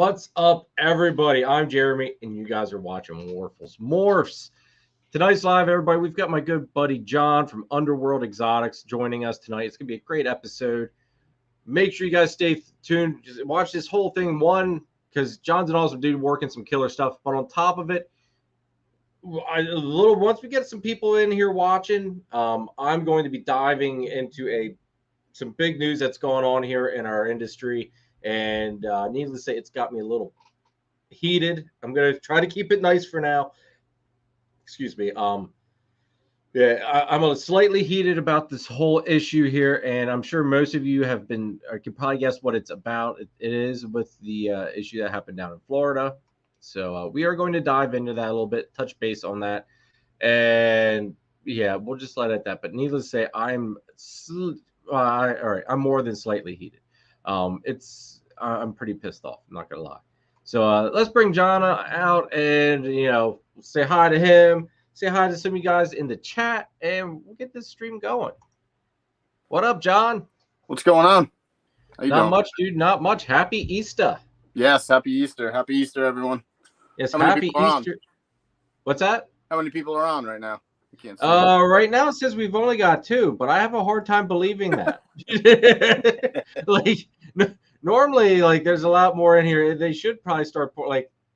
What's up, everybody? I'm Jeremy, and you guys are watching Morphles Morphs. Tonight's live, everybody. We've got my good buddy John from Under World Exotics joining us tonight. It's going to be a great episode. Make sure you guys stay tuned. Just watch this whole thing, because John's an awesome dude working some killer stuff. But on top of it, once we get some people in here watching, I'm going to be diving into some big news that's going on here in our industry. And needless to say, it's got me a little heated. I'm going to try to keep it nice for now. Excuse me. I'm slightly heated about this whole issue here, and I'm sure most of you have been, or can probably guess what it's about. It is with the issue that happened down in Florida. So we are going to dive into that a little bit, touch base on that, and yeah, we'll just let it at that. But needless to say, I'm more than slightly heated. I'm pretty pissed off. I'm not gonna lie. So let's bring John out and say hi to him. Say hi to some of you guys in the chat, and we'll get this stream going. What up, John? What's going on? How you doing? Much, dude. Not much. Happy Easter. Yes, happy Easter. Happy Easter, everyone. Yes, happy Easter. What's that? How many people are on right now? I can't see. Right now it says we've only got 2, but I have a hard time believing that. Normally, there's a lot more in here. They should probably start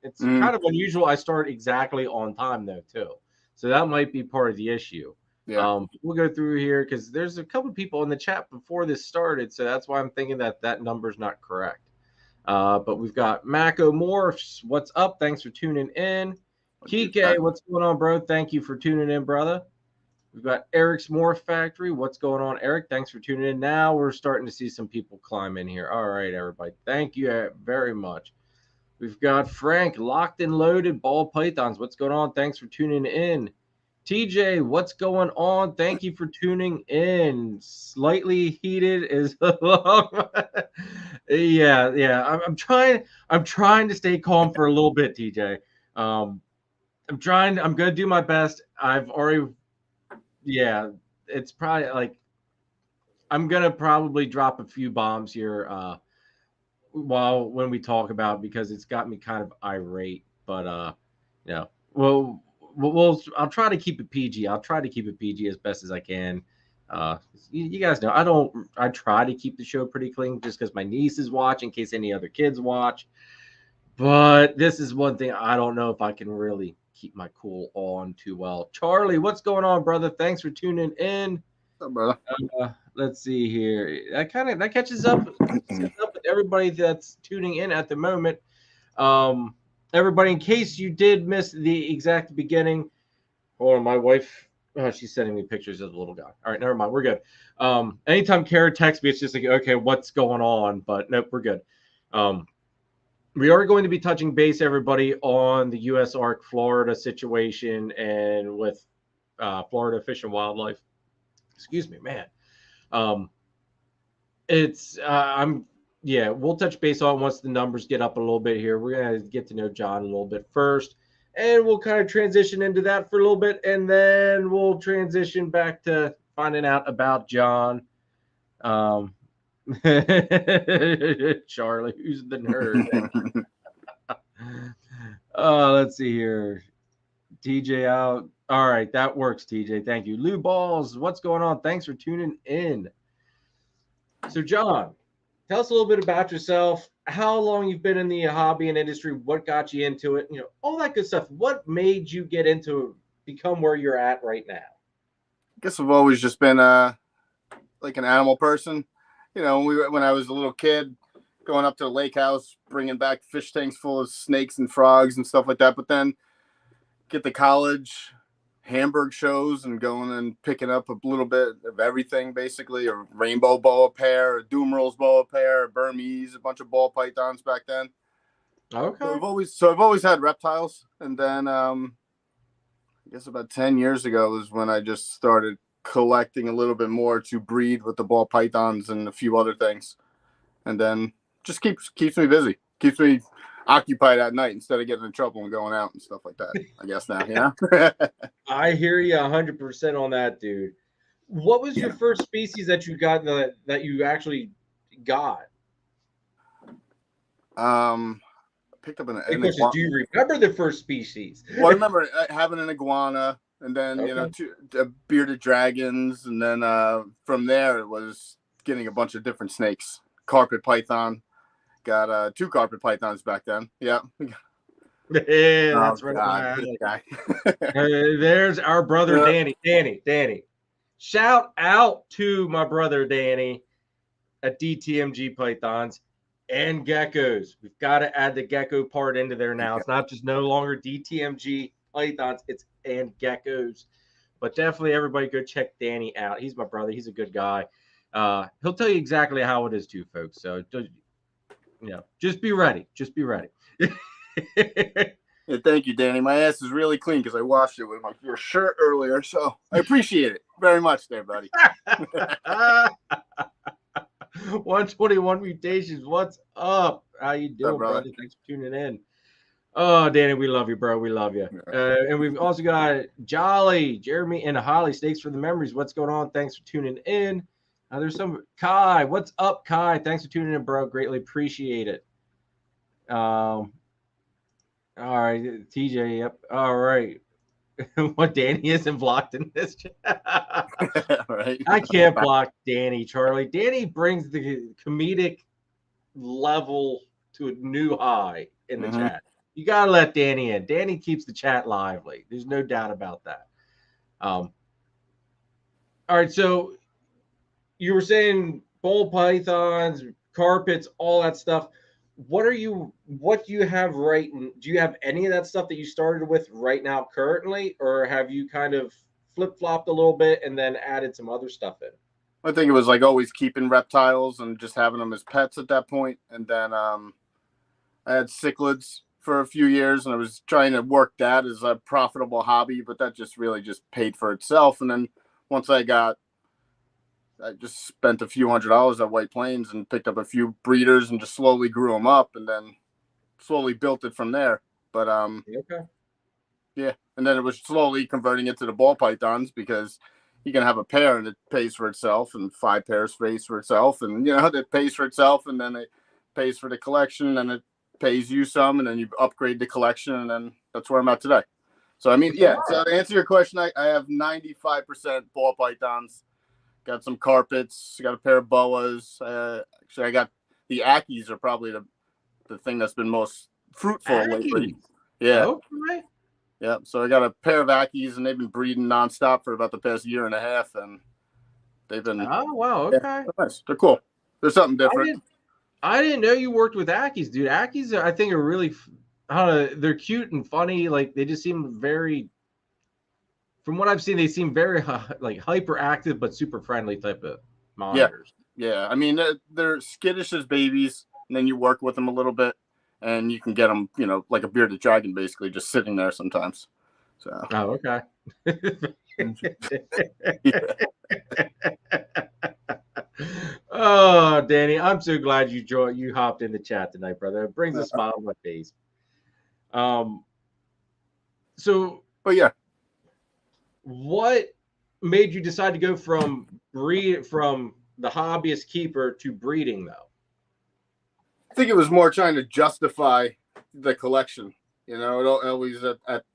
it's kind of unusual. I start exactly on time though too, so that might be part of the issue. Yeah. We'll go through here because there's a couple people in the chat before this started, so that's why I'm thinking that number's not correct. But we've got Mako Morphs. What's up? Thanks for tuning in. Kike, what's going on, bro? Thank you for tuning in, brother. We've got Eric's Morph Factory. What's going on, Eric? Thanks for tuning in. Now we're starting to see some people climb in here. All right, everybody. Thank you very much. We've got Frank, Locked and Loaded, Ball Pythons. What's going on? Thanks for tuning in. TJ, what's going on? Thank you for tuning in. Slightly heated is yeah. I'm trying to stay calm for a little bit, TJ. I'm gonna do my best. It's probably I'm gonna probably drop a few bombs here when we talk about, because it's got me kind of irate. But I'll try to keep it PG. I'll try to keep it PG as best as I can. You guys know I try to keep the show pretty clean just because my nieces watch, in case any other kids watch. But this is one thing I don't know if I can really keep my cool on too well. Charlie, what's going on, brother? Thanks for tuning in. What's up, brother? Let's see here. That catches up with everybody that's tuning in at the moment. Everybody, in case you did miss the exact beginning, or my wife, she's sending me pictures of the little guy. All right, never mind. We're good. Anytime Kara texts me, it's just like, okay, what's going on? But nope, we're good. We are going to be touching base, everybody, on the U.S. Ark Florida situation and with Florida Fish and Wildlife. Excuse me, man. We'll touch base on once the numbers get up a little bit here. We're going to get to know John a little bit first, and we'll kind of transition into that for a little bit, and then we'll transition back to finding out about John. Charlie, who's the nerd? Let's see here. TJ out. All right, that works, TJ. Thank you. Lou Balls, what's going on? Thanks for tuning in. So, John, tell us a little bit about yourself, how long you've been in the hobby and industry, what got you into it, all that good stuff. What made you get into become where you're at right now? I guess I've always just been an animal person. When I was a little kid, going up to the lake house, bringing back fish tanks full of snakes and frogs and stuff like that. But then get to college, Hamburg shows, and going and picking up a little bit of everything, basically. A rainbow boa pair, a Dumerals boa pair, a Burmese, a bunch of ball pythons back then. Okay. So I've always had reptiles. And then I guess about 10 years ago was when I just started collecting a little bit more to breed with the ball pythons and a few other things, and then just keeps me busy, keeps me occupied at night instead of getting in trouble and going out and stuff like that. I guess now, I hear you 100% on that, dude. What was your first species that you got that you actually got? picked up an The question is, do you remember the first species? Well, I remember having an iguana, and then Okay. two bearded dragons, and then from there it was getting a bunch of different snakes. Carpet python, got 2 carpet pythons back then. Yeah. Yeah, that's Oh right. God, this guy. There's our brother Yeah. Danny. Shout out to my brother Danny at DTMG Pythons and geckos. We've got to add the gecko part into there now. It's not just no longer DTMG Pythons, it's and geckos. But definitely everybody go check Danny out. He's my brother. He's a good guy. He'll tell you exactly how it is too, folks. So just be ready. Just be ready. Yeah, thank you, Danny. My ass is really clean because I washed it with your shirt earlier, so I appreciate it very much, there, buddy. 121 mutations. What's up? How you doing, brother? Thanks for tuning in. Oh, Danny, we love you, bro. We love you. And we've also got Jolly, Jeremy, and Holly. Thanks for the memories. What's going on? Thanks for tuning in. There's some Kai. What's up, Kai? Thanks for tuning in, bro. Greatly appreciate it. All right, TJ. Yep. All right. What Danny isn't blocked in this chat. Right. I can't block Danny, Charlie. Danny brings the comedic level to a new high in the chat. You gotta let Danny in. Danny keeps the chat lively. There's no doubt about that. All right, so you were saying ball pythons, carpets, all that stuff. What do you have do you have any of that stuff that you started with right now currently, or have you kind of flip-flopped a little bit and then added some other stuff in? I think it was like always keeping reptiles and just having them as pets at that point. And then I had cichlids for a few years, and I was trying to work that as a profitable hobby, but that just really just paid for itself. And then once I just spent a few $100s at White Plains and picked up a few breeders and just slowly grew them up and then slowly built it from there. But yeah, and then it was slowly converting it to the ball pythons because you can have a pair and it pays for itself, and 5 pairs pays for itself, and it pays for itself, and then it pays for the collection, and it pays you some, and then you upgrade the collection, and then that's where I'm at today. So I mean, yeah. So to answer your question, I have 95% ball pythons. Got some carpets. Got a pair of boas. Actually, I got the Ackies are probably the thing that's been most fruitful lately. Yeah. Okay. Yeah. So I got a pair of Ackies, and they've been breeding nonstop for about the past year and a half, and they've been. Oh wow! Okay. Yeah, they're nice. They're cool. There's something different. I didn't know you worked with Ackies, dude. Ackies, I think, are really. They're cute and funny. Like they just seem very. From what I've seen, they seem very like hyperactive but super friendly type of monitors. Yeah. I mean, they're skittish as babies, and then you work with them a little bit, and you can get them, like a bearded dragon, basically just sitting there sometimes. So. Oh, okay. Oh, Danny, I'm so glad you hopped in the chat tonight, brother. It brings a smile on my face. But yeah. What made you decide to go from the hobbyist keeper to breeding, though? I think it was more trying to justify the collection. It always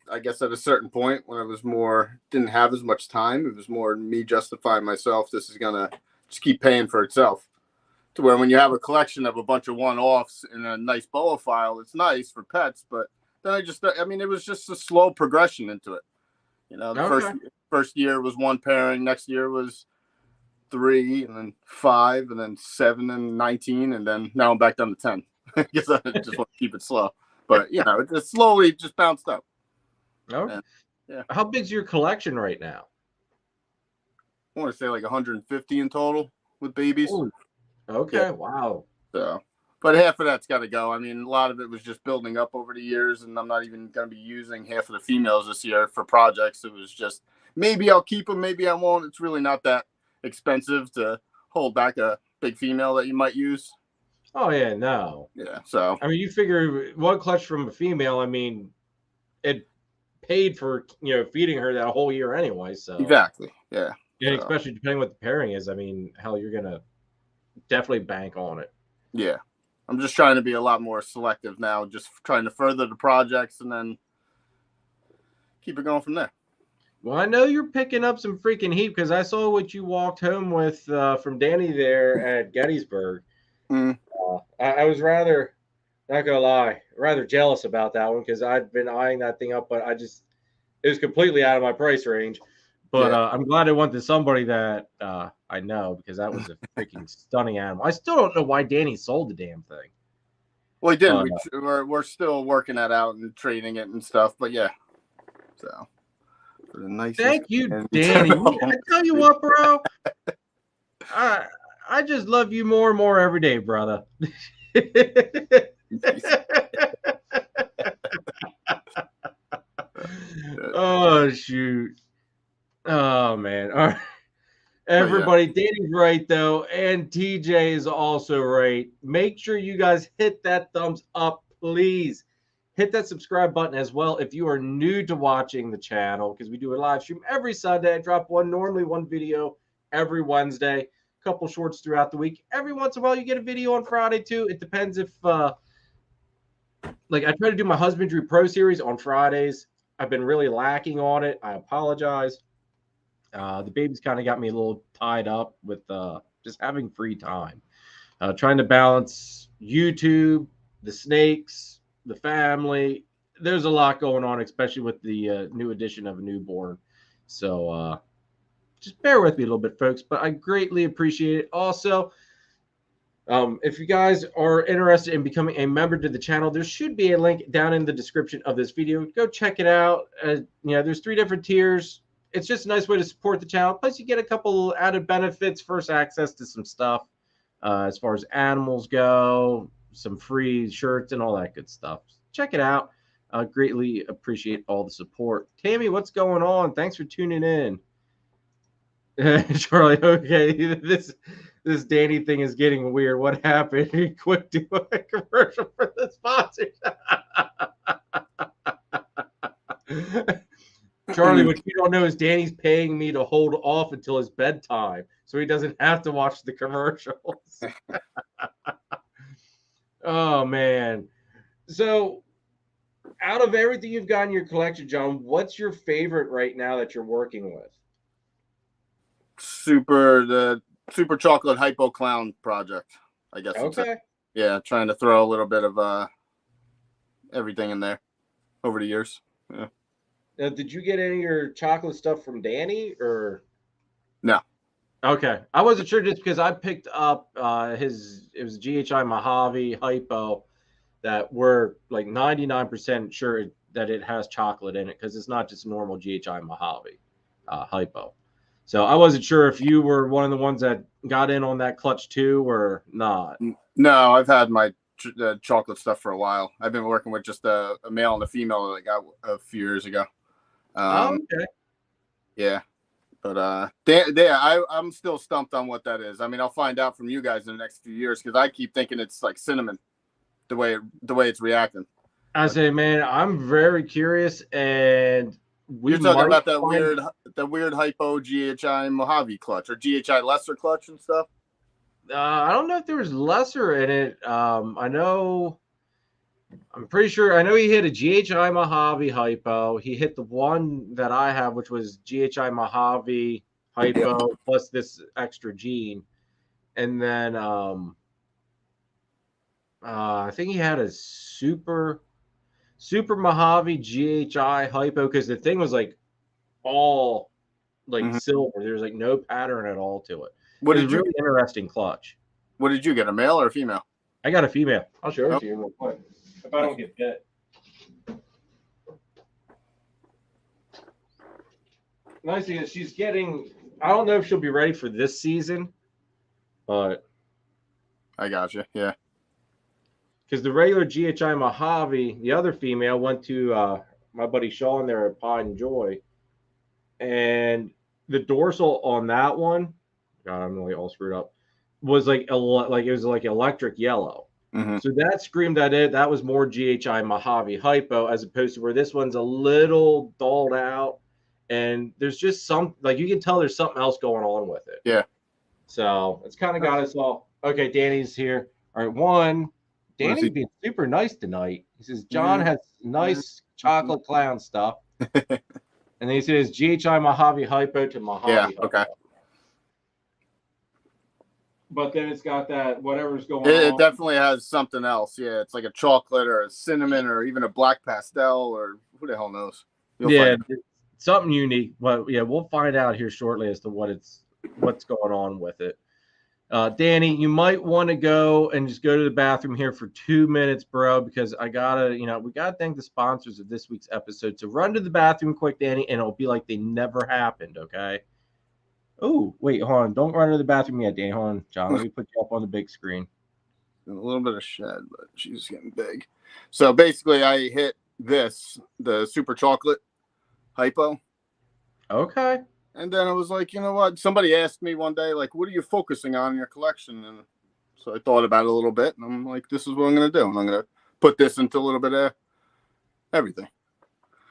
I guess at a certain point when I was didn't have as much time, it was more me justifying myself. This is gonna just keep paying for itself. To where when you have a collection of a bunch of one-offs in a nice boa file, it's nice for pets, but then it was just a slow progression into it. The first year was 1 pairing, next year was 3, and then 5, and then 7 and 19, and then now I'm back down to 10. I guess I just want to keep it slow. But it just slowly just bounced up. Okay. Yeah. How big's your collection right now? I want to say like 150 in total with babies. Ooh. Okay. Yeah. Wow. So, but half of that's got to go. I mean, a lot of it was just building up over the years, and I'm not even going to be using half of the females this year for projects. It was just maybe I'll keep them, maybe I won't. It's really not that expensive to hold back a big female that you might use. Oh yeah, no. Yeah. So I mean, you figure one clutch from a female. I mean, it paid for feeding her that whole year anyway. So exactly. Yeah. And especially depending what the pairing is. I mean, hell, you're gonna definitely bank on it. Yeah. I'm just trying to be a lot more selective now, just trying to further the projects and then keep it going from there. Well, I know you're picking up some freaking heat because I saw what you walked home with from Danny there at Gettysburg. I was rather, not gonna lie, rather jealous about that one because I'd been eyeing that thing up, but it was completely out of my price range. But I'm glad I went to somebody that I know because that was a freaking stunning animal. I still don't know why Danny sold the damn thing. Well, he didn't. We're still working that out and trading it and stuff. But yeah, so for the nicest. Thank you, Danny. I tell you what, bro. I just love you more and more every day, brother. Oh shoot. Oh man. All right. Everybody, Danny's right though, and TJ is also right. Make sure you guys hit that thumbs up, please. Hit that subscribe button as well if you are new to watching the channel, because we do a live stream every Sunday. I drop normally one video every Wednesday, a couple shorts throughout the week. Every once in a while, you get a video on Friday too. It depends if, like, I try to do my Husbandry Pro Series on Fridays. I've been really lacking on it. I apologize. The baby's kind of got me a little tied up with just having free time. Trying to balance YouTube, the snakes, the family. There's a lot going on, especially with the new addition of a newborn. So just bear with me a little bit, folks, but I greatly appreciate it. Also, if you guys are interested in becoming a member to the channel, there should be a link down in the description of this video. Go check it out. There's 3 different tiers. It's just a nice way to support the channel. Plus, you get a couple added benefits. First, access to some stuff as far as animals go, some free shirts and all that good stuff. Check it out. I greatly appreciate all the support. Tammy, what's going on? Thanks for tuning in. Charlie, okay, this Danny thing is getting weird. What happened? Quick, do a commercial for the sponsors. Charlie, what you don't know is Danny's paying me to hold off until his bedtime, so he doesn't have to watch the commercials. Oh, man. So, out of everything you've got in your collection, John, what's your favorite right now that you're working with? The Super Chocolate Hypo Clown project, I guess. Okay. Yeah, trying to throw a little bit of everything in there over the years. Yeah. Now, did you get any of your chocolate stuff from Danny or no? Okay, I wasn't sure just because I picked up it was GHI Mojave Hypo that we're like 99% sure that it has chocolate in it because it's not just normal GHI Mojave Hypo. So I wasn't sure if you were one of the ones that got in on that clutch too or not. No, I've had my chocolate stuff for a while. I've been working with just a male and a female that I got a few years ago. Okay. Yeah, but I'm still stumped on what that is. I mean, I'll find out from you guys in the next few years because I keep thinking it's like cinnamon, the way it's reacting. I say, man, I'm very curious, and you're talking about that weird hypo GHI Mojave clutch or GHI lesser clutch and stuff. I don't know if there was lesser in it. I'm pretty sure. I know he hit a GHI Mojave Hypo. He hit the one that I have, which was GHI Mojave Hypo plus this extra gene. And then I think he had a super Mojave GHI Hypo because the thing was like all like silver. There's like no pattern at all to it. It was a really interesting clutch. What did you get, a male or a female? I got a female. I'll show it to you real quick. If I don't get bit. Nice thing is she's getting, I don't know if she'll be ready for this season, but I got you. Yeah. Because the regular GHI Mojave, the other female, went to my buddy Sean there at Pine and Joy. And the dorsal on that one, God, I'm really all screwed up, was like it was like electric yellow. So that screamed at it. That was more GHI Mojave Hypo as opposed to where this one's a little dulled out. And there's just some, like you can tell there's something else going on with it. Yeah. So it's kind of got us all. Okay, Danny's here. All right, 1, What is Danny's he? being super nice tonight. He says John has nice chocolate clown stuff. And then he says GHI Mojave Hypo to Mojave Yeah. Hypo. Okay. But then it's got that whatever's going It on. definitely has something else. Yeah, it's like a chocolate or a cinnamon or even a black pastel or who the hell knows. Yeah, something unique. But yeah, we'll find out here shortly as to what's going on with it. Danny, you might want to go and just go to the bathroom here for 2 minutes, bro, because we gotta thank the sponsors of this week's episode. So run to the bathroom quick, Danny, and it'll be like they never happened, okay? Oh, wait, hold on. Don't run to the bathroom yet, Danny. Hold on, John. Let me put you up on the big screen. A little bit of shed, but she's getting big. So basically, I hit the super chocolate hypo. Okay. And then I was like, you know what? Somebody asked me one day, like, what are you focusing on in your collection? And so I thought about it a little bit, and I'm like, this is what I'm going to do. And I'm going to put this into a little bit of everything.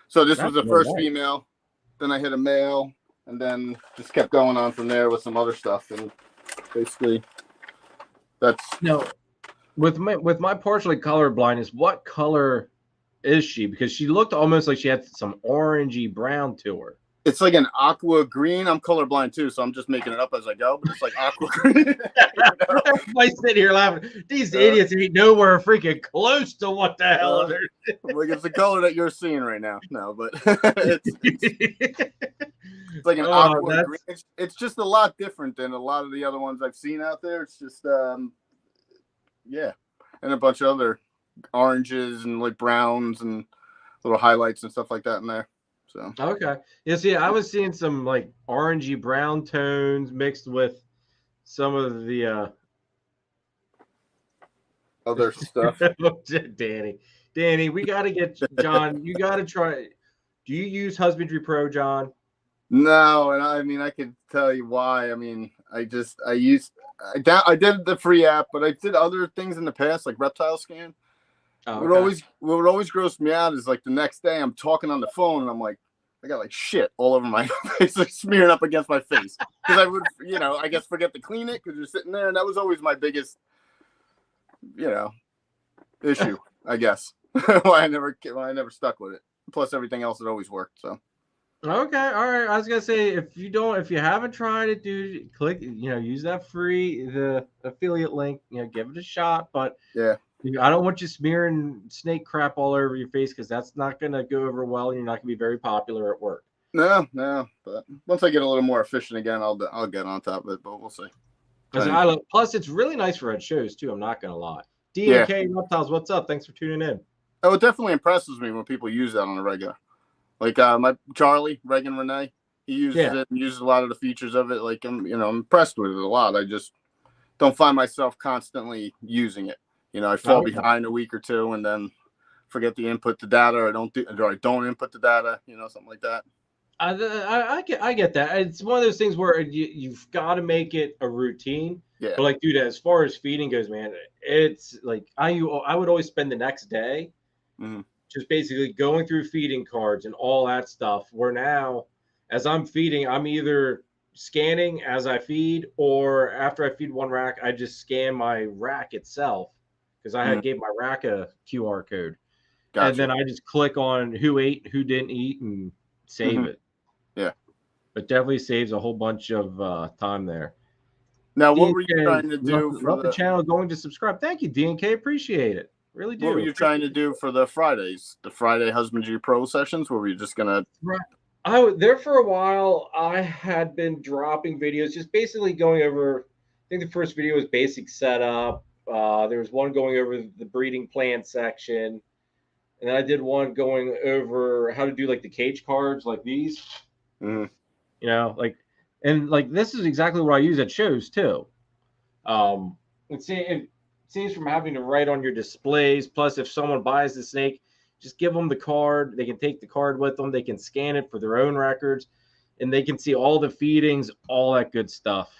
So this was the first female. Then I hit a male, and then just kept going on from there with some other stuff. And basically, that's... No. With my partially color blindness, what color is she? Because she looked almost like she had some orangey brown to her. It's like an aqua green. I'm colorblind too, so I'm just making it up as I go. But it's like aqua green. Everybody's sitting here laughing. These idiots ain't nowhere freaking close to what the hell they're like it's the color that you're seeing right now. No, but it's like an aqua green. It's just a lot different than a lot of the other ones I've seen out there. It's just yeah, and a bunch of other oranges and like browns and little highlights and stuff like that in there. So okay, yeah. See, I was seeing some like orangey brown tones mixed with some of the other stuff. Danny, we got to get John. You got to try. Do you use Husbandry Pro, John? No, and I mean I could tell you why. I mean I did the free app, but I did other things in the past like Reptile Scan. Oh, what would always gross me out is like the next day I'm talking on the phone and I'm like, I got like shit all over my face, like smearing up against my face because I would, I guess forget to clean it because you're sitting there, and that was always my biggest, issue, I guess. why I never stuck with it. Plus everything else had always worked. So. Okay, all right. I was gonna say if you haven't tried it, dude, click. Use that the affiliate link. Give it a shot. But yeah. I don't want you smearing snake crap all over your face because that's not going to go over well and you're not going to be very popular at work. No. But once I get a little more efficient again, I'll get on top of it, but we'll see. Plus, it's really nice for at shows, too. I'm not going to lie. D&K Reptiles, what's up? Thanks for tuning in. Oh, it definitely impresses me when people use that on a regular. Like my Charlie, Reagan Renee, he uses it and uses a lot of the features of it. Like, I'm impressed with it a lot. I just don't find myself constantly using it. I fall behind a week or two and then forget to input the data, or I don't input the data, something like that. I get that. It's one of those things where you've got to make it a routine. Yeah. But like, dude, as far as feeding goes, man, it's like I would always spend the next day just basically going through feeding cards and all that stuff. Where now, as I'm feeding, I'm either scanning as I feed, or after I feed one rack, I just scan my rack itself. Because I gave my rack a QR code. Gotcha. And then I just click on who ate, who didn't eat, and save it. Yeah. But definitely saves a whole bunch of time there. Now, what were you trying to do for the channel going to subscribe? Thank you, D&K. Appreciate it. Really do. What were you trying to do for the Fridays? The Friday Husbandry Pro sessions? Were you just going to... There for a while, I had been dropping videos, just basically going over... I think the first video was basic setup. There was one going over the breeding plan section, and then I did one going over how to do like the cage cards, like these. Mm-hmm. This is exactly what I use at shows too. It seems from having to write on your displays. Plus, if someone buys the snake, just give them the card. They can take the card with them. They can scan it for their own records, and they can see all the feedings, all that good stuff.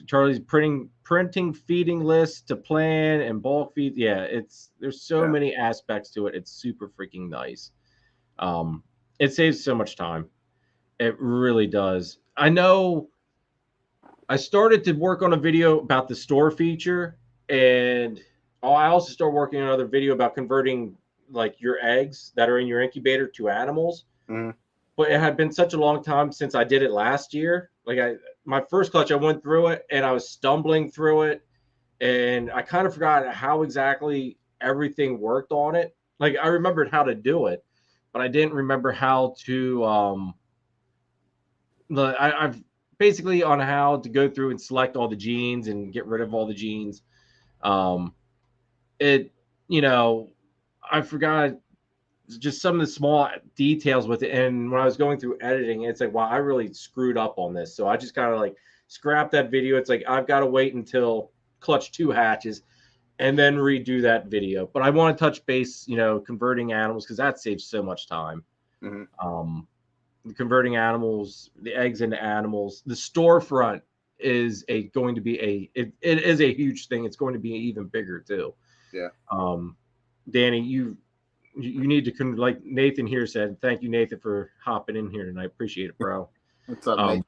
Charlie's printing feeding lists to plan and bulk feed. There's so many aspects to it. It's super freaking nice. It saves so much time. It really does. I know I started to work on a video about the store feature, and I also started working on another video about converting like your eggs that are in your incubator to animals. Mhm. But it had been such a long time since I did it last year. Like my first clutch, I went through it and I was stumbling through it, and I kind of forgot how exactly everything worked on it. Like I remembered how to do it, but I didn't remember how to. I've basically on how to go through and select all the genes and get rid of all the genes. Um, it, you know, I forgot just some of the small details with it. And when I was going through editing, it's like, wow, I really screwed up on this. So I just kind of like scrapped that video. It's like I've got to wait until clutch 2 hatches and then redo that video. But I want to touch base, converting animals because that saves so much time. Mhm. Converting animals, the eggs into animals. The storefront is going to be it is a huge thing. It's going to be even bigger too. Yeah. Danny, you need to like Nathan here said. Thank you, Nathan, for hopping in here tonight. Appreciate it, bro. What's up, Nate?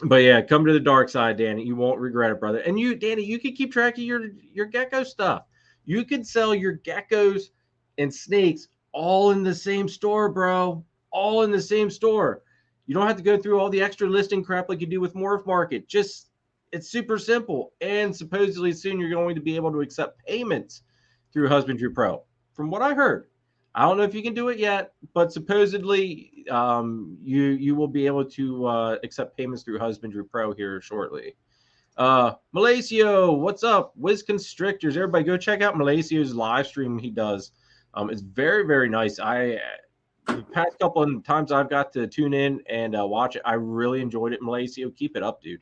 But yeah, come to the dark side, Danny. You won't regret it, brother. And you, Danny, you can keep track of your gecko stuff. You could sell your geckos and snakes all in the same store, bro. All in the same store. You don't have to go through all the extra listing crap like you do with Morph Market. Just it's super simple. And supposedly soon you're going to be able to accept payments through Husbandry Pro. From what I heard. I don't know if you can do it yet, but supposedly you will be able to accept payments through Husbandry Pro here shortly. Malacio, what's up? Wiz Constrictors. Everybody go check out Malacio's live stream he does. It's very, very nice. The past couple of times I've got to tune in and watch it, I really enjoyed it. Malacio, keep it up, dude.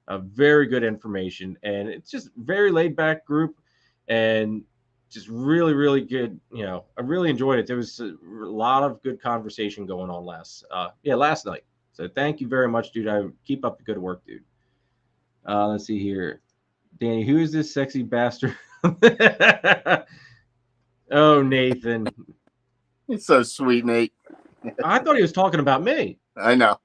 Very good information. And it's just very laid back group and just really, really good. I really enjoyed it. There was a lot of good conversation going on last night. So thank you very much, dude. I keep up the good work, dude. Let's see here. Danny, who is this sexy bastard? Oh, Nathan. It's so sweet, Nate. I thought he was talking about me. I know.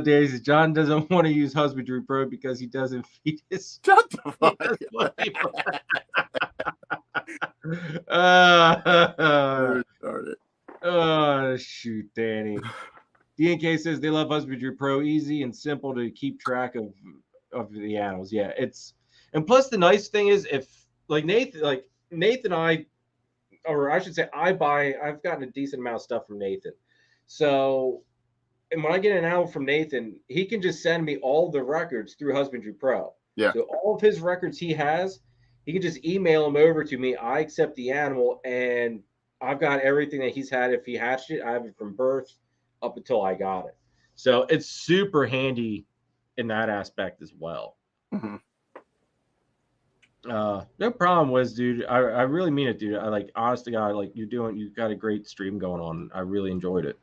Daisy, John doesn't want to use Husbandry Pro because he doesn't feed his. Shut the fuck Oh, shoot, Danny. DNK says they love Husbandry Pro, easy and simple to keep track of the animals. Yeah, and plus the nice thing is if like Nathan, I've gotten a decent amount of stuff from Nathan. So, and when I get an animal from Nathan, he can just send me all the records through Husbandry Pro. Yeah. So all of his records he has, he can just email them over to me. I accept the animal, and I've got everything that he's had. If he hatched it, I have it from birth up until I got it. So it's super handy in that aspect as well. Mm-hmm. No problem, Wiz, dude. I really mean it, dude. I like, honest to God, like you've got a great stream going on. I really enjoyed it.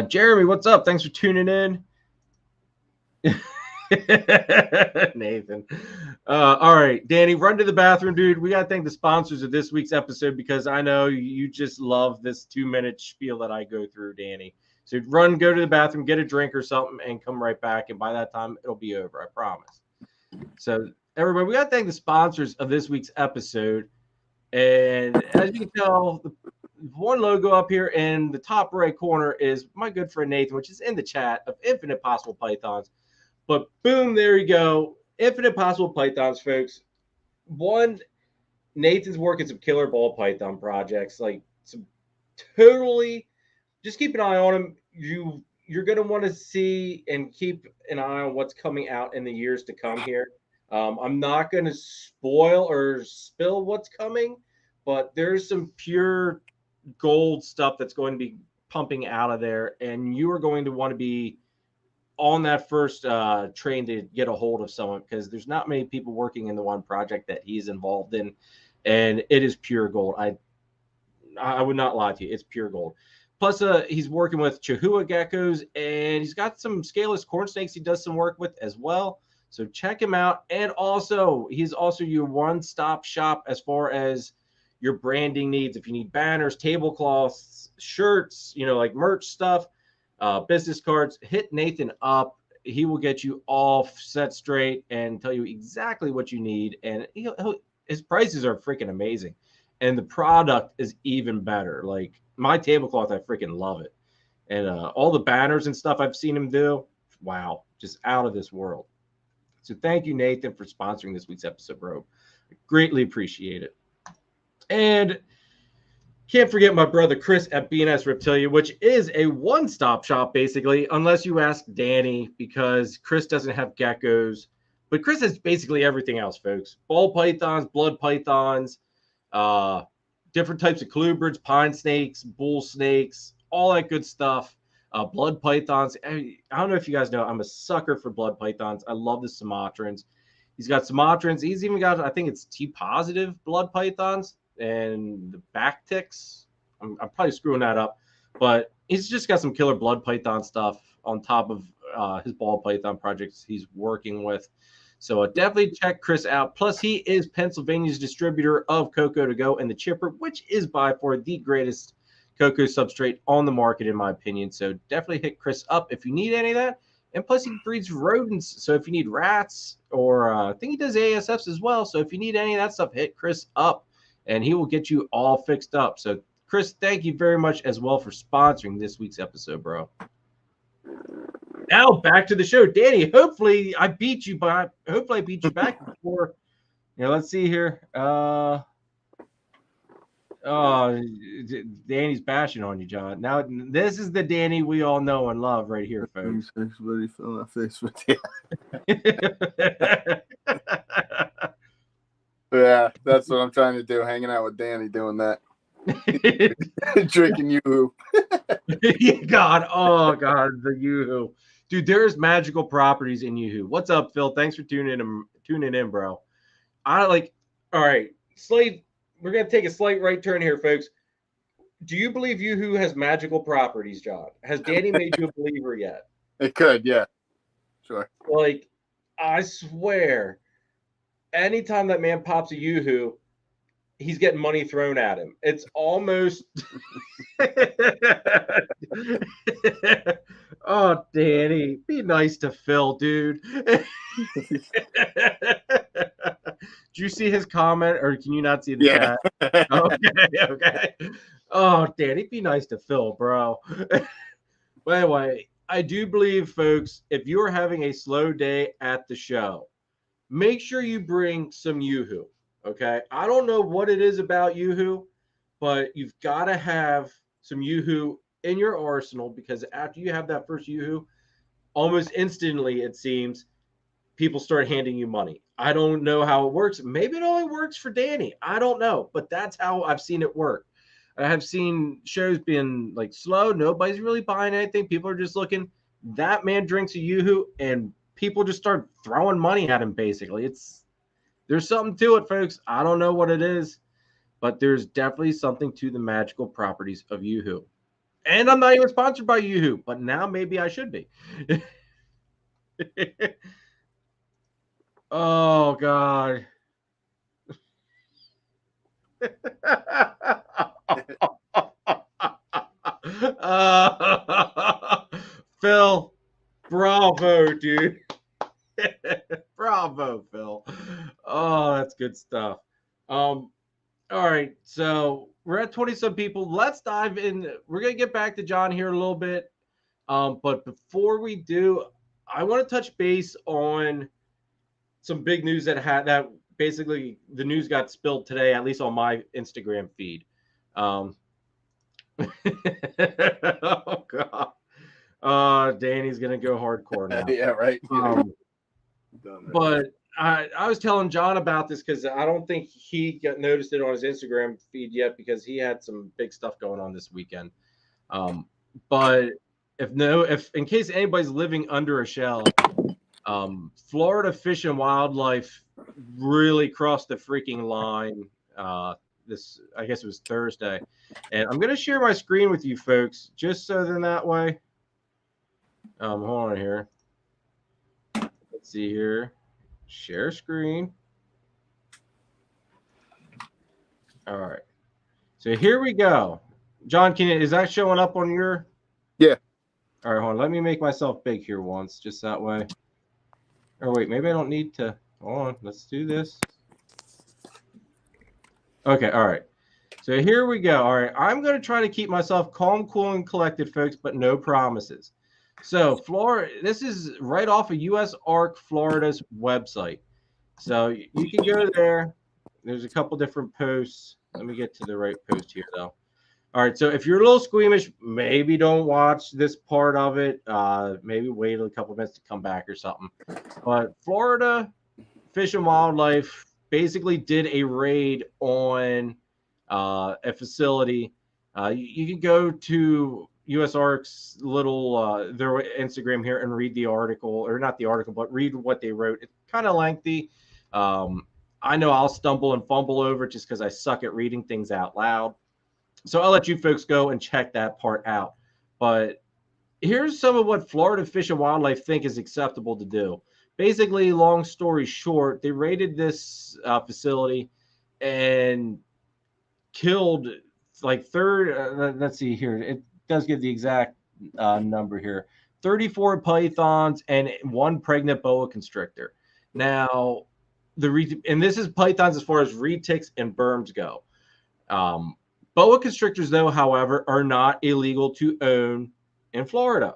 Jeremy, what's up? Thanks for tuning in. Nathan. All right, Danny, run to the bathroom, dude. We got to thank the sponsors of this week's episode because I know you just love this 2-minute spiel that I go through, Danny. So run, go to the bathroom, get a drink or something, and come right back. And by that time, it'll be over. I promise. So, everybody, we got to thank the sponsors of this week's episode. And as you can tell, the one logo up here in the top right corner is my good friend Nathan, which is in the chat of Infinite Possible Pythons. But boom, there you go. Infinite Possible Pythons, folks. One, Nathan's working some killer ball python projects, like some totally. Just keep an eye on him. You're going to want to see and keep an eye on what's coming out in the years to come here. I'm not going to spoil or spill what's coming, but there's some pure gold stuff that's going to be pumping out of there, and you are going to want to be on that first train to get a hold of someone because there's not many people working in the one project that he's involved in, and it is pure gold. I would not lie to you. It's pure gold. Plus, he's working with Chihuahua geckos, and he's got some scaleless corn snakes he does some work with as well. So check him out. And also, he's also your one-stop shop as far as your branding needs. If you need banners, tablecloths, shirts, like merch stuff, business cards, hit Nathan up. he will get you all set straight and tell you exactly what you need. And his prices are freaking amazing. And the product is even better. Like my tablecloth, I freaking love it. And all the banners and stuff I've seen him do, wow, just out of this world. So thank you, Nathan, for sponsoring this week's episode, bro. I greatly appreciate it. And can't forget my brother Chris at S Reptilia, which is a one-stop shop, basically, unless you ask Danny, because Chris doesn't have geckos. But Chris has basically everything else, folks. Ball pythons, blood pythons, different types of colubrids, pine snakes, bull snakes, all that good stuff. Blood pythons. I don't know if you guys know, I'm a sucker for blood pythons. I love the Sumatrans. He's got Sumatrans. He's even got, I think it's T-positive blood pythons and the back ticks. I'm probably screwing that up, but he's just got some killer blood python stuff on top of his ball python projects he's working with. So definitely check Chris out. Plus, he is Pennsylvania's distributor of Coco to Go and the Chipper, which is by far the greatest cocoa substrate on the market, in my opinion. So definitely hit Chris up if you need any of that. And plus, he breeds rodents. So if you need rats, or I think he does ASFs as well. So if you need any of that stuff, hit Chris up and he will get you all fixed up. So, Chris, thank you very much as well for sponsoring this week's episode, bro. Now back to the show, Danny. Hopefully I beat you back before. Let's see here. Danny's bashing on you, John. Now this is the Danny we all know and love right here, folks. Everybody fill my face with you. Yeah, that's what I'm trying to do. Hanging out with Danny, doing that. Drinking Yoo-hoo. God, the Yoo-hoo. Dude, there's magical properties in Yoo-hoo. What's up, Phil? Thanks for tuning in, bro. All right, we're going to take a slight right turn here, folks. Do you believe Yoo-hoo has magical properties, John? Has Danny made you a believer yet? It could, yeah. Sure. Like, I swear, anytime that man pops a Yoo-hoo, he's getting money thrown at him. It's almost oh, Danny, be nice to Phil, dude. Did you see his comment, or can you not see the chat? Okay. Oh, Danny, be nice to Phil, bro. But anyway, I do believe, folks, if you're having a slow day at the show, make sure you bring some Yoo-hoo. Okay, I don't know what it is about Yoo-hoo, but you've got to have some Yoo-hoo in your arsenal, because after you have that first Yoo-hoo, almost instantly, it seems, people start handing you money. I don't know how it works. Maybe it only works for Danny. I don't know, but that's how I've seen it work. I have seen shows being like slow. Nobody's really buying anything. People are just looking. That man drinks a Yoo-hoo, and people just start throwing money at him, basically. There's something to it, folks. I don't know what it is, but there's definitely something to the magical properties of Yoo-hoo. And I'm not even sponsored by Yoo-hoo, but now maybe I should be. Oh, God. Phil, bravo, dude. Bravo, Phil. Oh, that's good stuff. All right, so we're at 20-some people. Let's dive in. We're going to get back to John here a little bit. But before we do, I want to touch base on some big news that basically the news got spilled today, at least on my Instagram feed. Oh, God. Danny's going to go hardcore now. Yeah, right. But I was telling John about this because I don't think he noticed it on his Instagram feed yet, because he had some big stuff going on this weekend. But if in case anybody's living under a shell, Florida Fish and Wildlife really crossed the freaking line. I guess it was Thursday, and I'm gonna share my screen with you folks, just so then that way. Hold on here. Let's see here. Share screen. All right. So here we go. John, is that showing up on your? Yeah. All right, hold on. Let me make myself big here once, just that way. Or wait, maybe I don't need to. Hold on. Let's do this. Okay, all right. So here we go. All right, I'm going to try to keep myself calm, cool, and collected, folks, but no promises. So Florida, this is right off of US Arc Florida's website. So you can go there. There's a couple different posts. Let me get to the right post here, though. All right, so if you're a little squeamish, maybe don't watch this part of it. Maybe wait a couple minutes to come back or something. But Florida Fish and Wildlife basically did a raid on a facility. You can go to USARC's little their Instagram here and read the article, or not the article, but read what they wrote. It's kind of lengthy. I know I'll stumble and fumble over it just because I suck at reading things out loud. So I'll let you folks go and check that part out. But here's some of what Florida Fish and Wildlife think is acceptable to do. Basically, long story short, they raided this facility and killed like let's see here. It does give the exact number here. 34 pythons and one pregnant boa constrictor. Now, and this is pythons as far as retics and berms go. Boa constrictors, though, however, are not illegal to own in Florida.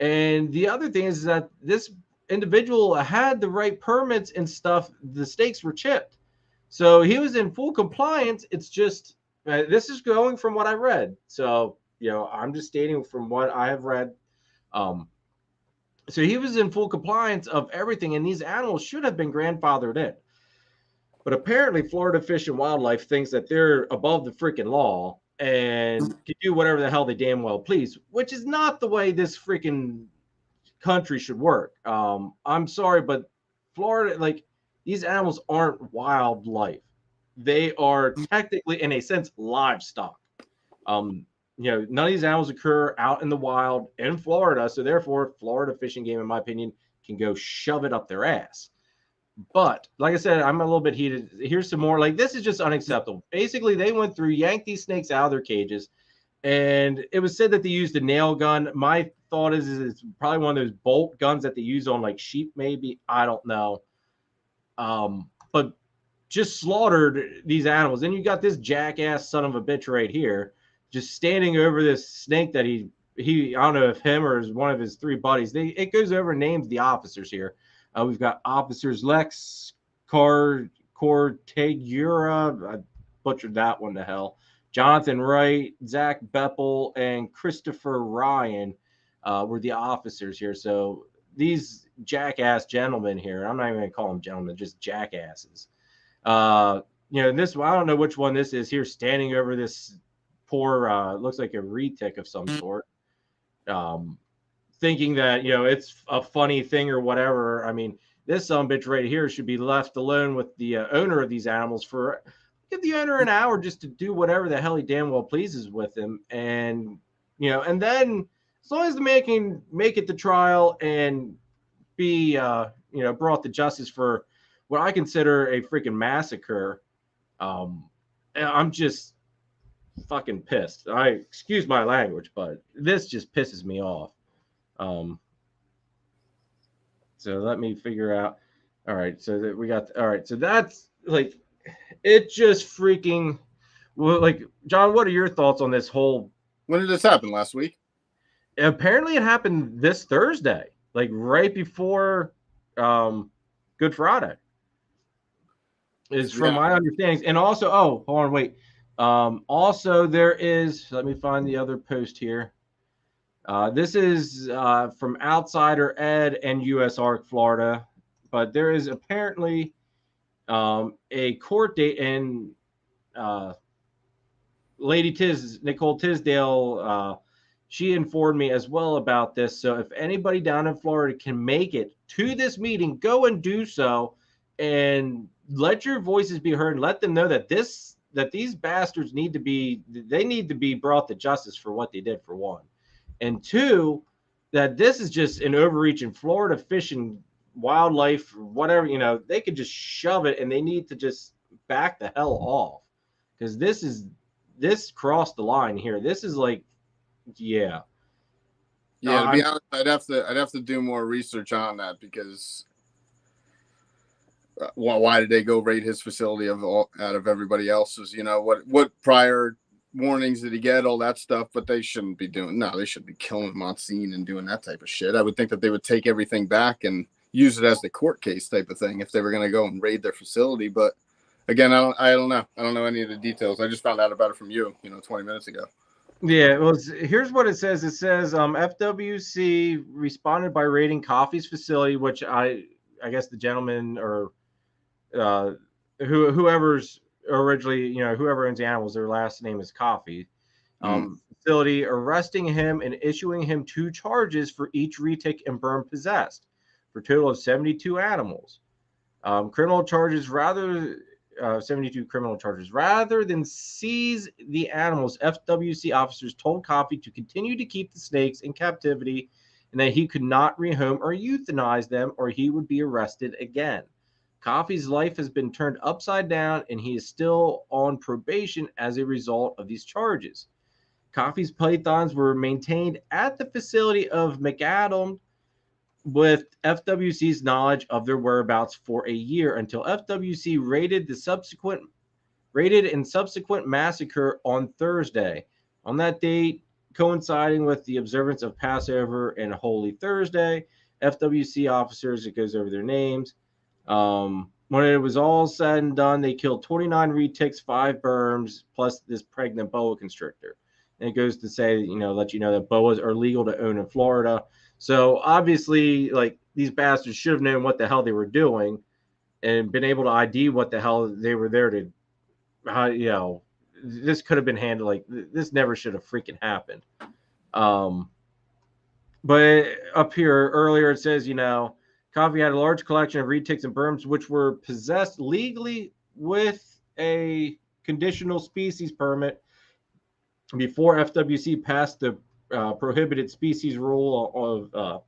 And the other thing is that this individual had the right permits and stuff. The stakes were chipped. So he was in full compliance. It's just, this is going from what I read. So, I'm just stating from what I have read. So he was in full compliance of everything, and these animals should have been grandfathered in. But apparently, Florida Fish and Wildlife thinks that they're above the freaking law and can do whatever the hell they damn well please, which is not the way this freaking country should work. I'm sorry, but Florida, like, these animals aren't wildlife. They are technically, in a sense, livestock. None of these animals occur out in the wild in Florida, so therefore, Florida Fish and Game, in my opinion, can go shove it up their ass. But like I said, I'm a little bit heated. Here's some more. Like, this is just unacceptable. Basically, they went through, yanked these snakes out of their cages, and it was said that they used a nail gun. My thought is it's probably one of those bolt guns that they use on like sheep, maybe. I don't know. But just slaughtered these animals. Then you got this jackass son of a bitch right here, just standing over this snake that he I don't know if him or one of his three buddies. It goes over and names the officers here. We've got officers Lex Cortegura. I butchered that one to hell. Jonathan Wright, Zach Beppel, and Christopher Ryan were the officers here. So these jackass gentlemen here, I'm not even going to call them gentlemen, just jackasses. This one, I don't know which one this is here, standing over this poor, looks like a retic of some sort. Thinking that, it's a funny thing or whatever. I mean, this bitch right here should be left alone with the owner of these animals for, give the owner an hour just to do whatever the hell he damn well pleases with him. And, and then as long as the man can make it to trial and be, brought to justice for what I consider a freaking massacre, I'm just fucking pissed. Excuse my language, but this just pisses me off. So let me figure out. All right, so that we got. All right, so that's like, it just freaking. Well, like, John, what are your thoughts on this whole? When did this happen? Last week? Apparently, it happened this Thursday, like right before Good Friday. Is from my understandings, and also, hold on, wait. Also, there is. Let me find the other post here. This is from Outsider Ed and US Arc Florida, but there is apparently a court date, and Lady Nicole Tisdale, she informed me as well about this. So if anybody down in Florida can make it to this meeting, go and do so, and let your voices be heard, and let them know that these bastards need to be brought to justice for what they did, for one. And two, that this is just an overreach in Florida Fish and Wildlife, whatever, they could just shove it, and they need to just back the hell off, because this crossed the line here. This is like, yeah. Yeah, to be honest, I'd have to do more research on that because why did they go raid his facility out of everybody else's? You know, what prior warnings did he get? All that stuff, but they shouldn't be doing. No, they shouldn't be killing him on scene and doing that type of shit. I would think that they would take everything back and use it as the court case type of thing if they were going to go and raid their facility. But again, I don't know. I don't know any of the details. I just found out about it from you, 20 minutes ago. Yeah, well, here's what it says. It says FWC responded by raiding Coffey's facility, which I guess the gentleman or whoever's originally, whoever owns the animals, their last name is Coffey. Facility, arresting him and issuing him 2 charges for each retic and burn possessed, for a total of 72 animals. Criminal charges 72 criminal charges. Rather than seize the animals, FWC officers told Coffey to continue to keep the snakes in captivity and that he could not rehome or euthanize them or he would be arrested again. Coffey's life has been turned upside down and he is still on probation as a result of these charges. Coffey's pythons were maintained at the facility of McAdam with FWC's knowledge of their whereabouts for a year until FWC raided and subsequent massacre on Thursday. On that date, coinciding with the observance of Passover and Holy Thursday, FWC officers, it goes over their names. When it was all said and done, they killed 29 retics, 5 berms, plus this pregnant boa constrictor. And it goes to say, let you know that boas are legal to own in Florida. So obviously, like, these bastards should have known what the hell they were doing and been able to ID what the hell they were there to. This could have been handled. Like, this never should have freaking happened. But up here earlier it says, Coffey had a large collection of retics and berms which were possessed legally with a conditional species permit before FWC passed the prohibited species rule of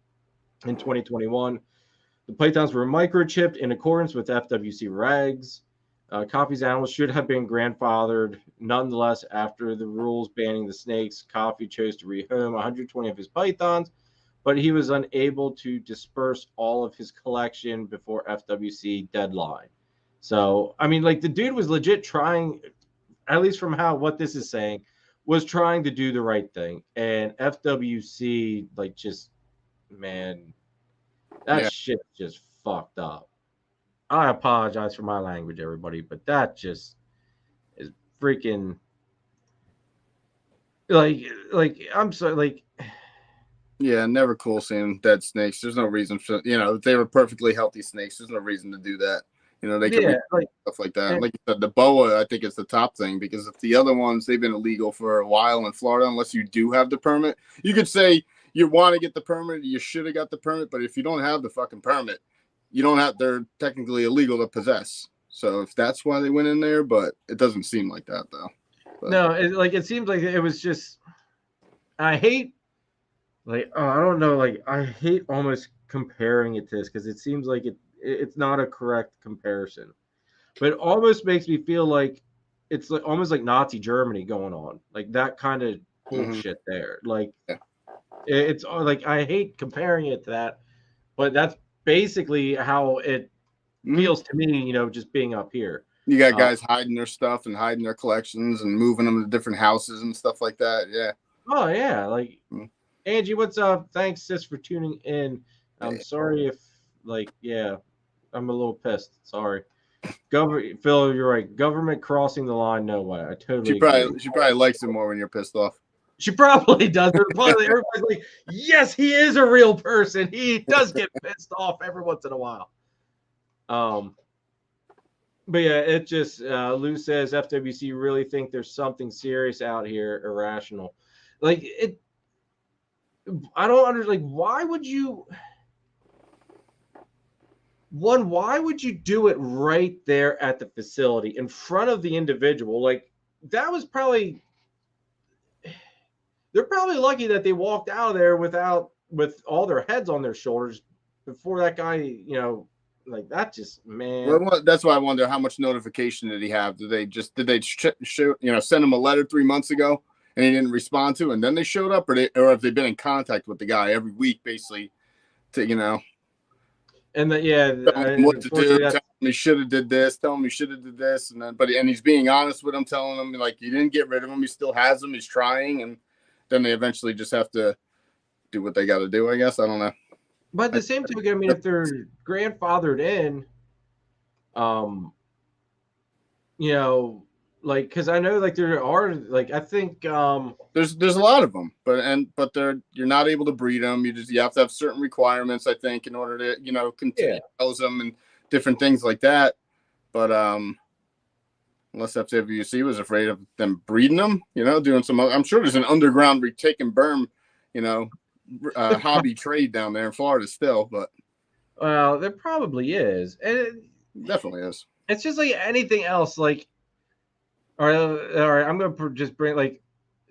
in 2021. The pythons were microchipped in accordance with FWC regs. Coffey's animals should have been grandfathered. Nonetheless, after the rules banning the snakes, Coffey chose to rehome 120 of his pythons, but he was unable to disperse all of his collection before FWC deadline. So, I mean, like, the dude was legit trying, at least from what this is saying, was trying to do the right thing. And FWC, like, just, man, that shit just fucked up. I apologize for my language, everybody, but that just is freaking, like, I'm sorry, like. Yeah, never cool seeing dead snakes. There's no reason for, if they were perfectly healthy snakes, there's no reason to do that. They can stuff like that. Like you said, the boa, I think, is the top thing, because if the other ones, they've been illegal for a while in Florida, unless you do have the permit. You could say you want to get the permit, you should have got the permit, but if you don't have the fucking permit, you don't have, they're technically illegal to possess. So if that's why they went in there, but it doesn't seem like that, though. But. No, it seems like it was just, I hate, like, I don't know, like, I hate almost comparing it to this because it seems like it's not a correct comparison, but it almost makes me feel like it's like almost like Nazi Germany going on, like that kind of bullshit there. Like, it's like, I hate comparing it to that, but that's basically how it feels to me, just being up here. You got guys hiding their stuff and hiding their collections and moving them to different houses and stuff like that. Yeah. Oh yeah, like. Angie, what's up? Thanks, sis, for tuning in. I'm sorry if, like, I'm a little pissed. Sorry. Phil, you're right. Government crossing the line, no way. I totally agree. She probably likes it more when you're pissed off. She probably does. Everybody's like, yes, he is a real person. He does get pissed off every once in a while. But yeah, it just, Lou says, FWC really think there's something serious out here, irrational. Like, I don't understand. Like, why would you do it right there at the facility in front of the individual? Like, that was probably, they're probably lucky that they walked out of there with all their heads on their shoulders before that guy, like, that just, man. Well, that's why I wonder how much notification did he have? Did they send him a letter 3 months ago? and he didn't respond to, and then they showed up, or have they been in contact with the guy every week, basically, to And tell him what to do, that's, tell him he should have did this, tell him he should have did this, and then and he's being honest with him, telling him like you didn't get rid of him, he still has him, he's trying, and then they eventually just have to do what they got to do, I guess. I don't know. but at the same token, I mean, if they're grandfathered in, you know, like, because I know like there are like I think there's a lot of them, but you're not able to breed them. You have to have certain requirements, I think, in order to continue to house them and different things like that. But unless FWC was afraid of them breeding them, doing some. I'm sure there's an underground retake and berm, hobby trade down there in Florida still. But well, there probably is, and it definitely is. It's just like anything else. Like, all right, I'm gonna just bring like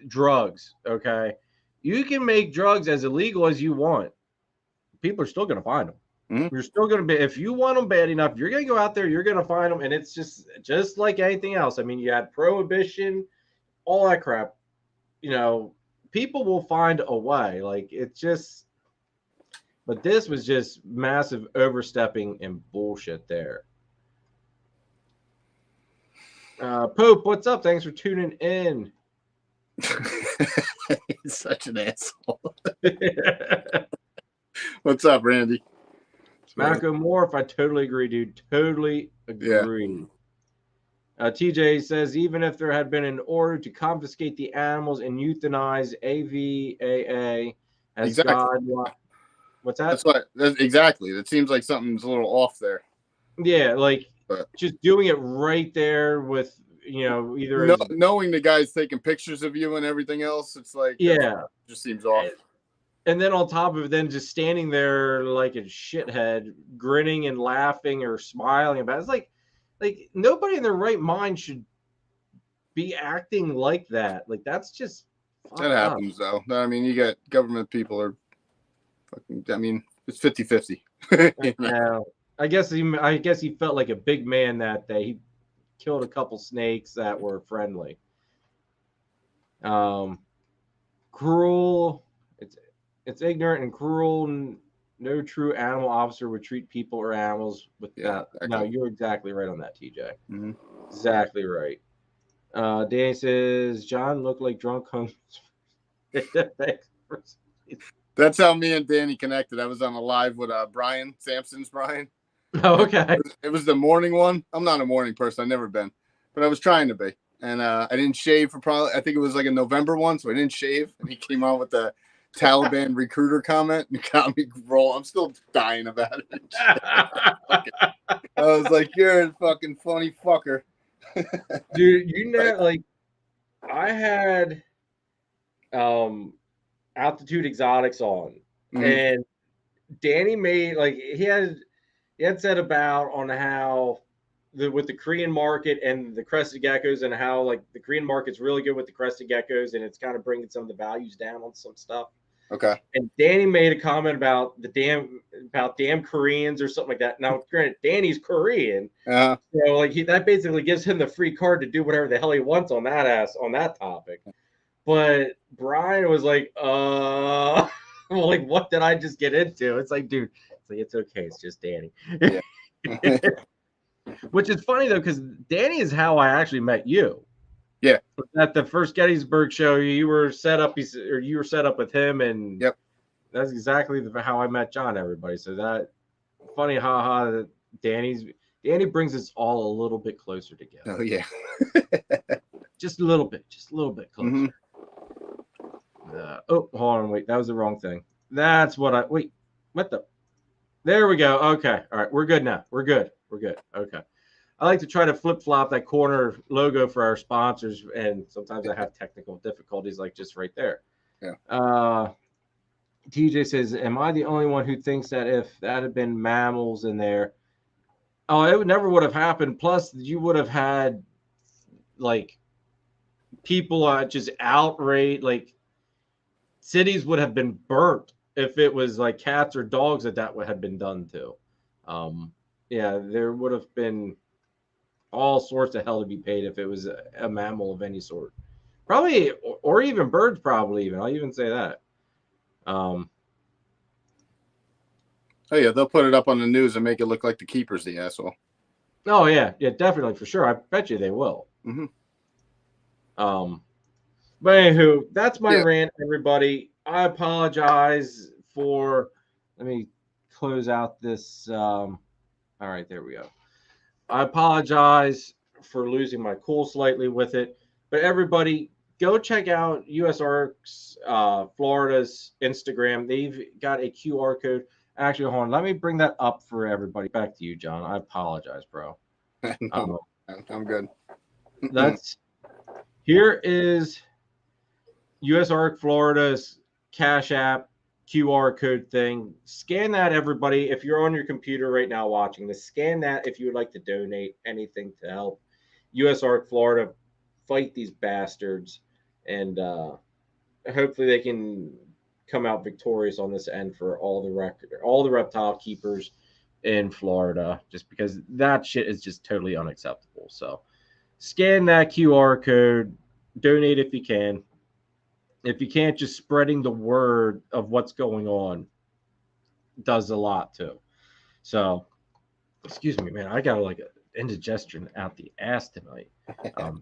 drugs. Okay, you can make drugs as illegal as you want. People are still gonna find them. Mm-hmm. You're still gonna be, if you want them bad enough, you're gonna go out there. You're gonna find them, and it's just like anything else. I mean, you had prohibition, all that crap. People will find a way. Like it's just, but this was just massive overstepping and bullshit there. Pope, what's up? Thanks for tuning in. He's such an asshole. What's up, Randy? Marco Morph, I totally agree, dude. Totally agree. Yeah. TJ says, even if there had been an order to confiscate the animals and euthanize AVAA as exactly. God. What's that? Exactly. It seems like something's a little off there. Yeah, just doing it right there with, either knowing the guy's taking pictures of you and everything else, it's like, just seems off. And then on top of it, then just standing there like a shithead, grinning and laughing or smiling about it. It's like nobody in their right mind should be acting like that. Like that's just that happens though. I mean, you got government people are fucking. I mean, it's 50-50. Yeah. I guess he felt like a big man that day. He killed a couple snakes that were friendly. Cruel. It's ignorant and cruel. No true animal officer would treat people or animals with that. Exactly. No, you're exactly right on that, TJ. Mm-hmm. Exactly right. Danny says John looked like drunk homeless. That's how me and Danny connected. I was on a live with Brian Sampson's Brian. Oh, okay. It was the morning one. I'm not a morning person. I've never been, but I was trying to be. And I didn't shave for I think it was like a November one, so I didn't shave. And he came on with the Taliban recruiter comment and got me roll. I'm still dying about it. I was like, you're a fucking funny fucker. Dude, like I had Altitude Exotics on, and Danny made he had said about on how with the Korean market and the crested geckos, and how the Korean market's really good with the crested geckos, and it's kind of bringing some of the values down on some stuff. Okay. And Danny made a comment about damn Koreans or something like that. Now, granted, Danny's Korean, so that basically gives him the free card to do whatever the hell he wants on that topic. But Brian was like, well, what did I just get into? It's like, dude, it's okay. It's just Danny. Yeah. Which is funny though, because Danny is how I actually met you. Yeah. At the first Gettysburg show, you were set up with him, and that's exactly how I met John. Everybody, so that funny, haha. Danny brings us all a little bit closer together. Oh yeah, just a little bit closer. Mm-hmm. Hold on, wait, that was the wrong thing. That's what what the? There we go. Okay, all right, we're good now. We're good. Okay. I like to try to flip-flop that corner logo for our sponsors, and sometimes I have technical difficulties, like just right there. Yeah. TJ says, am I the only one who thinks that if that had been mammals in there, it never would have happened. Plus, you would have had, people just outraged, cities would have been burnt if it was, cats or dogs that had been done to. There would have been all sorts of hell to be paid if it was a mammal of any sort. Probably, or even birds. Probably even. I'll even say that. Oh yeah, they'll put it up on the news and make it look like the keeper's the asshole. Oh yeah, definitely for sure. I bet you they will. Mm-hmm. But anywho, that's my rant, everybody. I apologize for. Let me close out this. All right, there we go. I apologize for losing my cool slightly with it, but everybody, go check out USARK's Florida's Instagram. They've got a QR code. Actually, hold on. Let me bring that up for everybody. Back to you, John. I apologize, bro. No, I'm good. Here is USARK Florida's Cash App QR code thing. Scan that, everybody. If you're on your computer right now watching this, scan that if you would like to donate anything to help USARK Florida fight these bastards, and hopefully they can come out victorious on this end for all the reptile keepers in Florida, just because that shit is just totally unacceptable. So scan that QR code, donate if you can. If you can't, just spreading the word of what's going on does a lot too. So, excuse me, man. I got like an indigestion out the ass tonight.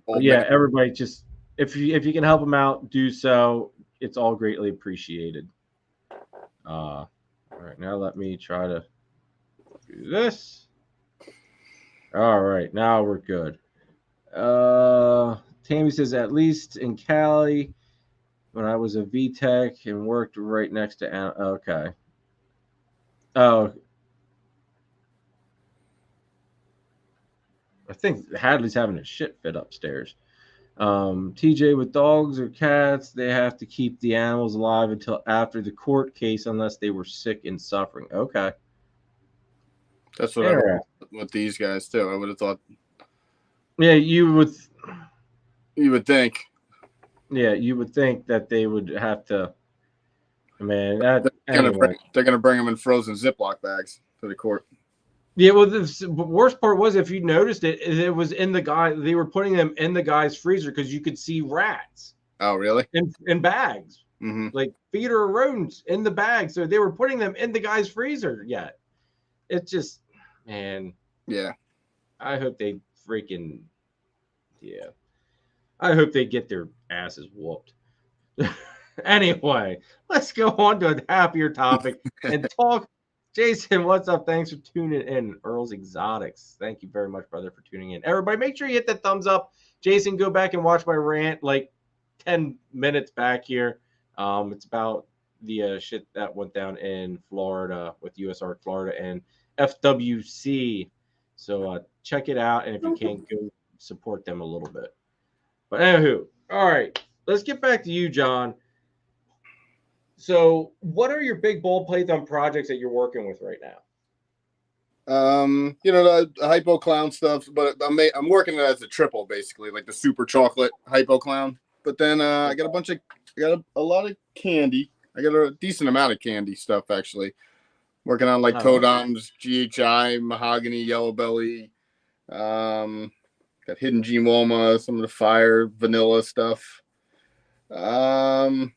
But yeah, everybody, just if you can help them out, do so. It's all greatly appreciated. All right, now let me try to do this. All right, now we're good. Tammy says, at least in Cali, when I was a VTech and worked right next to. Okay. Oh, I think Hadley's having a shit fit upstairs. TJ, with dogs or cats, they have to keep the animals alive until after the court case, unless they were sick and suffering. Okay. That's what I heard with these guys too. I would have thought. Yeah, you would think. Yeah, you would think that they would have to. Man, they're gonna bring them in frozen Ziploc bags to the court. Yeah, well, the worst part was, if you noticed it was in the guy. They were putting them in the guy's freezer because you could see rats. Oh, really? In bags, like feeder rodents in the bag. So they were putting them in the guy's freezer. Yeah, it's just, man. Yeah. I hope they freaking. Yeah. I hope they get their asses whooped. Anyway, let's go on to a happier topic and talk. Jason, what's up? Thanks for tuning in. Earl's Exotics. Thank you very much, brother, for tuning in. Everybody, make sure you hit that thumbs up. Jason, go back and watch my rant like 10 minutes back here. It's about the shit that went down in Florida with USARK Florida and FWC. So check it out, and if you can't, go support them a little bit. But anywho, all right, let's get back to you, John. So, what are your big ball python projects that you're working with right now? The hypo clown stuff, but I'm working it as a triple, basically, like the super chocolate hypo clown. But then I got a lot of candy. I got a decent amount of candy stuff, actually. Working on like Totems, GHI, Mahogany, Yellow Belly. Got Hidden G Woma, some of the fire, vanilla stuff. Then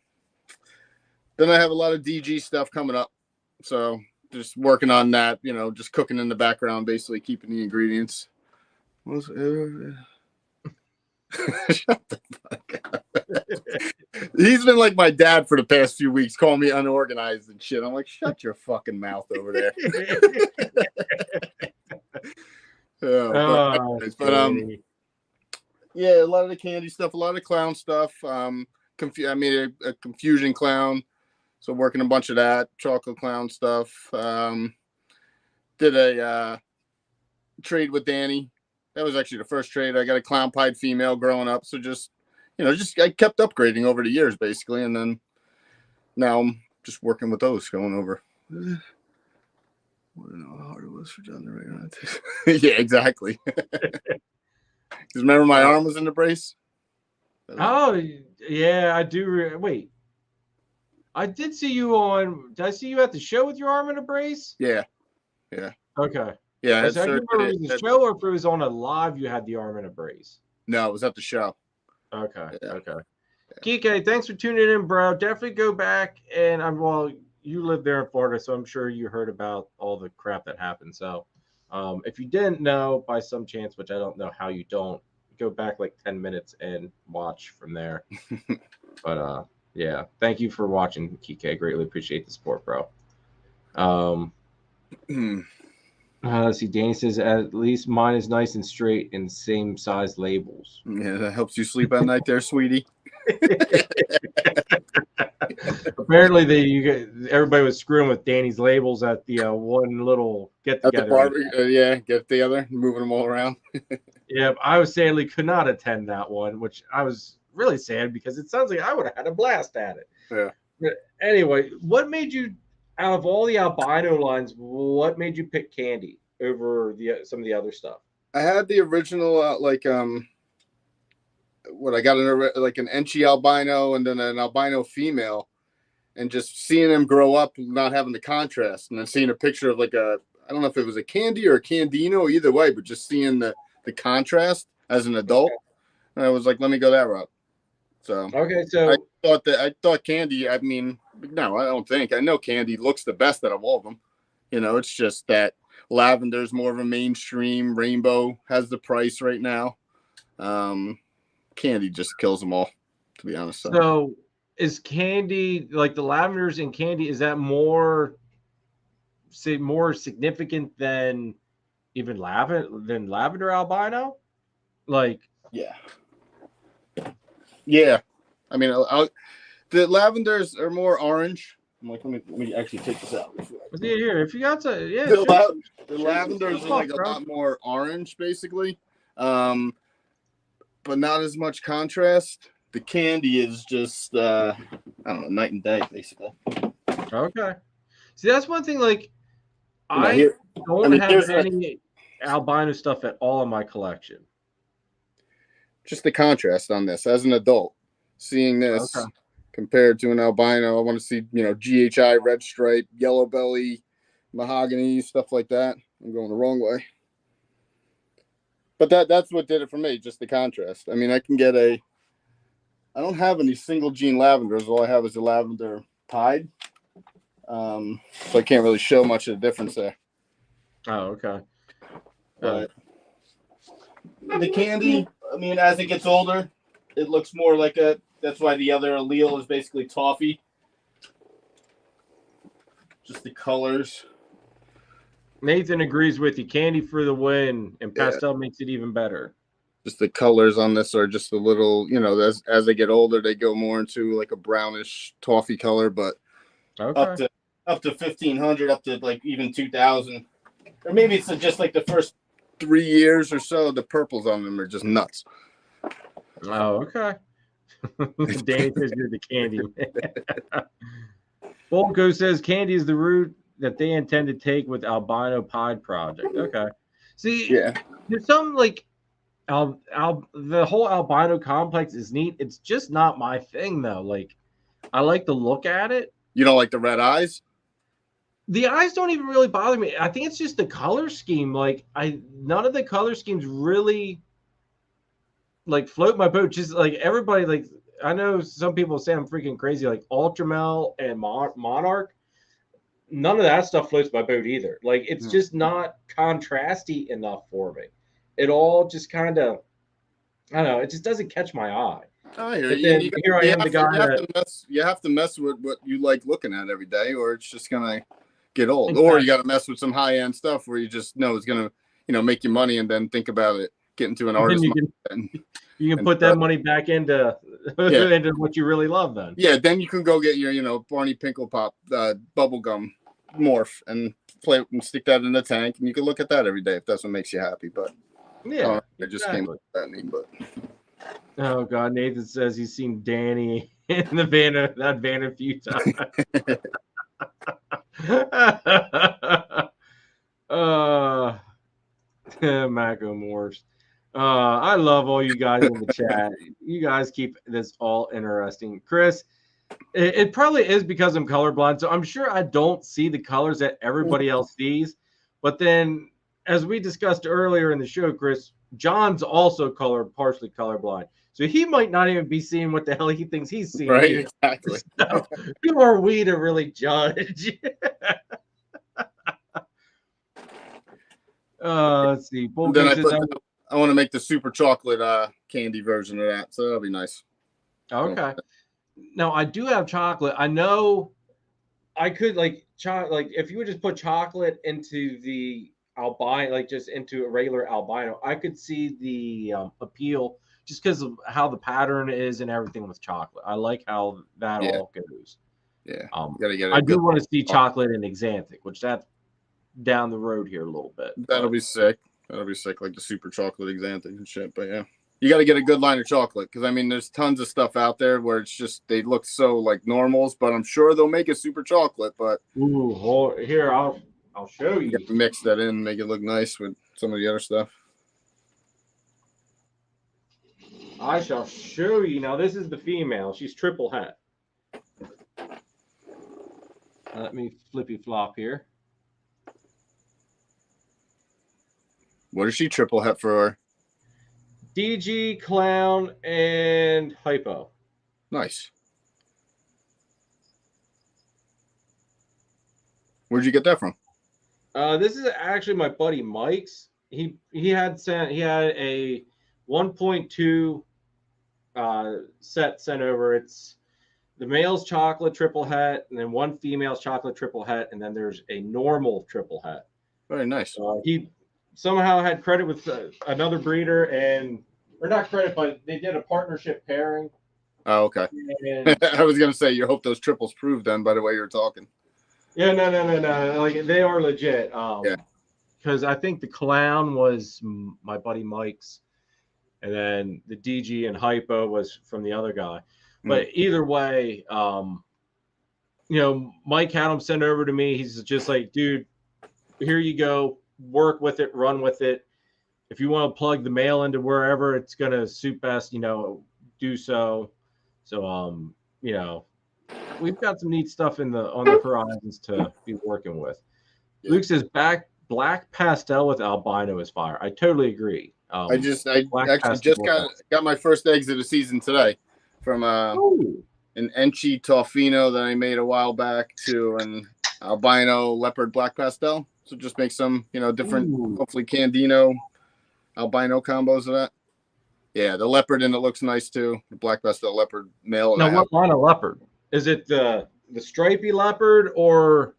I have a lot of DG stuff coming up. So just working on that, just cooking in the background, basically keeping the ingredients. Shut the fuck up. He's been like my dad for the past few weeks, calling me unorganized and shit. I'm like, shut your fucking mouth over there. Yeah, a lot of the candy stuff, a lot of clown stuff. I made a confusion clown. So working a bunch of that, chocolate clown stuff. Did a trade with Danny. That was actually the first trade. I got a clown pied female growing up. So I kept upgrading over the years, basically. And then now I'm just working with those, going over. I don't know how hard it was for John to write. Yeah, exactly. Because remember my arm was in the brace? Oh, yeah, I do. Wait. I did see you on. Did I see you at the show with your arm in a brace? Yeah. Okay. Yeah. I can't remember if it was the show or if it was on a live. You had the arm in a brace. No, it was at the show. Okay. Yeah. Okay. Kike, thanks for tuning in, bro. Definitely go back and well, you live there in Florida, so I'm sure you heard about all the crap that happened. So, if you didn't know by some chance, which I don't know how you don't, go back like 10 minutes and watch from there. But yeah, thank you for watching, Kike. Greatly appreciate the support, bro. Let's see. Danny says at least mine is nice and straight and same size labels. Yeah, that helps you sleep at night, there, sweetie. Apparently, everybody was screwing with Danny's labels at the one little get together. Yeah, get together, moving them all around. Yeah, I was sadly could not attend that one, which I was really sad because it sounds like I would have had a blast at it. Yeah. But anyway, what made you, out of all the albino lines, what made you pick Candy over some of the other stuff? I had the original what I got like an Enchi albino and then an albino female, and just seeing them grow up, not having the contrast, and then seeing a picture of like I don't know if it was a Candy or a Candino, either way, but just seeing the contrast as an adult, and I was like, let me go that route. So okay, so I thought Candy. I mean, no, I don't think. I know Candy looks the best out of all of them. You know, it's just that Lavender's more of a mainstream. Rainbow has the price right now. Candy just kills them all, to be honest. So is Candy, like the Lavenders in Candy, is that more significant than even Lavender albino? Like, yeah. I mean, the Lavenders are more orange. I'm like, let me actually take this out. Yeah, here, if you got to, yeah. The Lavenders are like a lot more orange, basically, but not as much contrast. The Candy is just, I don't know, night and day, basically. Okay. See, that's one thing. Like, I don't have any albino stuff at all in my collection. Just the contrast on this as an adult, seeing this compared to an albino. I want to see, GHI, red stripe, yellow belly, mahogany, stuff like that. I'm going the wrong way. But that's what did it for me, just the contrast. I mean, I don't have any single gene lavenders. All I have is a lavender pied. So I can't really show much of the difference there. Oh, okay. But the Candy, I mean, as it gets older, it looks more like that's why the other allele is basically toffee. Just the colors. Nathan agrees with you. Candy for the win, and pastel makes it even better. Just the colors on this are just a little, as they get older, they go more into like a brownish toffee color, but up to 1,500, up to like even 2,000, or maybe it's just like the first 3 years or so. The purples on them are just nuts. Oh, okay. Danny says you're the Candy. Volko says Candy is the route that they intend to take with albino pied project. Okay. See, there's some like the whole albino complex is neat. It's just not my thing though. Like, I like to look at it. You don't like the red eyes? The eyes don't even really bother me. I think it's just the color scheme. Like, none of the color schemes really like float my boat. Just like everybody, like, I know some people say I'm freaking crazy, like Ultramel and Monarch. None of that stuff floats my boat either. Like, it's just not contrasty enough for me. It all just kind of, I don't know, it just doesn't catch my eye. I hear you. You have to mess with what you like looking at every day, or it's just gonna get old. Exactly. Or you got to mess with some high end stuff where you just know it's gonna, make you money, and then think about it, get into an artist. You can put that money back into into what you really love. Then then you can go get your Barney Pinkle Pop bubblegum morph and play and stick that in the tank, and you can look at that every day if that's what makes you happy. But I just came up with that name, but. Oh God, Nathan says he's seen Danny in the van a few times. Mako Morse. I love all you guys in the chat. You guys keep this all interesting. Chris, it probably is because I'm colorblind, so I'm sure I don't see the colors that everybody else sees. But then, as we discussed earlier in the show, Chris, John's also partially colorblind. So he might not even be seeing what the hell he thinks he's seeing. Right, Either. exactly. So, who are we to really judge? Let's see. And then I want to make the super chocolate candy version of that, so that'll be nice. Okay. Now I do have chocolate. I know I could like if you would just put chocolate into the albino, like just into a regular albino, I could see the appeal just because of how the pattern is and everything with chocolate. I like how that all goes. Yeah. Gotta get I do want to see chocolate in Exanthic, which that's down the road here a little bit. That'll be sick. That'll be sick, like the super chocolate Exanthic and shit. But yeah. You got to get a good line of chocolate because, I mean, there's tons of stuff out there where it's just they look so like normals, but I'm sure they'll make a super chocolate. But here I'll show you. You mix that in, make it look nice with some of the other stuff. I shall show you. Now this is the female. She's triple het. Let me flippy flop here. What is she triple het for? DG, Clown, and Hypo. Nice. Where'd you get that from? This is actually my buddy Mike's. He had a 1.2 set sent over. It's the male's chocolate triple het, and then one female's chocolate triple het, and then there's a normal triple het. Very nice. He somehow had credit with another breeder, or not credit, but they did a partnership pairing. Oh, okay. I was gonna say, you hope those triples prove then by the way you're talking. Yeah, no. Like they are legit. Yeah. Because I think the Clown was my buddy Mike's, and then the DG and Hypo was from the other guy. But either way, Mike had them sent over to me. He's just like, dude, here you go. Work with it, run with it. If you want to plug the male into wherever it's going to suit best, do so. So, we've got some neat stuff on the horizons to be working with. Yeah. Luke says black pastel with albino is fire. I totally agree. I actually just got my first eggs of the season today from an Enchi Toffino that I made a while back to an albino leopard black pastel. So just make some, different, hopefully Candino albino combos of that. Yeah, the leopard and it looks nice too. The black pastel leopard male. Now, what line of leopard? Is it the stripy leopard or?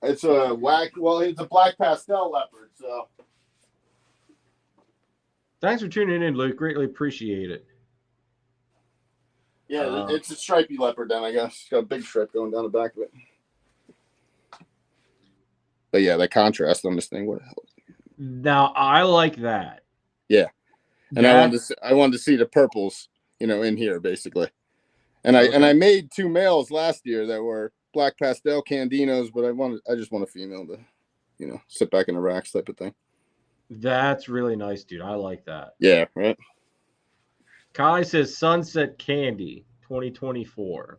It's a it's a black pastel leopard. So. Thanks for tuning in, Luke. Greatly appreciate it. Yeah, it's a stripy leopard then, I guess. It's got a big stripe going down the back of it. But yeah, the contrast on this thing. What the hell? Now I like that. Yeah, and I wanted to see the purples, in here basically. And I made 2 males last year that were black pastel Candinos, but I just want a female to, sit back in the racks type of thing. That's really nice, dude. I like that. Yeah, right. Kai says Sunset Candy 2024.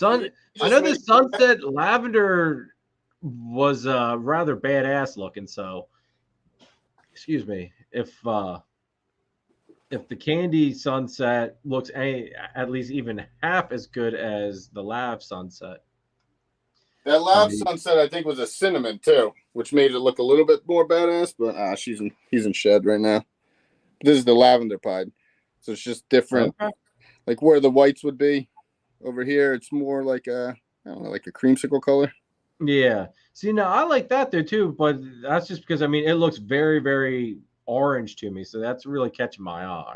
I know the Sunset Lavender was rather badass looking, so excuse me, if the Candy Sunset looks at least even half as good as the Lav Sunset. That Lav Sunset I think was a cinnamon too, which made it look a little bit more badass, but he's in shed right now. This is the lavender pied, so it's just different. Okay. Like where the whites would be over here, it's more like like a creamsicle color. Yeah. See, now I like that there too, but that's just because it looks very, very orange to me, so that's really catching my eye.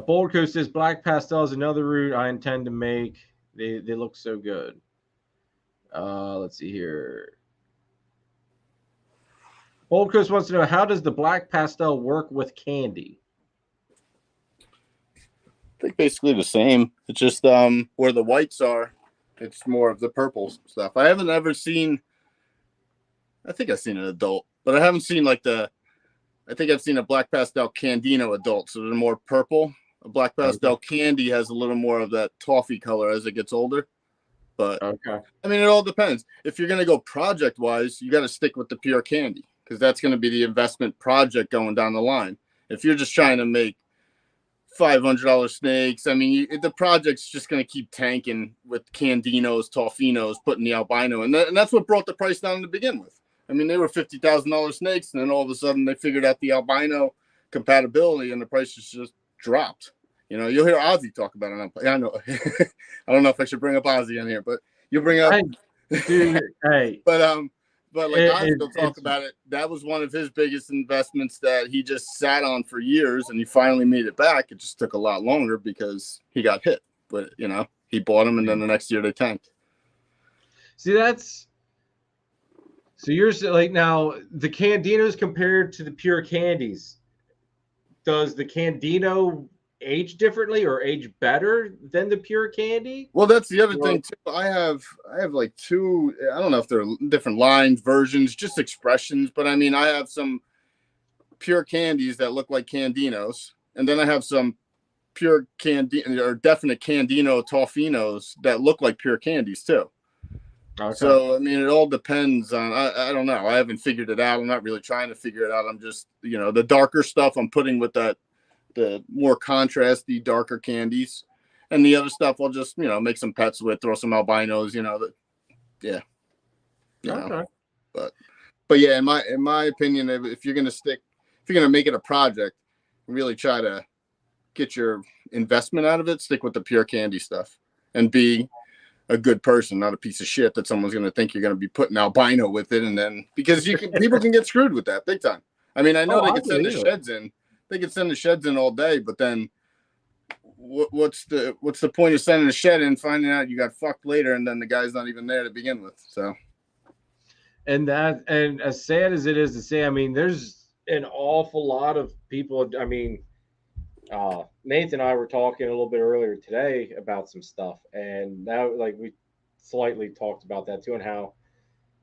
Bold Coast says black pastel is another route I intend to make. They look so good. Let's see here. Bold Coast wants to know, how does the black pastel work with candy? I think basically the same. It's just where the whites are, it's more of the purple stuff. I haven't ever seen. I think I've seen an adult, but I haven't seen I think I've seen a black pastel Candino adult, so they're more purple. A black pastel candy has a little more of that toffee color as it gets older. But it all depends. If you're gonna go project wise, you got to stick with the pure candy because that's going to be the investment project going down the line. If you're just trying to make $500 snakes, I mean, the project's just going to keep tanking with Candinos, Toffinos, putting the albino, and that's what brought the price down to begin with. I mean, they were $50,000 snakes, and then all of a sudden they figured out the albino compatibility, and the price just dropped. You know, you'll hear Ozzy talk about it. I know. I don't know if I should bring up Ozzy in here, but you bring up, dude, hey. But like Ozzy will talk about it. That was one of his biggest investments that he just sat on for years, and he finally made it back. It just took a lot longer because he got hit. But you know, he bought them, and then the next year they tanked. See, so you're like, now the Candinos compared to the pure candies. Does the Candino age differently or age better than the pure candy? Well, that's the other thing too. I have like two, I don't know if they're different lines, versions, just expressions, but I mean, I have some pure candies that look like Candinos, and then I have some pure candy or definite Candino Toffinos that look like pure candies too. Okay. So I mean, it all depends on, I don't know, I haven't figured it out. I'm not really trying to figure it out. I'm just, you know, the darker stuff I'm putting with the more contrasty, darker candies, and the other stuff I'll just, you know, make some pets with, throw some albinos, you know, yeah. Okay. But yeah, in my opinion, if you're gonna make it a project, really try to get your investment out of it, stick with the pure candy stuff, and be a good person, not a piece of shit that someone's gonna think you're gonna be putting albino with it, and then because people can get screwed with that big time. I mean, I know they can send the sheds in. They can send the sheds in all day, but then what's the point of sending a shed in, finding out you got fucked later, and then the guy's not even there to begin with? So, and as sad as it is to say, I mean, there's an awful lot of people. I mean, Nathan and I were talking a little bit earlier today about some stuff, and now like we slightly talked about that too, and how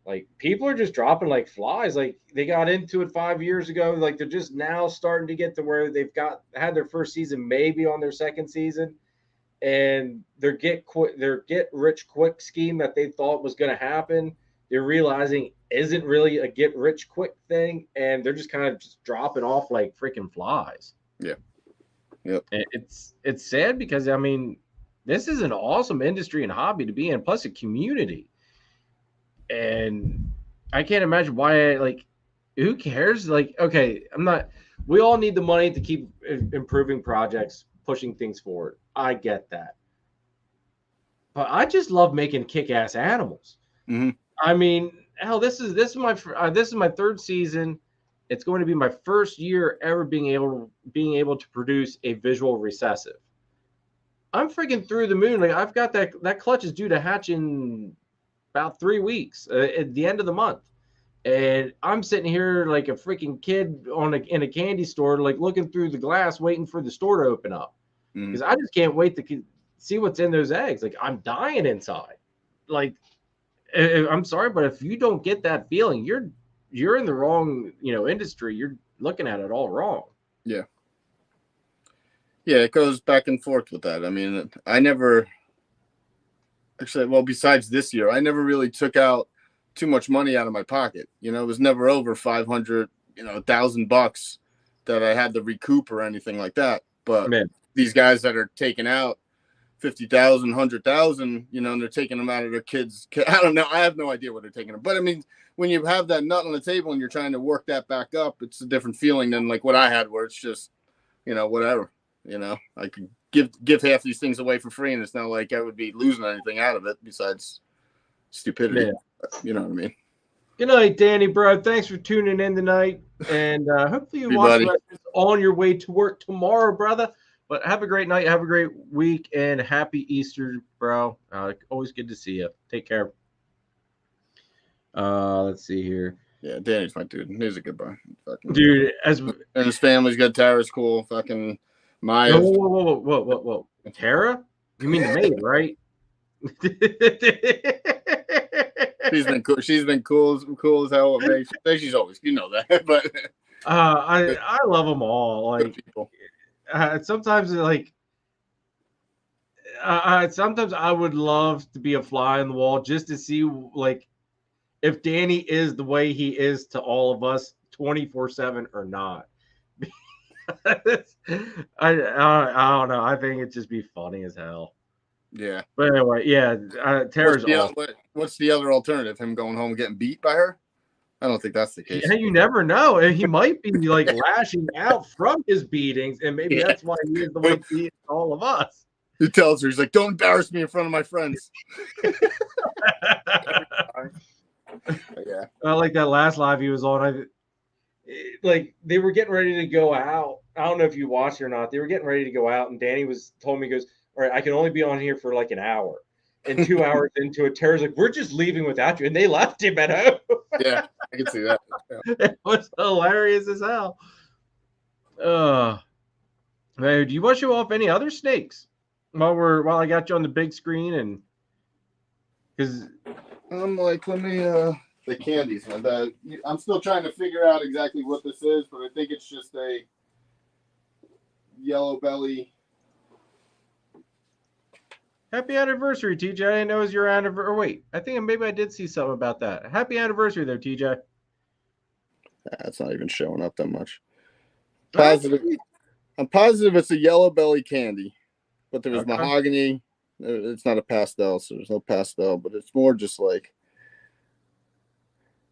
like people are just dropping like flies. Like they got into it 5 years ago. Like they're just now starting to get to where they've had their first season, maybe on their second season, and their get rich quick scheme that they thought was going to happen, they're realizing isn't really a get rich quick thing, and they're just kind of just dropping off like freaking flies. Yeah. Yep. It's sad because I mean, this is an awesome industry and hobby to be in, plus a community. And I can't imagine why, like, who cares? Like, okay, we all need the money to keep improving projects, pushing things forward. I get that. But I just love making kick-ass animals. Mm-hmm. I mean, hell, this is my third season. It's going to be my first year ever being able to produce a visual recessive. I'm freaking through the moon. Like, I've got that clutch is due to hatch in about 3 weeks at the end of the month, and I'm sitting here like a freaking kid in a candy store, like looking through the glass, waiting for the store to open up because I just can't wait to see what's in those eggs. Like I'm dying inside. Like I'm sorry, but if you don't get that feeling, you're in the wrong industry. You're looking at it all wrong. Yeah. Yeah, it goes back and forth with that. I mean, I never. Actually, well, besides this year, I never really took out too much money out of my pocket. You know, it was never over 500, $1,000 that I had to recoup or anything like that. But these guys that are taking out 50,000, 100,000, and they're taking them out of their kids. I don't know. I have no idea what they're taking them. But I mean, when you have that nut on the table and you're trying to work that back up, it's a different feeling than like what I had, where it's just, whatever. I could give half these things away for free, and it's not like I would be losing anything out of it besides stupidity. Yeah. You know what I mean? Good night, Danny, bro. Thanks for tuning in tonight, and hopefully you watch on your way to work tomorrow, brother. But have a great night, have a great week, and happy Easter, bro. Always good to see you. Take care. Let's see here. Yeah, Danny's my dude. He's a good boy. Dude, and his family's good. Tara's cool. Fucking Maya. Whoa. Tara? You mean the maid, right? She's been cool as hell. She's always, that. But I love them all. Like sometimes sometimes I would love to be a fly on the wall just to see like if Danny is the way he is to all of us 24/7 or not. I don't know. I think it'd just be funny as hell. Yeah. But anyway, yeah, Tara's awesome. What's the other alternative? Him going home and getting beat by her? I don't think that's the case. Yeah, you never know. He might be like lashing out from his beatings, and maybe that's why he is the one beating all of us. He tells her, he's like, "Don't embarrass me in front of my friends." Yeah, I like that last live he was on. Like they were getting ready to go out. I don't know if you watched it or not. They were getting ready to go out, and Danny told me, he goes, "All right, I can only be on here for like an hour." And 2 hours into it, Tara's like, "We're just leaving without you," and they left him at home. Yeah, I can see that. Yeah. It was hilarious as hell. Man, do you want to show off any other snakes while I got you on the big screen? And because I'm like, let me the candies. I'm still trying to figure out exactly what this is, but I think it's just a yellow belly. happy anniversary, TJ. I didn't know it was your anniversary. Wait, I think maybe I did see something about that. Happy anniversary there, TJ. That's not even showing up that much. Positive. I'm positive it's a yellow belly candy, but there was mahogany. It's not a pastel, so there's no pastel, but it's more just like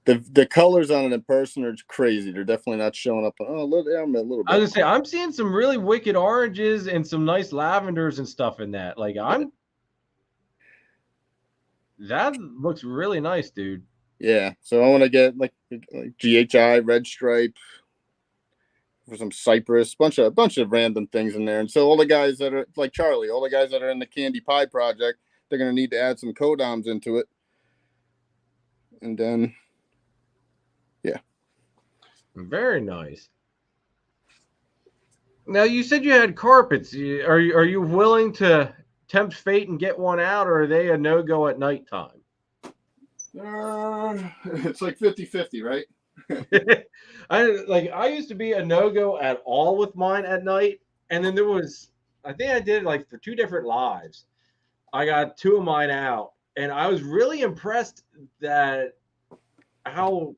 the colors on it in person are crazy. They're definitely not showing up. Oh, look, I'm a little bit. I was gonna say I'm seeing some really wicked oranges and some nice lavenders and stuff in that. Like that looks really nice, dude. Yeah, so I want to get like GHI, red stripe, for some cypress, bunch of random things in there. And so all the guys that are like Charlie, all the guys that are in the Candy Pie project, they're gonna need to add some codoms into it. And then, yeah, very nice. Now you said you had carpets. Are you willing to tempt fate and get one out, or are they a no-go at nighttime? It's like 50-50, right? I used to be a no-go at all with mine at night, and then I think I did like for 2 different lives. I got 2 of mine out, and I was really impressed that how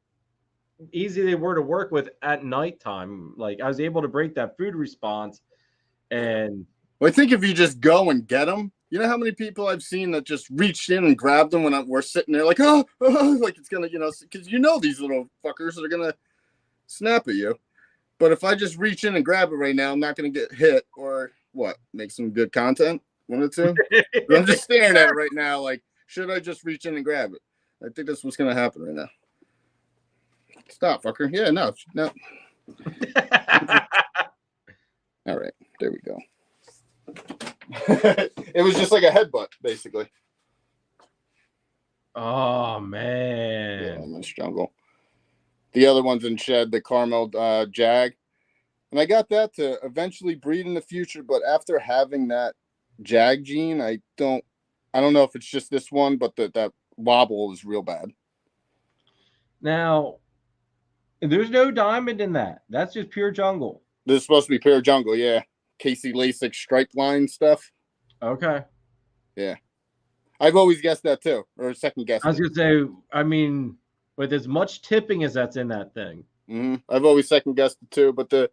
easy they were to work with at nighttime. Like I was able to break that food response, and well, I think if you just go and get them. You know how many people I've seen that just reached in and grabbed them when we're sitting there like, oh, like it's going to, because these little fuckers are going to snap at you. But if I just reach in and grab it right now, I'm not going to get hit or what? Make some good content? One or two? I'm just staring at it right now like, should I just reach in and grab it? I think that's what's going to happen right now. Stop, fucker. Yeah, no. All right, there we go. It was just like a headbutt, basically. Oh man, yeah, nice jungle. The other one's in shed, the caramel jag, and I got that to eventually breed in the future. But after having that jag gene, I don't know if it's just this one, but that wobble is real bad. Now, there's no diamond in that. That's just pure jungle. This is supposed to be pure jungle, yeah. Casey Lasik stripe line stuff. Okay. Yeah. I've always guessed that too, or second guessed. I was going to say, I mean, with as much tipping as that's in that thing. Mm-hmm. I've always second guessed it too, but the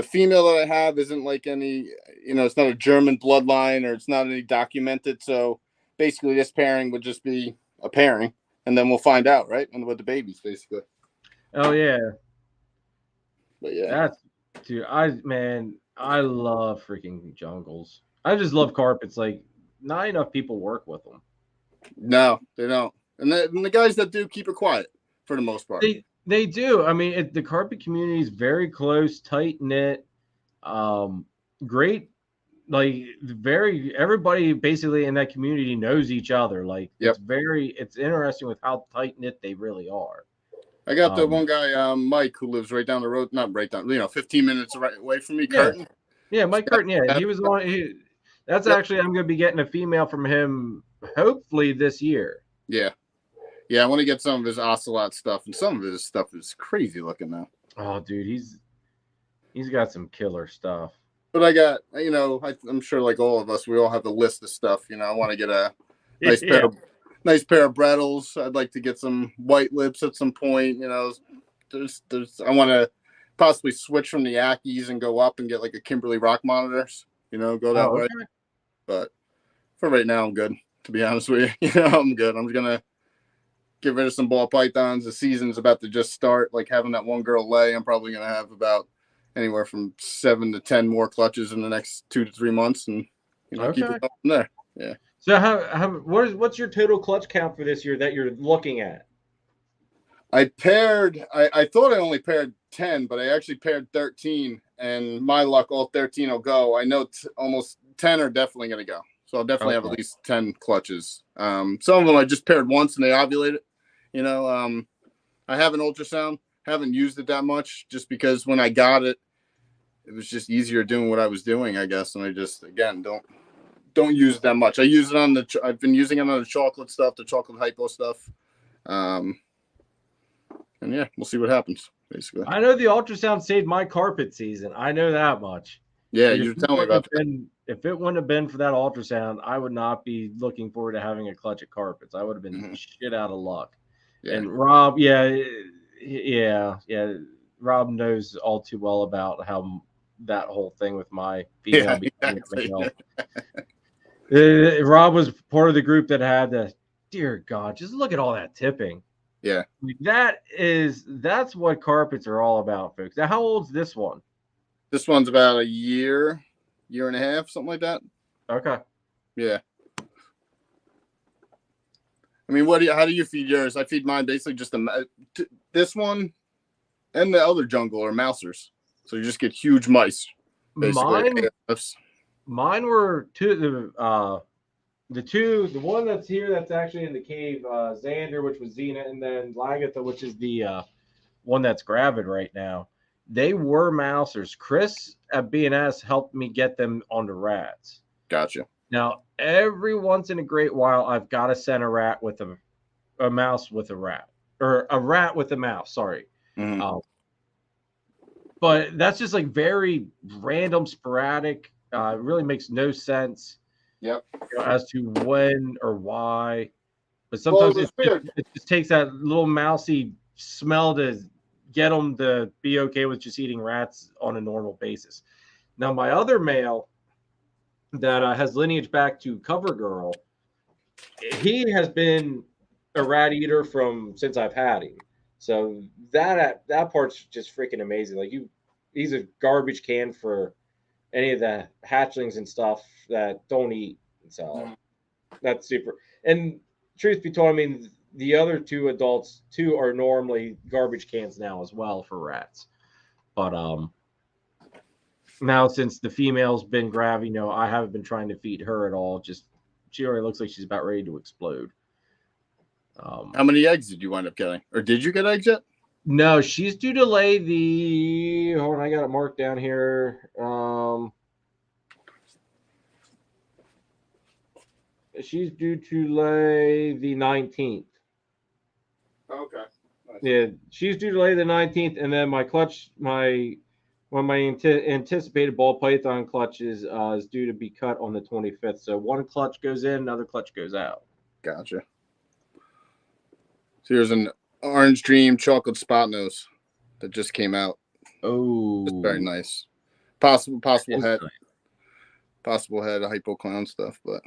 female that I have isn't like any, it's not a German bloodline or it's not any documented. So basically this pairing would just be a pairing and then we'll find out, right? And with the babies, basically. Oh, yeah. But yeah. That's, dude, I love freaking jungles. I just love carpets. Like, not enough people work with them. No, they don't. And the guys that do keep it quiet for the most part. They do. I mean, the carpet community is very close, tight knit, great. Like everybody basically in that community knows each other. Like yep. It's interesting with how tight knit they really are. I got the one guy, Mike, who lives right down the road, not right down, 15 minutes away from me, Curtin. Yeah, Mike Curtin. Yeah, he was on. That's actually, I'm going to be getting a female from him hopefully this year. Yeah. Yeah, I want to get some of his ocelot stuff, and some of his stuff is crazy looking now. Oh, dude, he's got some killer stuff. But I got, I'm sure like all of us, we all have a list of stuff. I want to get a nice pair of Brettles. I'd like to get some white lips at some point. I want to possibly switch from the Ackies and go up and get like a Kimberly rock monitors, go that way. Okay. But for right now, I'm good, to be honest with you. I'm good. I'm going to get rid of some ball pythons. The season's about to just start. Like having that one girl lay, I'm probably going to have about anywhere from 7 to 10 more clutches in the next 2 to 3 months, and keep it up from there. Yeah. So what's your total clutch count for this year that you're looking at? I thought I only paired 10, but I actually paired 13, and my luck, all 13 will go. I know almost 10 are definitely going to go. So I'll definitely have at least 10 clutches. Some of them I just paired once and they ovulated. I have an ultrasound, haven't used it that much just because when I got it, it was just easier doing what I was doing, I guess. And I just, again, don't use it that much. I use it I've been using it on the chocolate stuff, the chocolate hypo stuff. And yeah, we'll see what happens, basically. I know the ultrasound saved my carpet season. I know that much. Yeah, you're telling me about that. If it wouldn't have been for that ultrasound, I would not be looking forward to having a clutch of carpets. I would have been shit out of luck. Yeah. And Rob, Rob knows all too well about how that whole thing with my female becoming male. Rob was part of the group that had the, dear God, just look at all that tipping. Yeah. That's what carpets are all about, folks. Now, how old's this one? This one's about a year and a half, something like that. Okay. Yeah. I mean, how do you feed yours? I feed mine basically just this one and the other jungle are mousers. So you just get huge mice. Basically. Mine were the one that's here that's actually in the cave, Xander, which was Xena, and then Lagatha, which is the one that's gravid right now. They were mousers. Chris at B&S helped me get them onto rats. Gotcha. Now, every once in a great while, I've got to send a rat with a mouse with a rat, or a rat with a mouse. Sorry. Mm-hmm. But that's just like very random, sporadic. It really makes no sense. Yep. As to when or why. But sometimes it just takes that little mousy smell to get them to be okay with just eating rats on a normal basis. Now, my other male that has lineage back to CoverGirl, he has been a rat eater since I've had him. So that part's just freaking amazing. Like he's a garbage can for any of the hatchlings and stuff that don't eat. So that's super. And truth be told, I mean, the other two adults too are normally garbage cans now as well for rats. But now since the female's been gravid, I haven't been trying to feed her at all. Just she already looks like she's about ready to explode. How many eggs did you wind up getting? Or did you get eggs yet? No, she's due to lay the. Hold on, I got it marked down here. She's due to lay the 19th. Okay. Nice. Yeah, she's due to lay the 19th, and then my anticipated ball python clutch is due to be cut on the 25th. So one clutch goes in, another clutch goes out. Gotcha. So here's an Orange Dream chocolate spot nose that just came out. Oh, it's very nice. Possible head. Nice. Possible head hypo clown stuff, but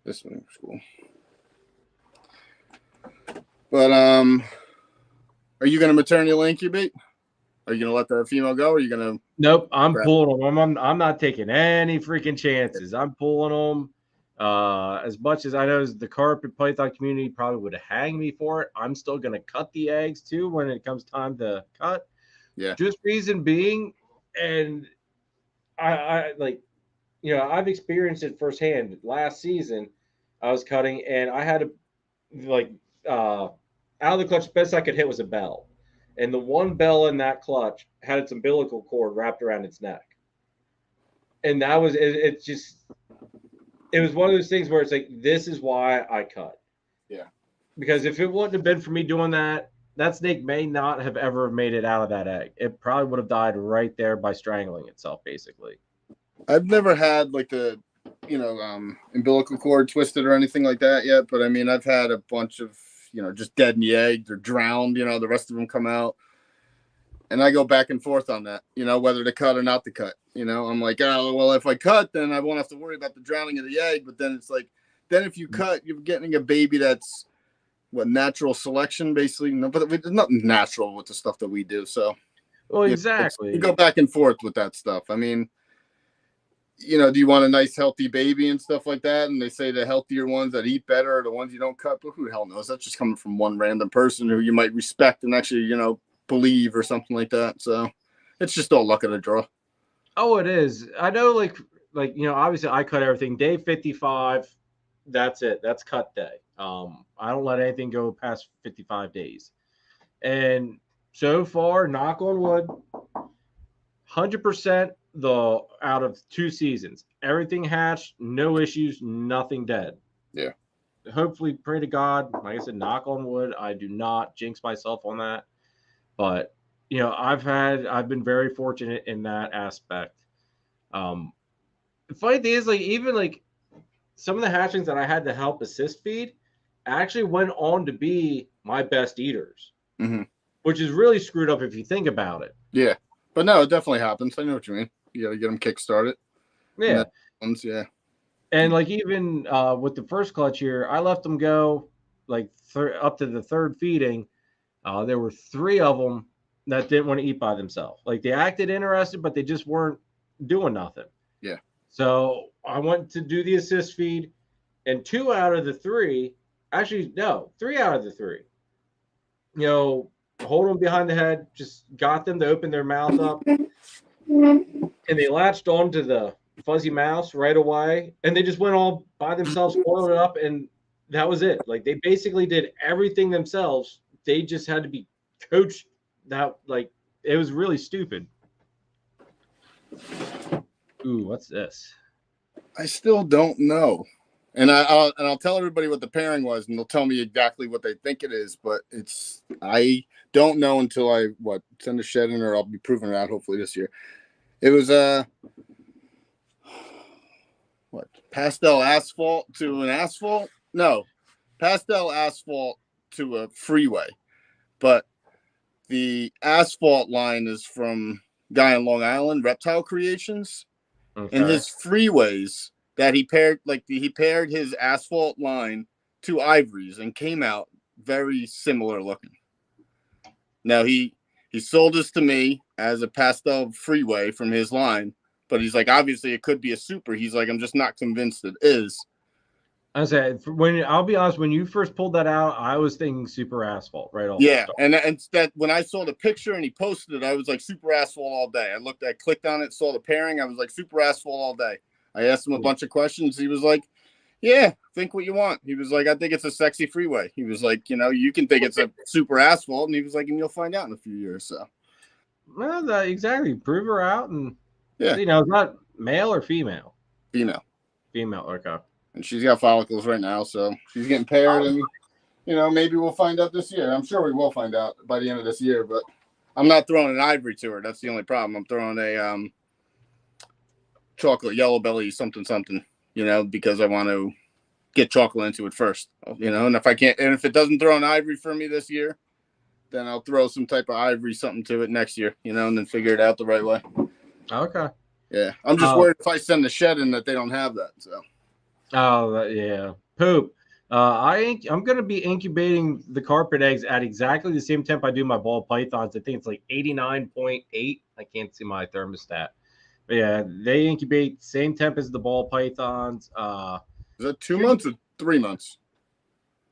this one was cool. But are you gonna maternity incubate? Are you gonna let the female go? Or are you gonna? Nope, I'm pulling them. I'm not taking any freaking chances. I'm pulling them. As much as I know the carpet python community probably would hang me for it, I'm still gonna cut the eggs too when it comes time to cut. Yeah. Just reason being, and I like, I've experienced it firsthand. Last season, I was cutting and I had to out of the clutch, best I could hit was a bell, and the one bell in that clutch had its umbilical cord wrapped around its neck, and that was it. It was one of those things where it's like, this is why I cut. Yeah. Because if it wouldn't have been for me doing that, that snake may not have ever made it out of that egg. It probably would have died right there by strangling itself, basically. I've never had like the, umbilical cord twisted or anything like that yet. But I mean, I've had a bunch of just dead in the egg. They're drowned. The rest of them come out. And I go back and forth on that, whether to cut or not to cut. I'm like, oh, well, if I cut, then I won't have to worry about the drowning of the egg. But then it's like, then if you cut, you're getting a baby that's natural selection, basically. No, but there's nothing natural with the stuff that we do. So, well, exactly. You go back and forth with that stuff. I mean, do you want a nice, healthy baby and stuff like that? And they say the healthier ones that eat better are the ones you don't cut. But who the hell knows? That's just coming from one random person who you might respect and actually, believe or something like that. So it's just all luck of the draw. Oh, it is. I know, like obviously I cut everything. Day 55, that's it. That's cut day. I don't let anything go past 55 days. And so far, knock on wood, 100% out of 2 seasons. Everything hatched, no issues, nothing dead. Yeah. Hopefully, pray to God. Like I said, knock on wood. I do not jinx myself on that. But, I've been very fortunate in that aspect. The funny thing is, even some of the hatchlings that I had to help assist feed actually went on to be my best eaters, which is really screwed up if you think about it. Yeah. But no, it definitely happens. I know what you mean. You got to get them kick-started. Yeah. Yeah. And even with the first clutch here, I left them go up to the third feeding. There were 3 of them that didn't want to eat by themselves. They acted interested, but they just weren't doing nothing. Yeah. So I went to do the assist feed, and 2 out of the 3, actually, no, 3 out of the 3, hold them behind the head, just got them to open their mouth up, and they latched onto the fuzzy mouse right away, and they just went all by themselves, coiled it up, and that was it. They basically did everything themselves. They just had to be coached. That it was really stupid. Ooh, what's this? I still don't know, and I'll tell everybody what the pairing was, and they'll tell me exactly what they think it is. But I don't know until I send a shed in, or I'll be proving it out hopefully this year. It was pastel asphalt to an asphalt? No, pastel asphalt to a freeway, but the asphalt line is from guy in Long Island, Reptile Creations. Okay. And his freeways that he paired, he paired his asphalt line to ivories and came out very similar looking. Now he sold this to me as a pastel freeway from his line, but he's like, obviously it could be a super. He's like, I'm just not convinced it is. I said, I'll be honest, when you first pulled that out, I was thinking super asphalt right off. Yeah, and that when I saw the picture and he posted it, I was like, super asphalt all day. I clicked on it, saw the pairing, I was like, super asphalt all day. I asked him a bunch of questions. He was like, yeah, think what you want. He was like, I think it's a sexy freeway. He was like, you can think it's a super asphalt, and he was like, and you'll find out in a few years. So, well, exactly. Prove her out, and yeah, it's not male or female. Female. Okay. And she's got follicles right now, so she's getting paired, and maybe we'll find out this year. I'm sure we will find out by the end of this year, but I'm not throwing an ivory to her. That's the only problem. I'm throwing a chocolate yellow belly something, because I want to get chocolate into it first, and if I can't, and if it doesn't throw an ivory for me this year, then I'll throw some type of ivory something to it next year, and then figure it out the right way. Okay. Yeah. I'm just worried if I send the shed in that they don't have that, so. Oh, yeah. Poop. I'm going to be incubating the carpet eggs at exactly the same temp I do my ball pythons. I think it's 89.8. I can't see my thermostat. But yeah, they incubate same temp as the ball pythons. Is that 2 months or 3 months?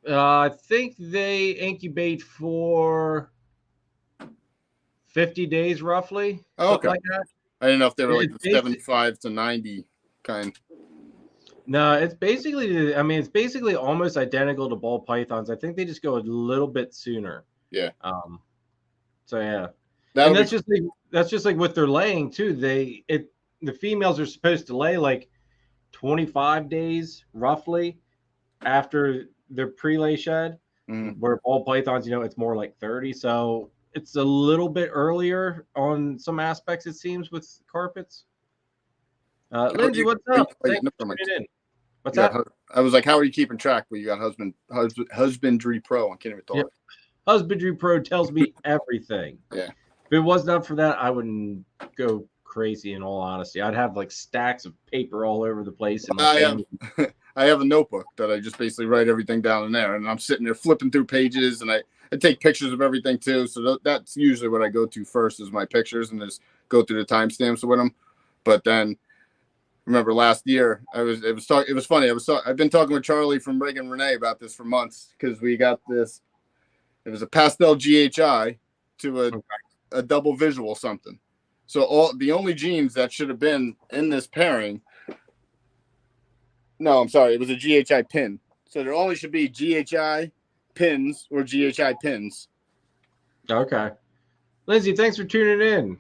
I think they incubate for 50 days roughly. Oh, okay. Like that. I didn't know if they were the 75 to 90 kind. No, it's basically almost identical to ball pythons. I think they just go a little bit sooner. Yeah. So yeah. And that's just like what they're laying too. The females are supposed to lay 25 days roughly after their pre-lay shed, where ball pythons, it's more like 30. So it's a little bit earlier on some aspects, it seems, with carpets. Lindsay, what's up? Thanks for tuning in. What's You that? got, I was like, how are you keeping track? But you got husbandry pro. I can't even talk. Yeah. Husbandry Pro tells me everything. Yeah. If it was not for that, I wouldn't go crazy. In all honesty, I'd have like stacks of paper all over the place. And like I have a notebook that I just basically write everything down in there, and I'm sitting there flipping through pages, and I take pictures of everything too. So that's usually what I go to first is my pictures, and just go through the timestamps with them. But then remember last year it was funny. I've been talking with Charlie from Reagan Renee about this for months because we got this. It was a pastel GHI to a double visual something. So the only genes that should have been in this pairing. No, I'm sorry. It was a GHI pin. So there only should be GHI pins or GHI pins. Okay. Lindsay, thanks for tuning in.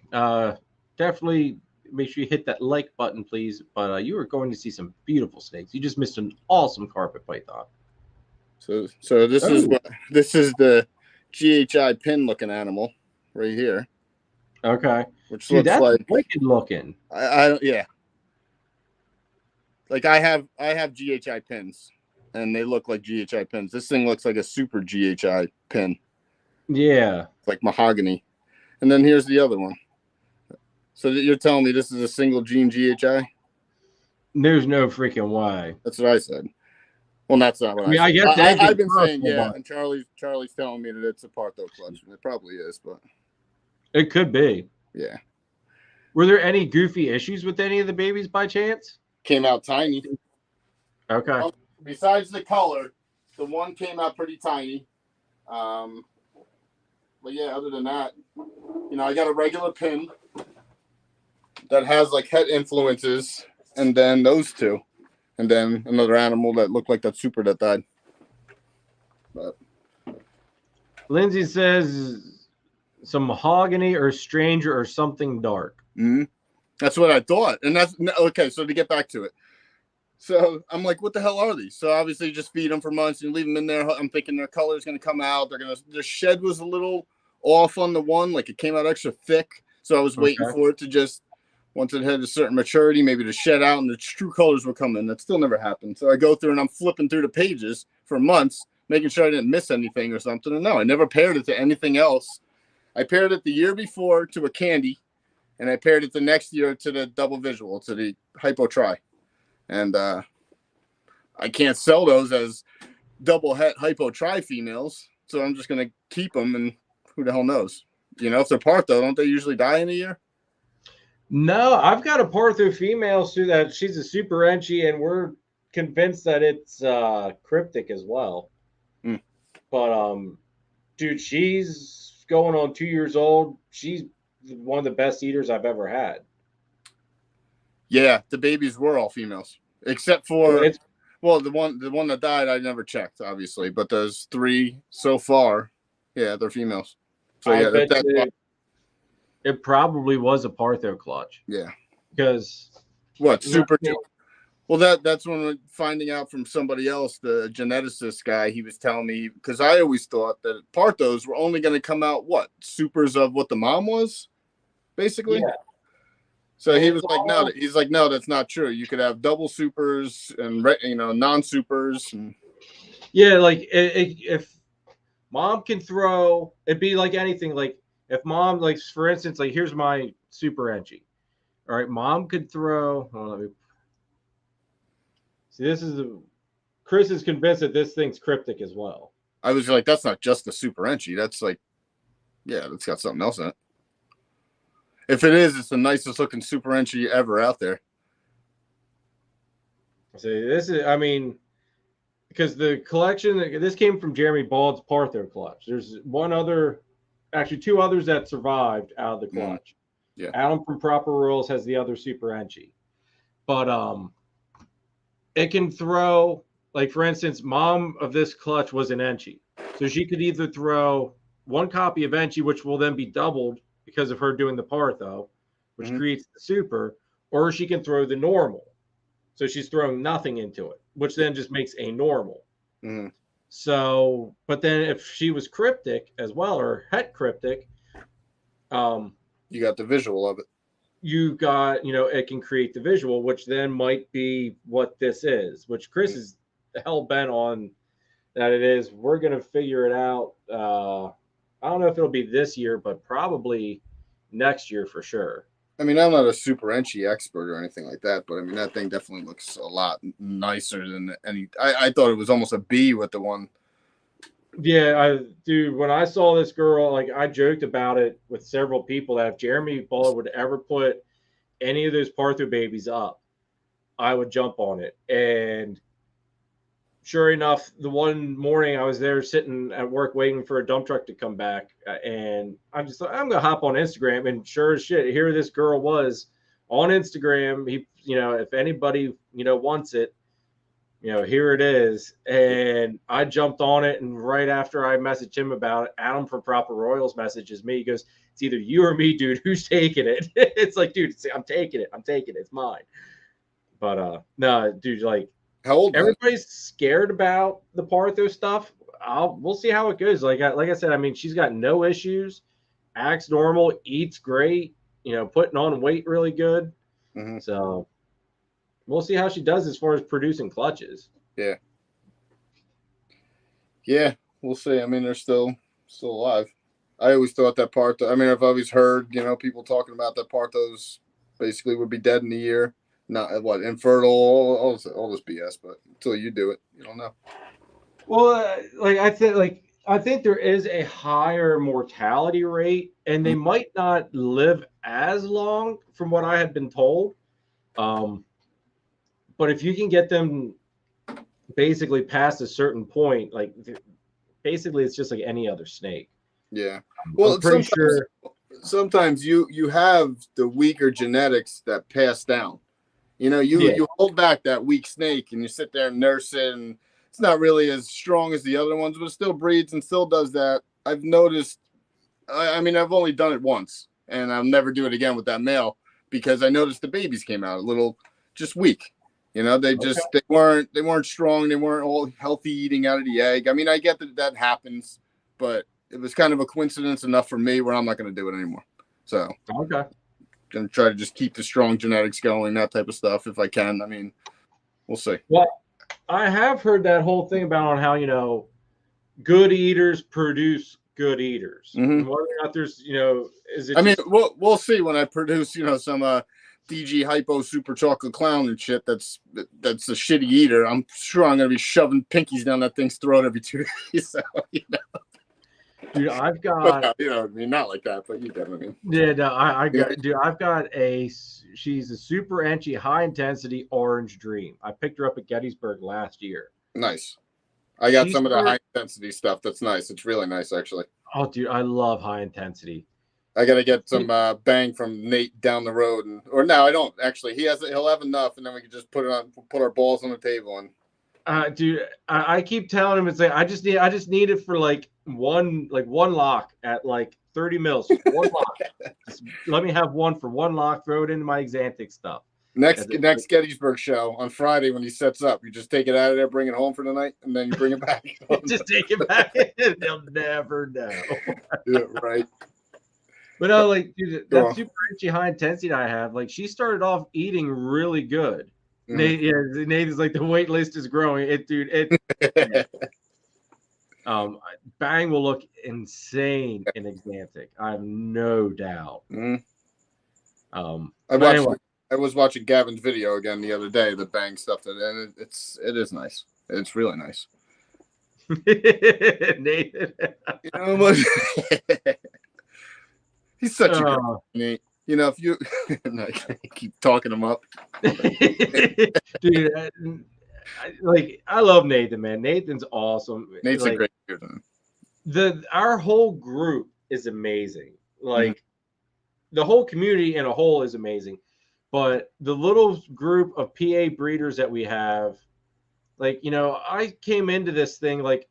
Definitely make sure you hit that like button, please. But you are going to see some beautiful snakes. You just missed an awesome carpet python. So this is the GHI pin looking animal right here. Okay. Which Dude, looks that's like wicked looking. Yeah. Like I have GHI pins, and they look like GHI pins. This thing looks like a super GHI pin. Yeah. Like mahogany. And then here's the other one. So you're telling me this is a single gene GHI? There's no freaking way. That's what I said. Well, that's not what I said. I guess I've been saying, possible, yeah, and Charlie's telling me that it's a Partho clutch. It probably is, but it could be. Yeah. Were there any goofy issues with any of the babies by chance? Came out tiny. Okay. Well, besides the color, the one came out pretty tiny. But yeah, other than that, I got a regular pin that has like head influences, and then those two, and then another animal that looked like that super that died. But Lindsay says some mahogany or stranger or something dark. Mm-hmm. That's what I thought. And that's okay. So to get back to it. So I'm like, what the hell are these? So obviously you just feed them for months and leave them in there. I'm thinking their color is going to come out. Their shed was a little off on the one, like it came out extra thick. So I was waiting for it to just, once it had a certain maturity, maybe to shed out and the true colors would come in. That still never happened. So I go through and I'm flipping through the pages for months, making sure I didn't miss anything or something. And no, I never paired it to anything else. I paired it the year before to a candy, and I paired it the next year to the double visual, to the hypo tri. And I can't sell those as double het hypo tri females, so I'm just going to keep them, and who the hell knows? If they're Partho, don't they usually die in a year? No, I've got a Partho female so that she's a super enchi, and we're convinced that it's cryptic as well. Mm. But dude, she's going on 2 years old. She's one of the best eaters I've ever had. Yeah, the babies were all females, except for the one that died. I never checked, obviously, but there's 3 so far. Yeah, they're females. So yeah, it probably was a Partho clutch. Yeah, because super. Well, that's when we're finding out from somebody else, the geneticist guy. He was telling me, because I always thought that Parthos were only going to come out supers of what the mom was, basically. Yeah. So he was like, no. He's like, no, that's not true. You could have double supers and non-supers. And yeah, like if mom can throw, it'd be like anything. Like if mom, like for instance, like here's my super enchi. All right, mom could throw. Oh, let me see. Chris is convinced that this thing's cryptic as well. I was like, that's not just a super enchi. That's like, yeah, that's got something else in it. If it is, it's the nicest looking super enchi ever out there. See, this is, I mean, because the collection, this came from Jeremy Bald's Partho clutch. There's actually 2 others that survived out of the clutch. Yeah. Adam from Proper Rules has the other super enchi. But it can throw, like for instance, mom of this clutch was an enchi. So she could either throw 1 copy of enchi, which will then be doubled because of her doing the Partho, which creates the super, or she can throw the normal. So she's throwing nothing into it, which then just makes a normal. Mm-hmm. So, but then if she was cryptic as well, or het cryptic, you got the visual of it. you got, it can create the visual, which then might be what this is, which Chris is hell bent on that it is. We're going to figure it out. I don't know if it'll be this year, but probably next year for sure. I mean, I'm not a super enchi expert or anything like that, but I mean, that thing definitely looks a lot nicer than any. I thought it was almost a B with the one. Yeah, dude, when I saw this girl, like I joked about it with several people that if Jeremy Ball would ever put any of those Partho babies up, I would jump on it. And sure enough, the one morning I was there sitting at work waiting for a dump truck to come back, and I'm just like, I'm gonna hop on Instagram, and sure as shit, here this girl was on Instagram. He, if anybody, wants it, here it is. And I jumped on it, and right after I messaged him about it, Adam from Proper Royals messages me. He goes, "It's either you or me, dude. Who's taking it?" It's like, dude, I'm taking it. I'm taking it. It's mine. But no, dude, like. How old? Everybody's scared about the Partho stuff. We'll see how it goes. Like I said, I mean, she's got no issues, acts normal, eats great, putting on weight really good. Mm-hmm. So we'll see how she does as far as producing clutches. Yeah. Yeah, we'll see. I mean, they're still alive. I always thought that Partho. I mean, I've always heard people talking about that Parthos basically would be dead in a year. Not infertile, all this BS, but until you do it, you don't know. Well, I think there is a higher mortality rate, and they might not live as long, from what I had been told. But if you can get them basically past a certain point, like basically it's just like any other snake. Yeah. Well, I'm pretty sure sometimes you have the weaker genetics that pass down. You hold back that weak snake and you sit there and nurse it, and it's not really as strong as the other ones, but it still breeds and still does that. I've noticed. I mean, I've only done it once, and I'll never do it again with that male because I noticed the babies came out a little just weak. They weren't strong. They weren't all healthy eating out of the egg. I mean, I get that happens, but it was kind of a coincidence enough for me where I'm not going to do it anymore. So okay. Gonna try to just keep the strong genetics going, that type of stuff if I can. I mean, we'll see. Well, I have heard that whole thing about how good eaters produce good eaters. Mm-hmm. And whether or not there's is it? I mean, we'll see when I produce some DG Hypo Super Chocolate Clown and shit. That's a shitty eater. I'm sure I'm gonna be shoving pinkies down that thing's throat every 2 days. So, Dude, I've got. I mean, not like that, but you get what I mean. Yeah, no, I've got she's a super enchi, high intensity orange dream. I picked her up at Gettysburg last year. Nice. I got some of the high intensity stuff. That's nice. It's really nice, actually. Oh, dude, I love high intensity. I got to get some bang from Nate down the road, or no, I don't actually. He'll have enough, and then we can just put our balls on the table and. Dude, I keep telling him, it's like I just need it for like one lock at like 30 mils. Just one lock. Just let me have one for one lock. Throw it into my Xanthic stuff. Next Gettysburg show on Friday when he sets up, you just take it out of there, bring it home for the night, and then you bring it back. Just take it back. They'll never know. Yeah, right. But no, like dude, that super enchi high intensity I have, like she started off eating really good. Mm-hmm. Nate is like the wait list is growing. Bang will look insane in Xanthic. I have no doubt. Mm-hmm. I was watching Gavin's video again the other day, the Bang stuff, and it is nice. It's really nice. Nathan, he's such a good Nate. If you keep talking him up. Dude, I love Nathan, man. Nathan's awesome. Nate's a great dude. Our whole group is amazing. Like the whole community in a whole is amazing. But the little group of PA breeders that we have, I came into this thing like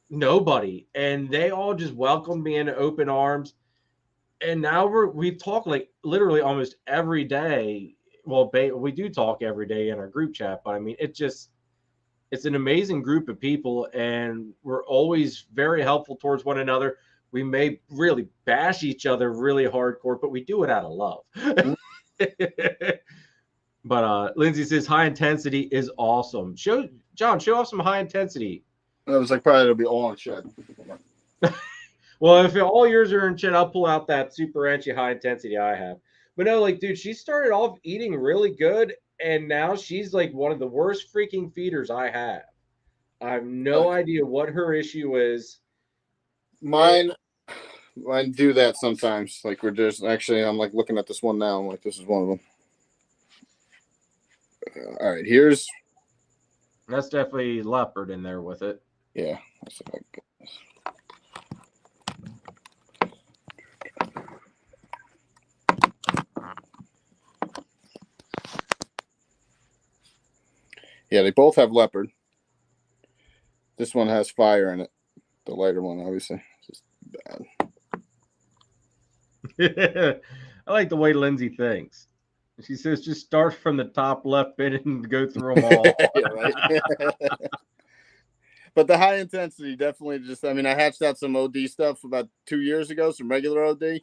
nobody, and they all just welcomed me into open arms. And now we talk like literally almost every day. Well, we do talk every day in our group chat, but I mean, it's an amazing group of people, and we're always very helpful towards one another. we may really bash each other really hardcore, but we do it out of love. But Lindsay says high intensity is awesome. Show off some high intensity. I was like, probably it'll be all on shed. Well, if all yours are in shed, I'll pull out that super ranchy high intensity I have. But no, like, dude, she started off eating really good, and now she's like one of the worst freaking feeders I have. I have no idea what her issue is. Mine do that sometimes. Like, we're just actually, I'm like looking at this one now. I'm like, this is one of them. All right, here's. That's definitely leopard in there with it. Yeah. Let's see if I can get this. Yeah, they both have leopard. This one has fire in it. The lighter one, obviously. Just bad. I like the way Lindsay thinks. She says just start from the top left bit and go through them all. Yeah, right. But the high intensity definitely just, I mean, I hatched out some OD stuff about 2 years ago, some regular OD.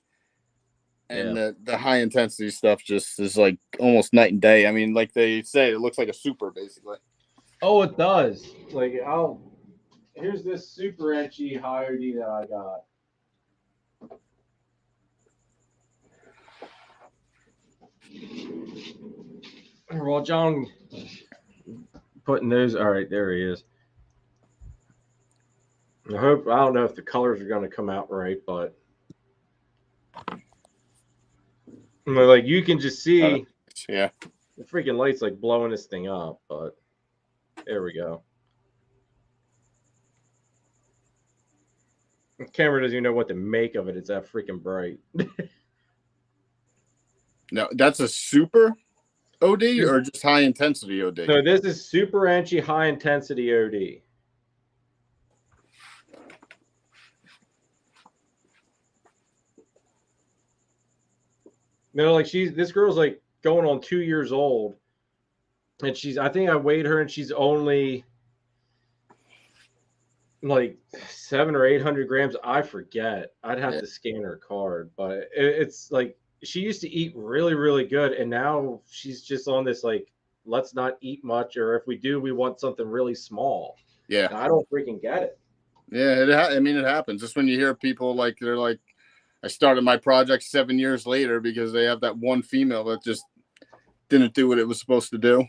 And the high intensity stuff just is like almost night and day. I mean, like they say, it looks like a super, basically. Oh, it does. Like, here's this super etchy high OD that I got. Well, John putting those. All right, there he is. I don't know if the colors are going to come out right, but like you can just see, yeah, the freaking light's like blowing this thing up. But there we go. The camera doesn't even know what to make of it. It's that freaking bright. No, that's a super OD or just high intensity OD? No, this is super anchy high intensity OD. No, like this girl's like going on 2 years old, and I think I weighed her, and she's only like 700 or 800 grams. I forget. I'd have to scan her card, but it's like she used to eat really, really good, and now she's just on this like, let's not eat much, or if we do, we want something really small. Yeah, and I don't freaking get it. Yeah, I mean, it happens. Just when you hear people like they're like, I started my project 7 years later because they have that one female that just didn't do what it was supposed to do,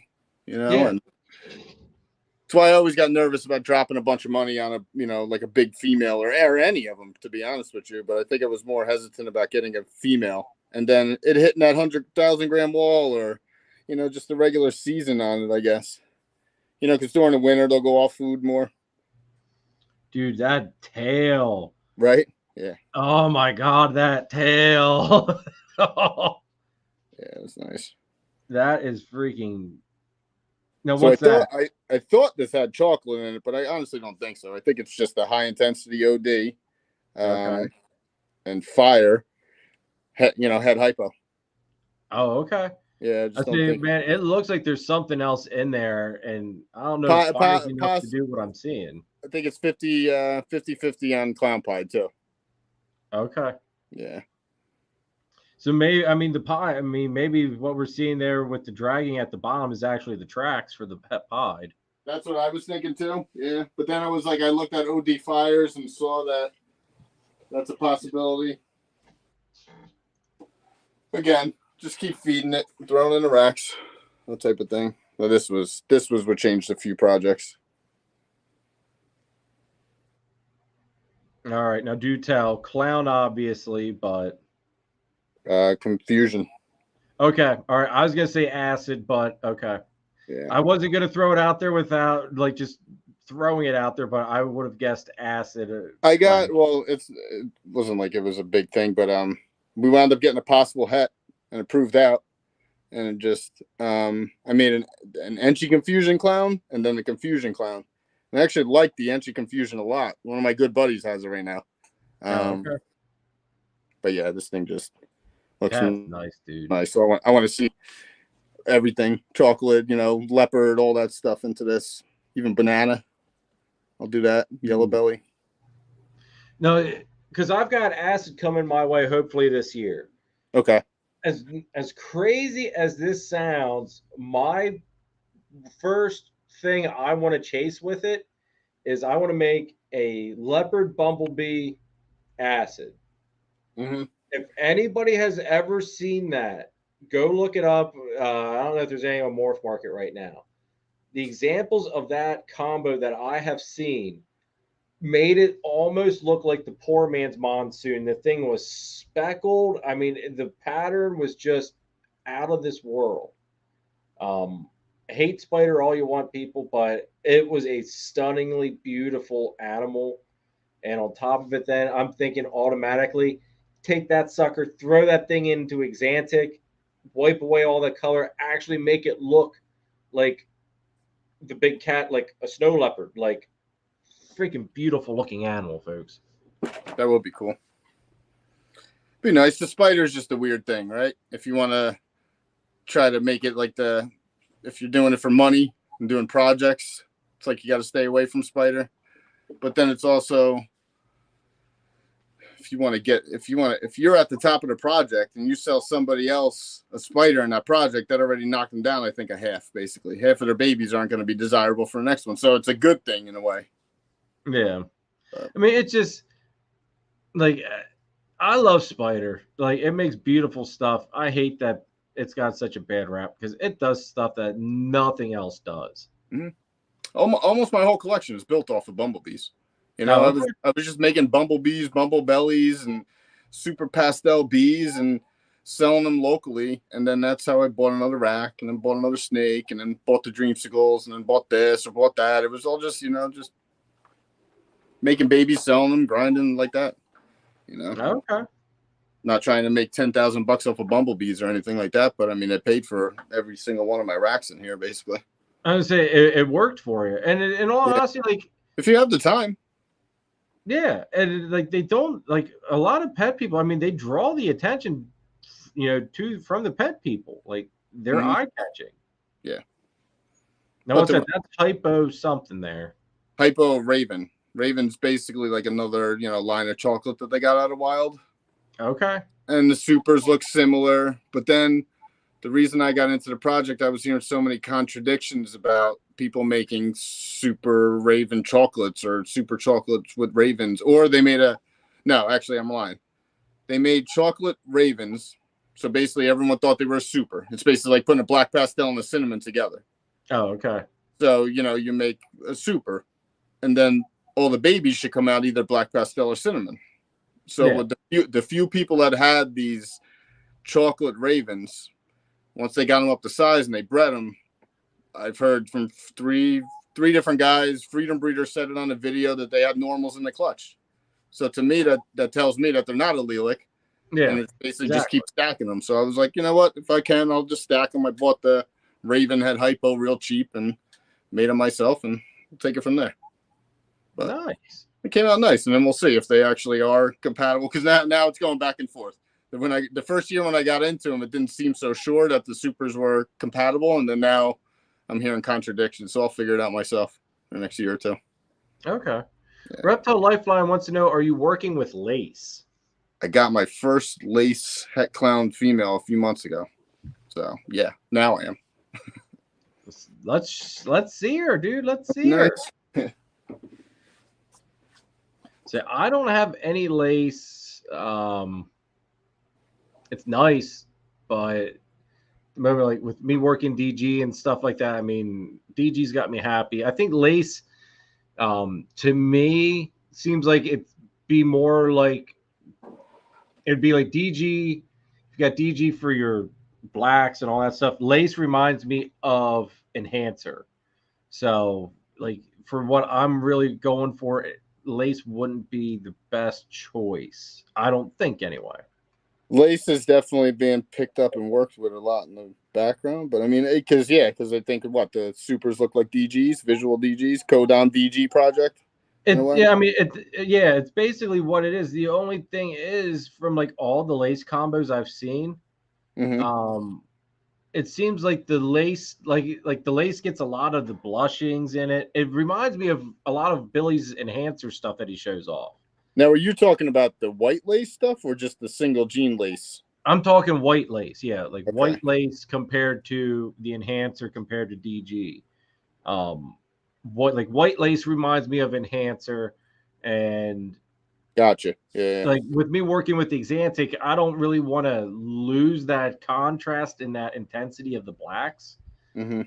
you know. Yeah. And that's why I always got nervous about dropping a bunch of money on a, you know, like a big female or any of them, to be honest with you. But I think I was more hesitant about getting a female, and then it hitting that 100,000 gram wall, or, you know, just the regular season on it, I guess. You know, because during the winter they'll go off food more. Dude, that tail. Right? Yeah. Oh my God, that tail. Yeah, it's nice. That is freaking. No, so what's that? I thought this had chocolate in it, but I honestly don't think so. I think it's just a high intensity OD, Okay. and fire. Had hypo. Oh, okay. Yeah, I think, man, it looks like there's something else in there, and I don't know if fire's enough to do what I'm seeing. I think it's 50-50 on clown pie too. Okay. Yeah. So maybe what we're seeing there with the dragging at the bottom is actually the tracks for the pet pied. That's what I was thinking too. Yeah, but then I was like, I looked at OD fires and saw that that's a possibility. Again, just keep feeding it, throwing in the racks, that type of thing. Well, this was what changed a few projects. All right, now do tell. Clown, obviously, but confusion. Okay, all right. I was gonna say acid, but okay. Yeah. I wasn't gonna throw it out there without like just throwing it out there, but I would have guessed acid. It wasn't like it was a big thing, but we wound up getting a possible het and it proved out, and it just I made an Enchi confusion clown and then the confusion clown. And I actually like the Enchi confusion a lot. One of my good buddies has it right now. Okay. But yeah, this thing just looks nice, dude. Nice. So I want to see everything, chocolate, you know, leopard, all that stuff into this, even banana. I'll do that. Yellow belly. No, because I've got acid coming my way hopefully this year. Okay. As crazy as this sounds, my first thing I want to chase with it is I want to make a leopard bumblebee acid. Mm-hmm. If anybody has ever seen that, go look it up. I don't know if there's any on Morph Market right now. The examples of that combo that I have seen made it almost look like the poor man's monsoon. The thing was speckled. I mean, the pattern was just out of this world. Hate spider all you want, people, but it was a stunningly beautiful animal. And on top of it, then I'm thinking automatically take that sucker, throw that thing into Exantic, wipe away all the color, actually make it look like the big cat, like a snow leopard, like freaking beautiful looking animal, folks. That would be cool. Be nice. The spider is just a weird thing, right? If you want to try to make it like if you're doing it for money and doing projects, it's like you got to stay away from spider. But then it's also, if you're at the top of the project and you sell somebody else a spider in that project, that already knocked them down, I think, a half, basically. Half of their babies aren't going to be desirable for the next one. So it's a good thing in a way. Yeah. I mean, it's just like, I love spider. Like, it makes beautiful stuff. I hate that it's got such a bad rap because it does stuff that nothing else does. Mm-hmm. Almost my whole collection is built off of bumblebees. You know, okay. I was just making bumblebees, bumblebellies, and super pastel bees and selling them locally. And then that's how I bought another rack and then bought another snake and then bought the dreamsicles and then bought this or bought that. It was all just, just making babies, selling them, grinding like that. Okay. Not trying to make $10,000 off of bumblebees or anything like that. But I mean, it paid for every single one of my racks in here, basically. I would say it worked for you. And in all honesty, like, if you have the time. Yeah, and like they don't, like, a lot of pet people, I mean, they draw the attention, from the pet people. Like, they're eye catching. Yeah. Now what's that? That's Hypo something there. Hypo Raven. Raven's basically like another, line of chocolate that they got out of Wild. Okay. And the supers look similar, but then the reason I got into the project, I was hearing so many contradictions about people making super Raven chocolates or super chocolates with ravens, or they made actually, I'm lying. They made chocolate ravens. So basically everyone thought they were super. It's basically like putting a black pastel and a cinnamon together. Oh, okay. So, you make a super and then all the babies should come out either black pastel or cinnamon. So with the few people that had these chocolate ravens, once they got them up to size and they bred them, I've heard from three different guys, Freedom Breeder said it on a video that they had normals in the clutch. So to me, that tells me that they're not allelic. Yeah. And it's basically just keep stacking them. So I was like, you know what? If I can, I'll just stack them. I bought the Raven head Hypo real cheap and made them myself and take it from there. But nice. It came out nice. And then we'll see if they actually are compatible. Because now it's going back and forth. The first year when I got into them, it didn't seem so sure that the supers were compatible. And then now I'm hearing contradictions. So I'll figure it out myself in the next year or two. Okay. Yeah. Reptile Lifeline wants to know, are you working with lace? I got my first lace het clown female a few months ago. So yeah, now I am. Let's see her, dude. Let's see her. So I don't have any lace. It's nice, but remember, like with me working DG and stuff like that, I mean, DG's got me happy. I think lace, to me, seems like it'd be more like DG. You got DG for your blacks and all that stuff. Lace reminds me of Enhancer. So, like, for what I'm really going for, lace wouldn't be the best choice. I don't think, anyway. Lace is definitely being picked up and worked with a lot in the background, but I mean, because I think the supers look like DGs, visual DGs, Codon DG project. It's basically what it is. The only thing is, from like all the lace combos I've seen, it seems like the lace, like the lace gets a lot of the blushings in it. It reminds me of a lot of Billy's Enhancer stuff that he shows off. Now, are you talking about the white lace stuff or just the single gene lace? I'm talking white lace, yeah, like Okay. white lace compared to the enhancer compared to DG. What like white lace reminds me of enhancer, and Gotcha. Yeah. like with me working with the Xantic, I don't really want to lose that contrast and that intensity of the blacks. Mm-hmm.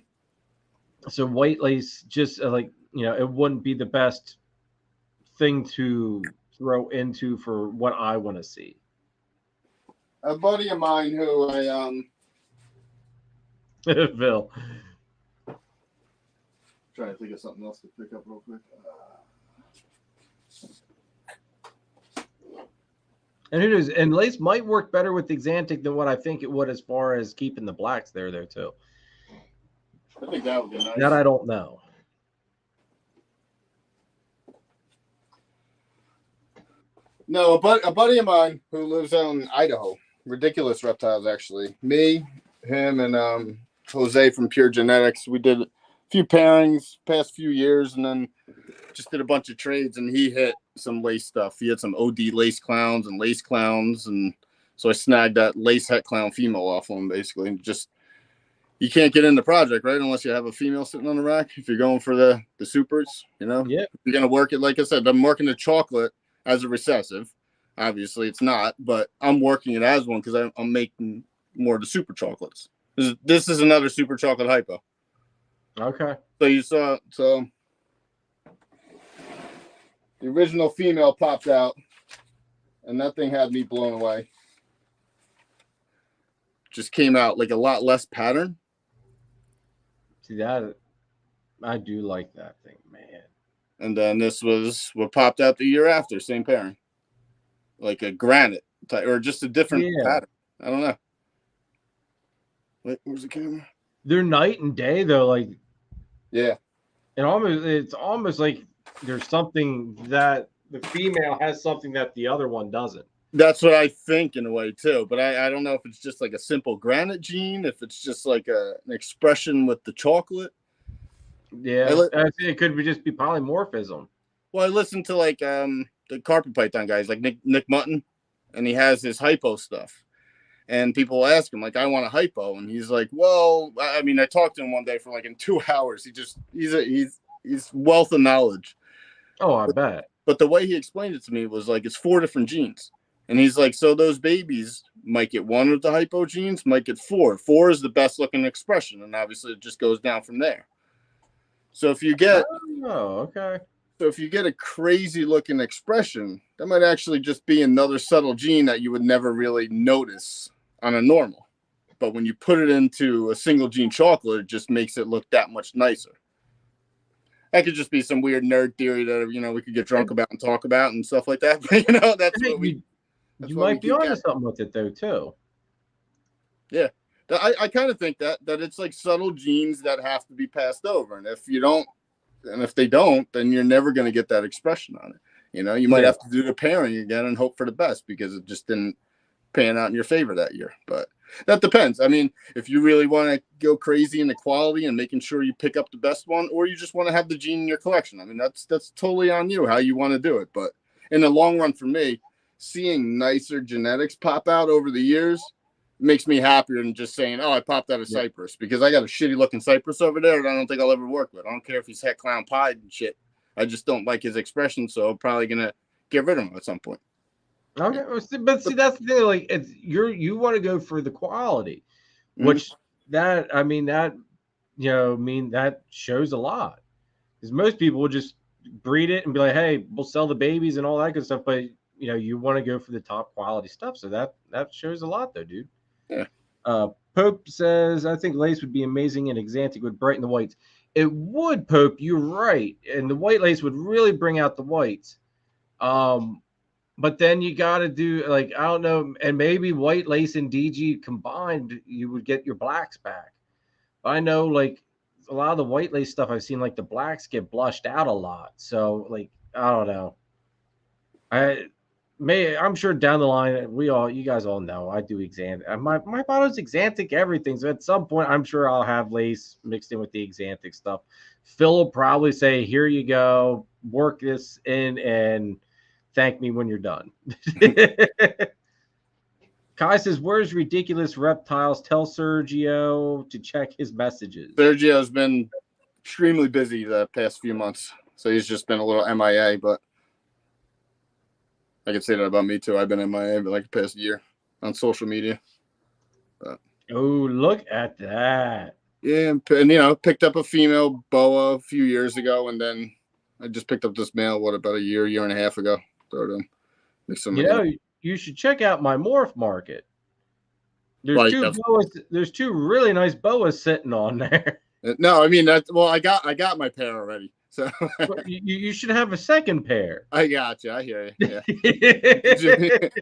So white lace just like it wouldn't be the best thing to throw into for what I want to see. A buddy of mine who Phil. Trying to think of something else to pick up real quick. And who knows? And lace might work better with the Xantic than what I think it would as far as keeping the blacks there too. I think that would be nice. That I don't know. No, a buddy of mine who lives out in Idaho. Ridiculous Reptiles, actually. Me, him, and Jose from Pure Genetics. We did a few pairings past few years, and then just did a bunch of trades, and he hit some lace stuff. He had some OD lace clowns and lace clowns, and so I snagged that lace het clown female off him, basically. And just, you can't get in the project, right, unless you have a female sitting on the rack. If you're going for the supers, Yeah. If you're going to work it, like I said, I'm working the chocolate as a recessive. Obviously, it's not, but I'm working it as one because I'm making more of the super chocolates. This is another super chocolate hypo. Okay. So you saw, the original female popped out, and that thing had me blown away. Just came out like a lot less pattern. See that? I do like that thing, man. And then this was what popped out the year after, same pairing. Like a granite type, or just a different pattern. I don't know. Wait, where's the camera? They're night and day though, like yeah. It's almost like there's something that the female has something that the other one doesn't. That's what I think in a way too, but I don't know if it's just like a simple granite gene, if it's just like an expression with the chocolate. Yeah, I think it could just be polymorphism. Well, I listened to like the carpet python guys, like Nick Mutton, and he has his hypo stuff. And people ask him, like, I want a hypo. And he's like, well, I mean, I talked to him one day for like in 2 hours. He's wealth of knowledge. Oh, I bet. But the way he explained it to me was like, it's 4 different genes. And he's like, so those babies might get 1 of the hypo genes, might get 4. 4 is the best looking expression. And obviously it just goes down from there. So if you get, okay. So if you get a crazy looking expression, that might actually just be another subtle gene that you would never really notice on a normal. But when you put it into a single gene chocolate, it just makes it look that much nicer. That could just be some weird nerd theory that, we could get drunk about and talk about and stuff like that. But, that's what we... You might be onto something with it, though, too. Yeah. I kind of think that it's like subtle genes that have to be passed over. And if you don't, and if they don't, then you're never going to get that expression on it. You might have to do the pairing again and hope for the best because it just didn't pan out in your favor that year. But that depends. I mean, if you really want to go crazy in the quality and making sure you pick up the best one, or you just want to have the gene in your collection, I mean, that's totally on you how you want to do it. But in the long run, for me, seeing nicer genetics pop out over the years makes me happier than just saying, oh, I popped out of Cypress, because I got a shitty looking Cypress over there that I don't think I'll ever work with. I don't care if he's het clown pied and shit. I just don't like his expression, so I'm probably gonna get rid of him at some point. Okay, but see, that's the thing. Like, you want to go for the quality, which that shows a lot, because most people will just breed it and be like, hey, we'll sell the babies and all that good stuff, but you want to go for the top quality stuff, so that shows a lot, though, dude. Yeah. Pope says, I think lace would be amazing and Xantic would brighten the whites. It would, Pope. You're right. And the white lace would really bring out the whites. But then you got to do, like, I don't know, and maybe white lace and DG combined, you would get your blacks back. But I know, like, a lot of the white lace stuff I've seen, like, the blacks get blushed out a lot. So, like, I don't know. I'm sure down the line, you guys all know I do Xantic. My bottle's Xantic everything. So at some point, I'm sure I'll have lace mixed in with the Xantic stuff. Phil will probably say, here you go, work this in and Thank me when you're done. Kai says, "Where's ridiculous reptiles? Tell Sergio to check his messages." Sergio's been extremely busy the past few months, so he's just been a little MIA. But I can say that about me too. I've been MIA for like the past year on social media. But, oh, look at that! yeah, and picked up a female boa a few years ago, and then I just picked up this male. What, about a year and a half ago? You should check out my morph market. There's Like, two boas. There's two really nice boas sitting on there. No, I mean that. Well, I got my pair already. So you should have a second pair. I got you. I hear you. Yeah. Did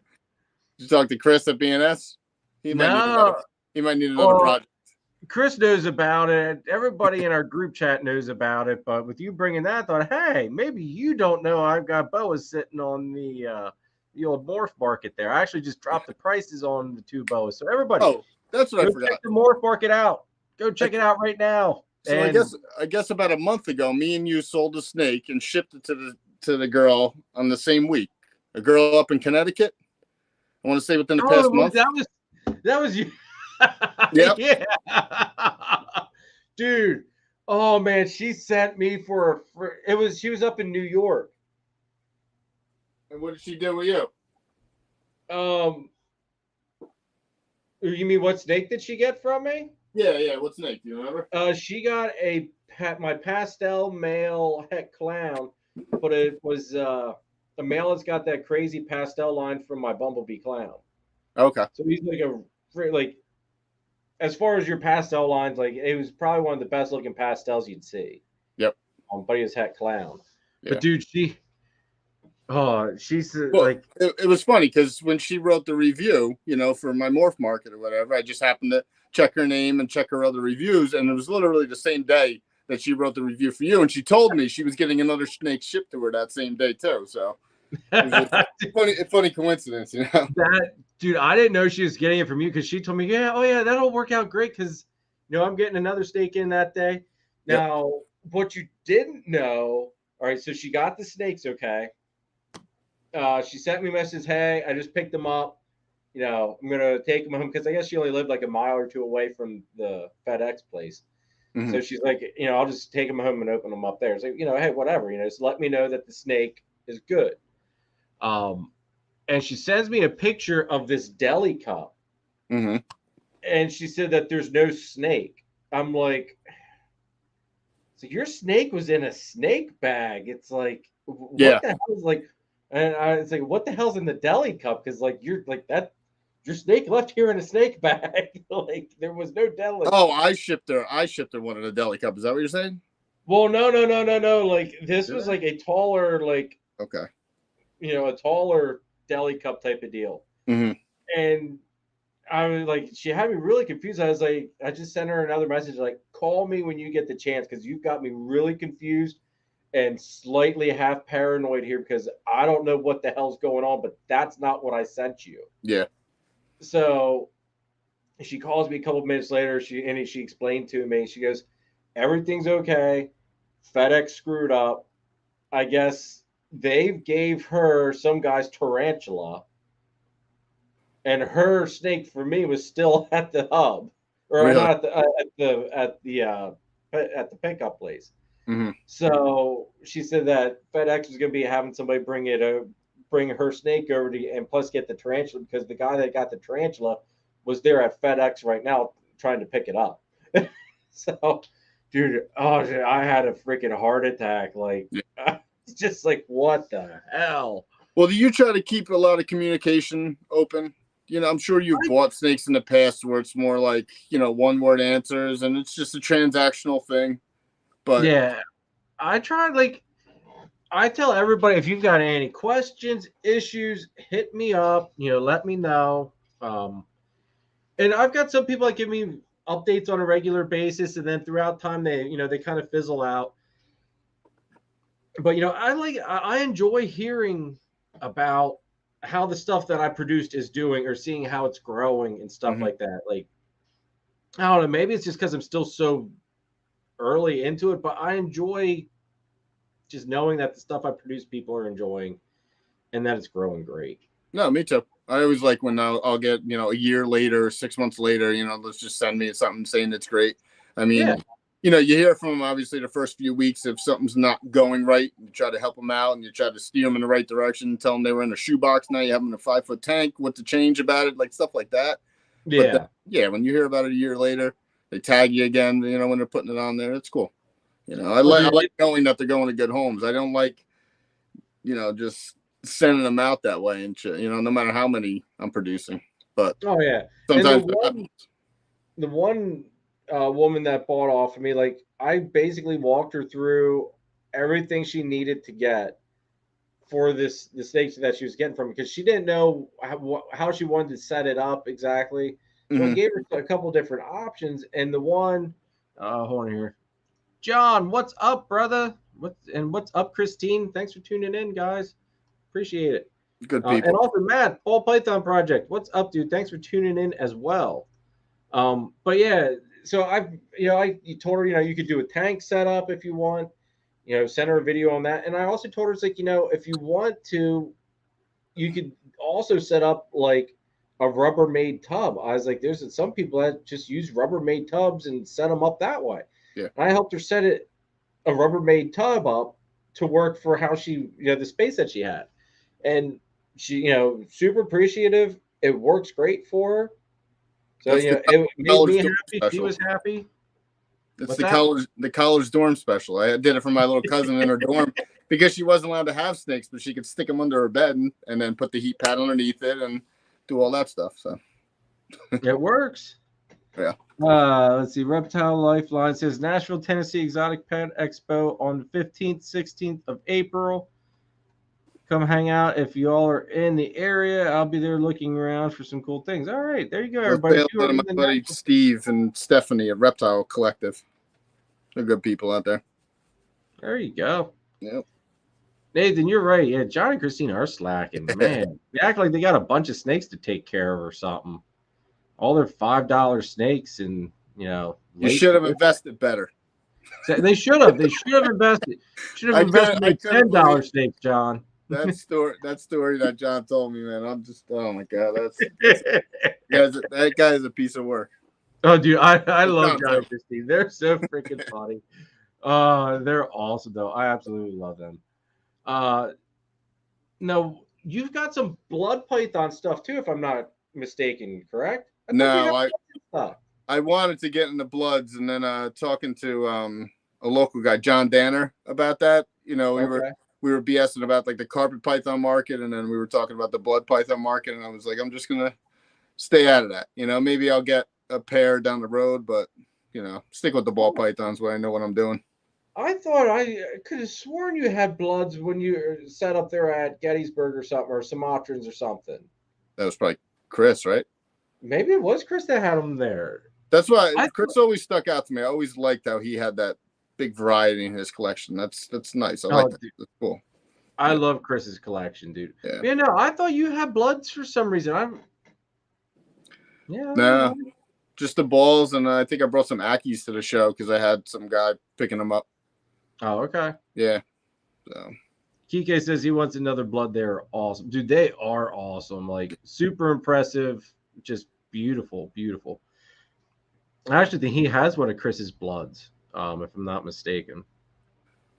you talk to Chris at BNS? He might need another project. Chris knows about it. Everybody in our group chat knows about it. But with you bringing that, I thought, hey, maybe you don't know I've got boas sitting on the old morph market there. I actually just dropped the prices on the two boas. So everybody, that's what I forgot. Check the morph market out. Go check it out right now. So I guess about a month ago, me and you sold a snake and shipped it to the girl on the same week. A girl up in Connecticut. I want to say within the past month. That was you. Yep. Yeah. Dude. Oh man, she sent me she was up in New York. And what did she do with you? You mean what snake did she get from me? Yeah. What snake? Do you remember? She got my pastel male het clown, but it was a male that's got that crazy pastel line from my bumblebee clown. Okay. So he's like as far as your pastel lines, like it was probably one of the best looking pastels you'd see. Yep. But he was het clown. Yeah. But dude, she's like it was funny because when she wrote the review, for my morph market or whatever, I just happened to check her name and check her other reviews, and it was literally the same day that she wrote the review for you, and she told me she was getting another snake shipped to her that same day too. So it was a funny coincidence, That dude, I didn't know she was getting it from you because she told me, that'll work out great because I'm getting another snake in that day. Now, what you didn't know, all right, so she got the snakes, okay. She sent me a message, hey, I just picked them up. I'm gonna take them home because I guess she only lived like a mile or two away from the FedEx place. Mm-hmm. So she's like, I'll just take them home and open them up there. It's like, hey, whatever, just let me know that the snake is good. And she sends me a picture of this deli cup. Mm-hmm. And she said that there's no snake. I'm like, so your snake was in a snake bag. It's like, what the hell is like, and it's like, what the hell's in the deli cup? Because like you're like that, your snake left here in a snake bag. Like there was no deli. Oh, I shipped her one in a deli cup. Is that what you're saying? Well, no. Like this was like a taller, like a taller deli cup type of deal. Mm-hmm. And I was like, she had me really confused. I was like, I just sent her another message like, call me when you get the chance because you've got me really confused and slightly half paranoid here because I don't know what the hell's going on, but that's not what I sent you. Yeah. So she calls me a couple of minutes later. She explained to me, she goes, everything's okay. FedEx screwed up. I guess they gave her some guy's tarantula and her snake for me was still at the hub or really? Not at the pickup place. Mm-hmm. So she said that FedEx was going to be having somebody bring her snake over and plus get the tarantula because the guy that got the tarantula was there at FedEx right now trying to pick it up. So, dude, I had a freaking heart attack. Like, it's just like, what the hell? Well, do you try to keep a lot of communication open? I'm sure you've bought snakes in the past where it's more like, one-word answers and it's just a transactional thing. But yeah, I try I tell everybody if you've got any questions, issues, hit me up, let me know. And I've got some people that give me updates on a regular basis and then throughout time they kind of fizzle out. But I enjoy hearing about how the stuff that I produced is doing or seeing how it's growing and stuff like that. Like, I don't know, maybe it's just because I'm still so early into it, but I enjoy just knowing that the stuff I produce people are enjoying and that it's growing great. No, me too. I always like when I'll get, a year later, 6 months later, let's just send me something saying it's great. I mean, you hear from them, obviously, the first few weeks if something's not going right. You try to help them out, and you try to steer them in the right direction, tell them they were in a shoebox. Now you have them in a 5-foot tank, what to change about it, like stuff like that. Yeah. But then, when you hear about it a year later, they tag you again, when they're putting it on there. It's cool. I like knowing that they're going to good homes. I don't like, just sending them out that way and shit, no matter how many I'm producing. But sometimes the one woman that bought off of me, like I basically walked her through everything she needed to get for the snakes that she was getting from, because she didn't know how she wanted to set it up exactly. So I gave her a couple different options, and the one, hold on here, John, what's up, brother? What's up, Christine? Thanks for tuning in, guys. Appreciate it. Good people. And also Matt, Ball Python Project. What's up, dude? Thanks for tuning in as well. But yeah, so I told her, you could do a tank setup if you want, send her a video on that. And I also told her, it's like, if you want to, you could also set up like a Rubbermaid tub. I was like, there's some people that just use Rubbermaid tubs and set them up that way. Yeah. And I helped her set a Rubbermaid tub up to work for how she, the space that she had. And she, super appreciative. It works great for her. So, it made me happy. Special. She was happy. It's the college dorm special. I did it for my little cousin in her dorm because she wasn't allowed to have snakes, but she could stick them under her bed and then put the heat pad underneath it and do all that stuff. So it works. Yeah. Let's see. Reptile Lifeline says Nashville, Tennessee Exotic Pet Expo on the 15th, 16th of April. Come hang out if you all are in the area. I'll be there looking around for some cool things. All right, there you go, everybody. My buddy Steve and Stephanie at Reptile Collective. They're good people out there. There you go. Yep. Nathan, you're right. Yeah, John and Christina are slacking. Man, they act like they got a bunch of snakes to take care of or something. All their $5 snakes, and you should have invested better. They should have. They should have invested. Should have invested like $10 snakes, John. That story that John told me, man. I'm just, oh my god, that guy is a piece of work. Oh, dude, I love John and Christine. They're so freaking funny. They're awesome though. I absolutely love them. No, you've got some blood python stuff too, if I'm not mistaken, correct? I wanted to get into bloods, and then talking to a local guy, John Danner, about that. We were BSing about like the carpet python market, and then we were talking about the blood python market, and I was like, I'm just gonna stay out of that. Maybe I'll get a pair down the road, but stick with the ball pythons where I know what I'm doing. I thought I could have sworn you had bloods when you set up there at Gettysburg or something, or Sumatrans or something. That was probably Chris, right? Maybe it was Chris that had them there. That's why Chris always stuck out to me. I always liked how he had that big variety in his collection. That's nice. I like that. That's cool. I love Chris's collection, dude. Yeah. No, I thought you had bloods for some reason. No, just the balls, and I think I brought some Ackies to the show because I had some guy picking them up. Oh, okay. Yeah. So Kike says he wants another blood. They're awesome, dude. They are awesome. Like super impressive, just beautiful, beautiful. I actually think he has one of Chris's bloods, if I'm not mistaken.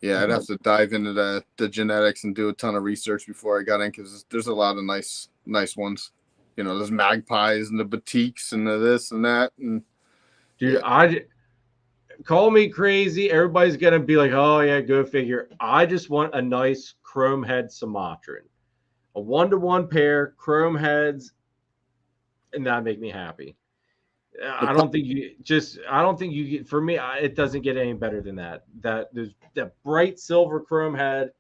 Yeah, I'd have to dive into the genetics and do a ton of research before I got in, because there's a lot of nice ones. There's magpies and the batiks and the this and that. And dude, call me crazy. Everybody's gonna be like, "Oh yeah, go figure." I just want a nice chrome head Sumatran, a 1-to-1 pair, chrome heads, and that make me happy. I don't think you get, for me, it doesn't get any better than that. There's that bright silver chrome head,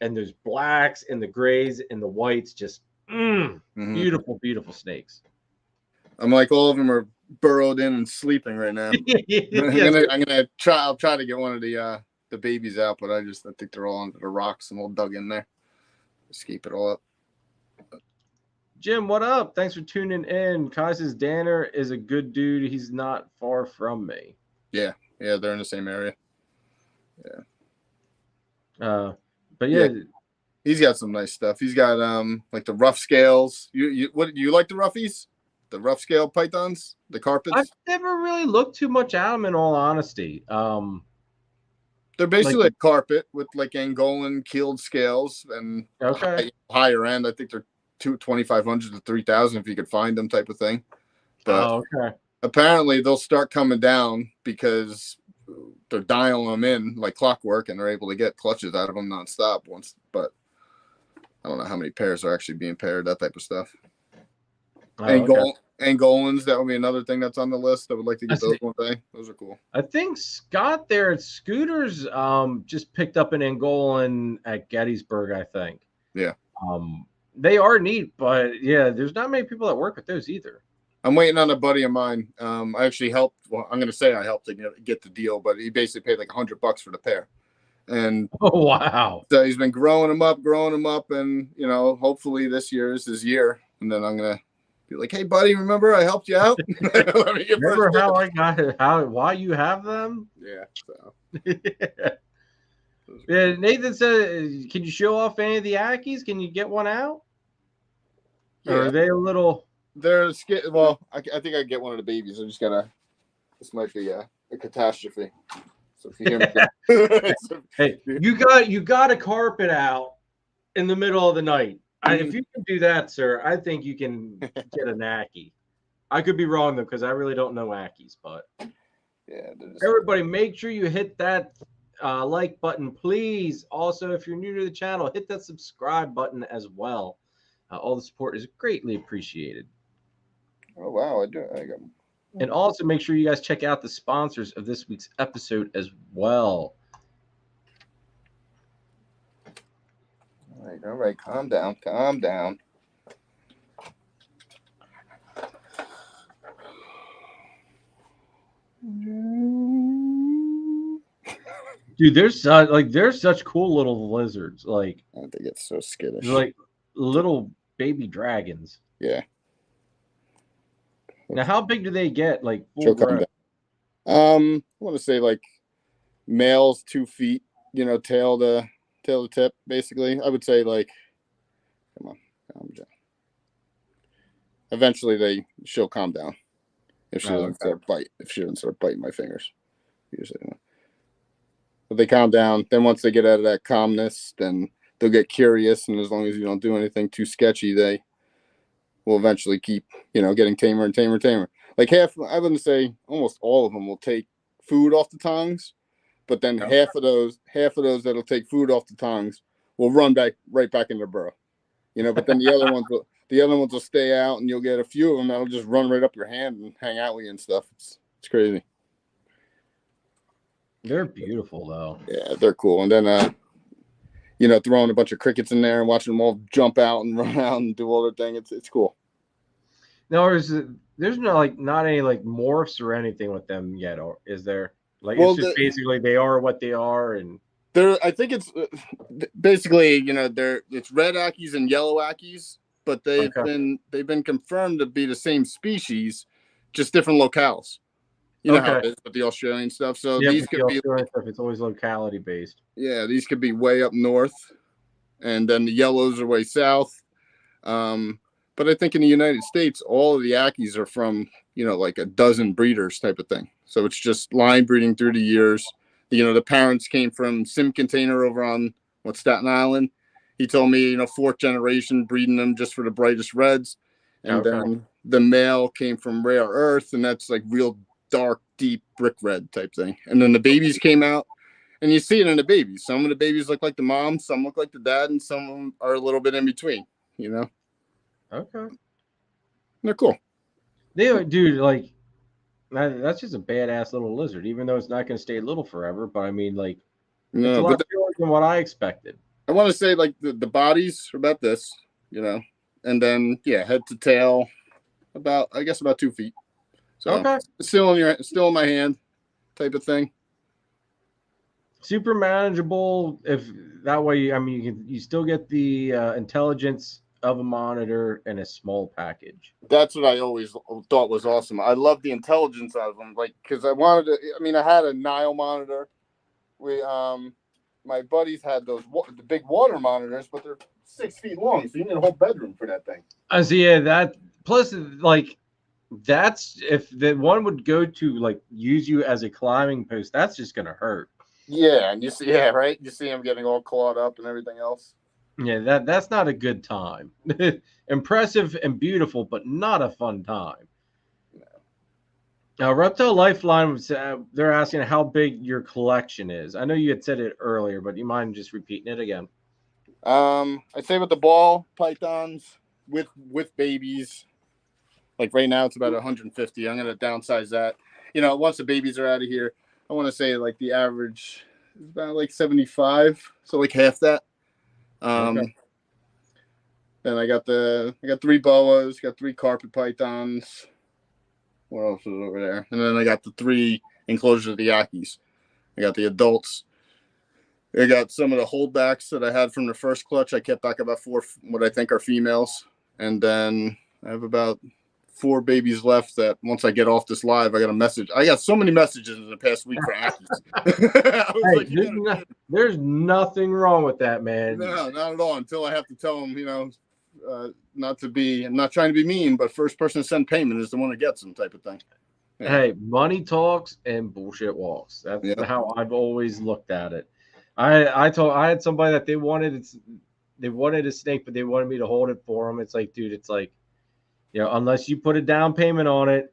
and there's blacks and the grays and the whites, just beautiful, beautiful snakes. I'm like, all of them are burrowed in and sleeping right now. I'll try to get one of the babies out, but I think they're all under the rocks and all dug in there. Just keep it all up. Jim, what up? Thanks for tuning in. Kai says Danner is a good dude. He's not far from me. Yeah, they're in the same area. Yeah. But yeah, He's got some nice stuff. He's got like the rough scales. What you like the roughies? The rough scale pythons, the carpets. I've never really looked too much at them, in all honesty. They're basically like carpet with like Angolan keeled scales and higher end. I think they're 2,500 to 3,000 if you could find them, type of thing. But apparently they'll start coming down because they're dialing them in like clockwork, and they're able to get clutches out of them nonstop once. But I don't know how many pairs are actually being paired, that type of stuff. Angolans, that would be another thing that's on the list. I would like to get those one day. Those are cool. I think Scott there at Scooters just picked up an Angolan at Gettysburg, I think. Yeah. They are neat, but yeah, there's not many people that work with those either. I'm waiting on a buddy of mine. I actually helped. Well, I'm going to say I helped to get the deal, but he basically paid like $100 for the pair. And oh, wow. So he's been growing them up, and hopefully this year is his year. And then I'm going to be like, hey, buddy, remember I helped you out? Remember how I got it? Why you have them? Yeah. So. Yeah. Nathan said, can you show off any of the Ackies? Can you get one out? Yeah. Or are they a little? They're well, I think I get one of the babies. I just gotta. This might be a catastrophe. So if you hear me, hey, you got a carpet out in the middle of the night. If you can do that, sir, I think you can get an Ackie. I could be wrong though, because I really don't know Ackies. But yeah, everybody, make sure you hit that like button, please. Also, if you're new to the channel, hit that subscribe button as well. All the support is greatly appreciated. Oh wow, I got them. And also make sure you guys check out the sponsors of this week's episode as well. All right, calm down. Dude, there's such cool little lizards. Like, I think it's so skittish. Like little baby dragons. Yeah. Now, how big do they get? Like full grown? I want to say like males 2 feet. Tail to tip. Basically, I would say like, come down. Eventually, she'll calm down if she doesn't start bite. If she doesn't start biting my fingers, usually. But they calm down. Then once they get out of that calmness, then they'll get curious, and as long as you don't do anything too sketchy, they will eventually keep, getting tamer and tamer. Like I wouldn't say almost all of them will take food off the tongues, but then half of those that'll take food off the tongues will run right back in their burrow, But then the other ones will stay out, and you'll get a few of them that'll just run right up your hand and hang out with you and stuff. It's crazy. They're beautiful though. Yeah, they're cool. And then throwing a bunch of crickets in there and watching them all jump out and run out and do all their thing. It's cool. Now, there's not any like morphs or anything with them yet, or is there? Like, it's just basically they are what they are, and I think it's basically it's red Ackies and yellow Ackies, but they've been confirmed to be the same species, just different locales. You know how it is with the Australian stuff. So these could be stuff, it's always locality based. Yeah, these could be way up north, and then the yellows are way south. But I think in the United States, all of the Ackies are from, like a dozen breeders type of thing. So it's just line breeding through the years. The parents came from Sim Container over on Staten Island. He told me, 4th generation breeding them just for the brightest reds. And then the male came from Rare Earth, and that's like real dark, deep brick red type thing. And then the babies came out, and you see it in the babies. Some of the babies look like the mom, some look like the dad, and some of them are a little bit in between, Okay. They're cool. Dude, like, that's just a badass little lizard, even though it's not going to stay little forever. But I mean, like, it's a lot bigger than what I expected. I want to say, like, the bodies are about this, and then, head to tail about 2 feet. So still in my hand type of thing. Super manageable. If that way, I mean, you still get the intelligence of a monitor and a small package. That's what I always thought was awesome. I love the intelligence out of them, like, because I had a Nile monitor. We my buddies had the big water monitors, but they're 6 feet long, so you need a whole bedroom for that thing. So yeah, that plus like that's if the one would go to like use you as a climbing post, that's just gonna hurt. Yeah, and you see, yeah, right. You see him getting all clawed up and everything else. Yeah, that's not a good time. Impressive and beautiful, but not a fun time. Now, Reptile Lifeline was they're asking how big your collection is. I know you had said it earlier, but you mind just repeating it again? I'd say with the ball pythons with babies, like right now it's about 150. I'm gonna downsize that. You know, once the babies are out of here, I want to say like the average is about like 75, so like half that. Okay. Then I got 3 boas, got 3 carpet pythons. What else is over there? And then I got the 3 enclosures of the Yakis. I got the adults. I got some of the holdbacks that I had from the first clutch. I kept back about 4 what I think are females. And then I have about 4 babies left that once I get off this live, I got a message. I got so many messages in the past week for Yakis. Hey, there's nothing wrong with that, man. No, not at all. Until I have to tell them, I'm not trying to be mean, but first person to send payment is the one that gets them type of thing. Yeah. Hey, money talks and bullshit walks. That's how I've always looked at it. I had somebody that they wanted a snake, but they wanted me to hold it for them. It's like, dude, it's like, unless you put a down payment on it,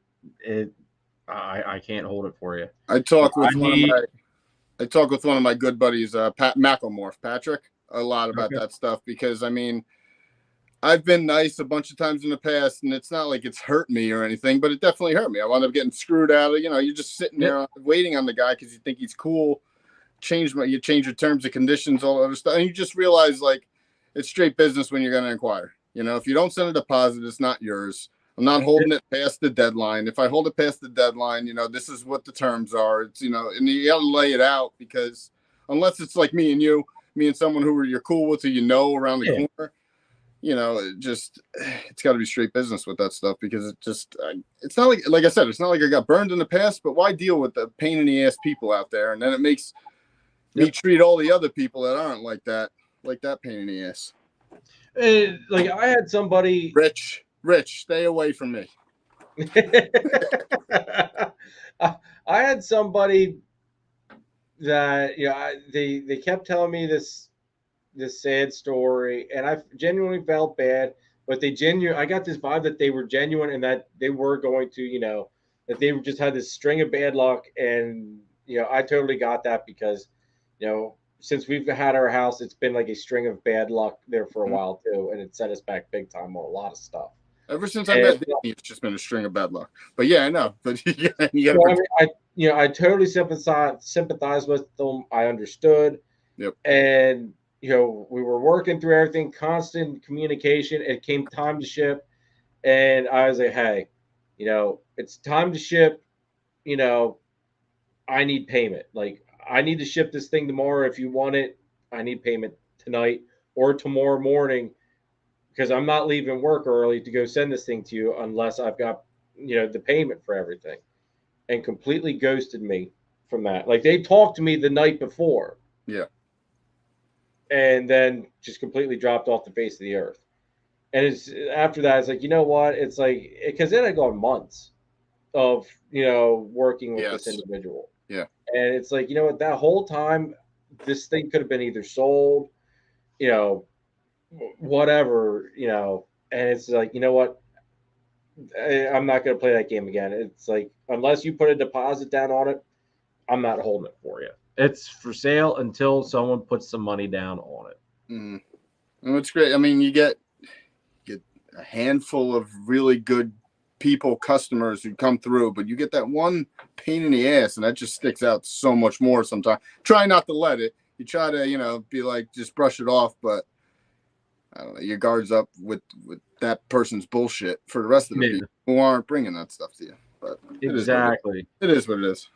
I can't hold it for you. I talked with one of my good buddies, Pat Macklemore, Patrick, a lot about that stuff because I mean, I've been nice a bunch of times in the past, and it's not like it's hurt me or anything, but it definitely hurt me. I wound up getting screwed out of, you're just sitting there waiting on the guy because you think he's cool. You change your terms and conditions, all that other stuff, and you just realize like it's straight business when you're going to inquire. If you don't send a deposit, it's not yours. I'm not holding it past the deadline. If I hold it past the deadline, this is what the terms are. It's and you got to lay it out because unless it's like me and someone who you're cool with, who around the corner. It's got to be straight business with that stuff because it's not like I said, it's not like I got burned in the past, but why deal with the pain in the ass people out there? And then it makes me treat all the other people that aren't like that pain in the ass. Like I had somebody Rich, stay away from me. I had somebody that, they kept telling me this sad story, and I genuinely felt bad, but I got this vibe that they were genuine and that they were going to, that they just had this string of bad luck. And, I totally got that because, since we've had our house, it's been like a string of bad luck there for a while too. And it set us back big time on a lot of stuff. Ever since I met Danny, it's just been a string of bad luck. But yeah, I know. But I totally sympathize with them. I understood. Yep. And, we were working through everything, constant communication. It came time to ship. And I was like, hey, it's time to ship. I need payment. Like, I need to ship this thing tomorrow. If you want it, I need payment tonight or tomorrow morning because I'm not leaving work early to go send this thing to you unless I've got, the payment for everything. And completely ghosted me from that. Like, they talked to me the night before. Yeah. And then just completely dropped off the face of the earth. And it's after that, it's like, you know what? It's like, because it had gone months of, working with this individual. Yeah. And it's like, you know what? That whole time, this thing could have been either sold, whatever, and it's like, you know what? I'm not going to play that game again. It's like, unless you put a deposit down on it, I'm not holding it for you. It's for sale until someone puts some money down on it. Mm. And it's great. I mean, you get a handful of really good people, customers who come through, but you get that one pain in the ass, and that just sticks out so much more sometimes. Try not to let it. You try to, be like, just brush it off, but I don't know, your guard's up with that person's bullshit for the rest of the people who aren't bringing that stuff to you. But exactly. It is what it is.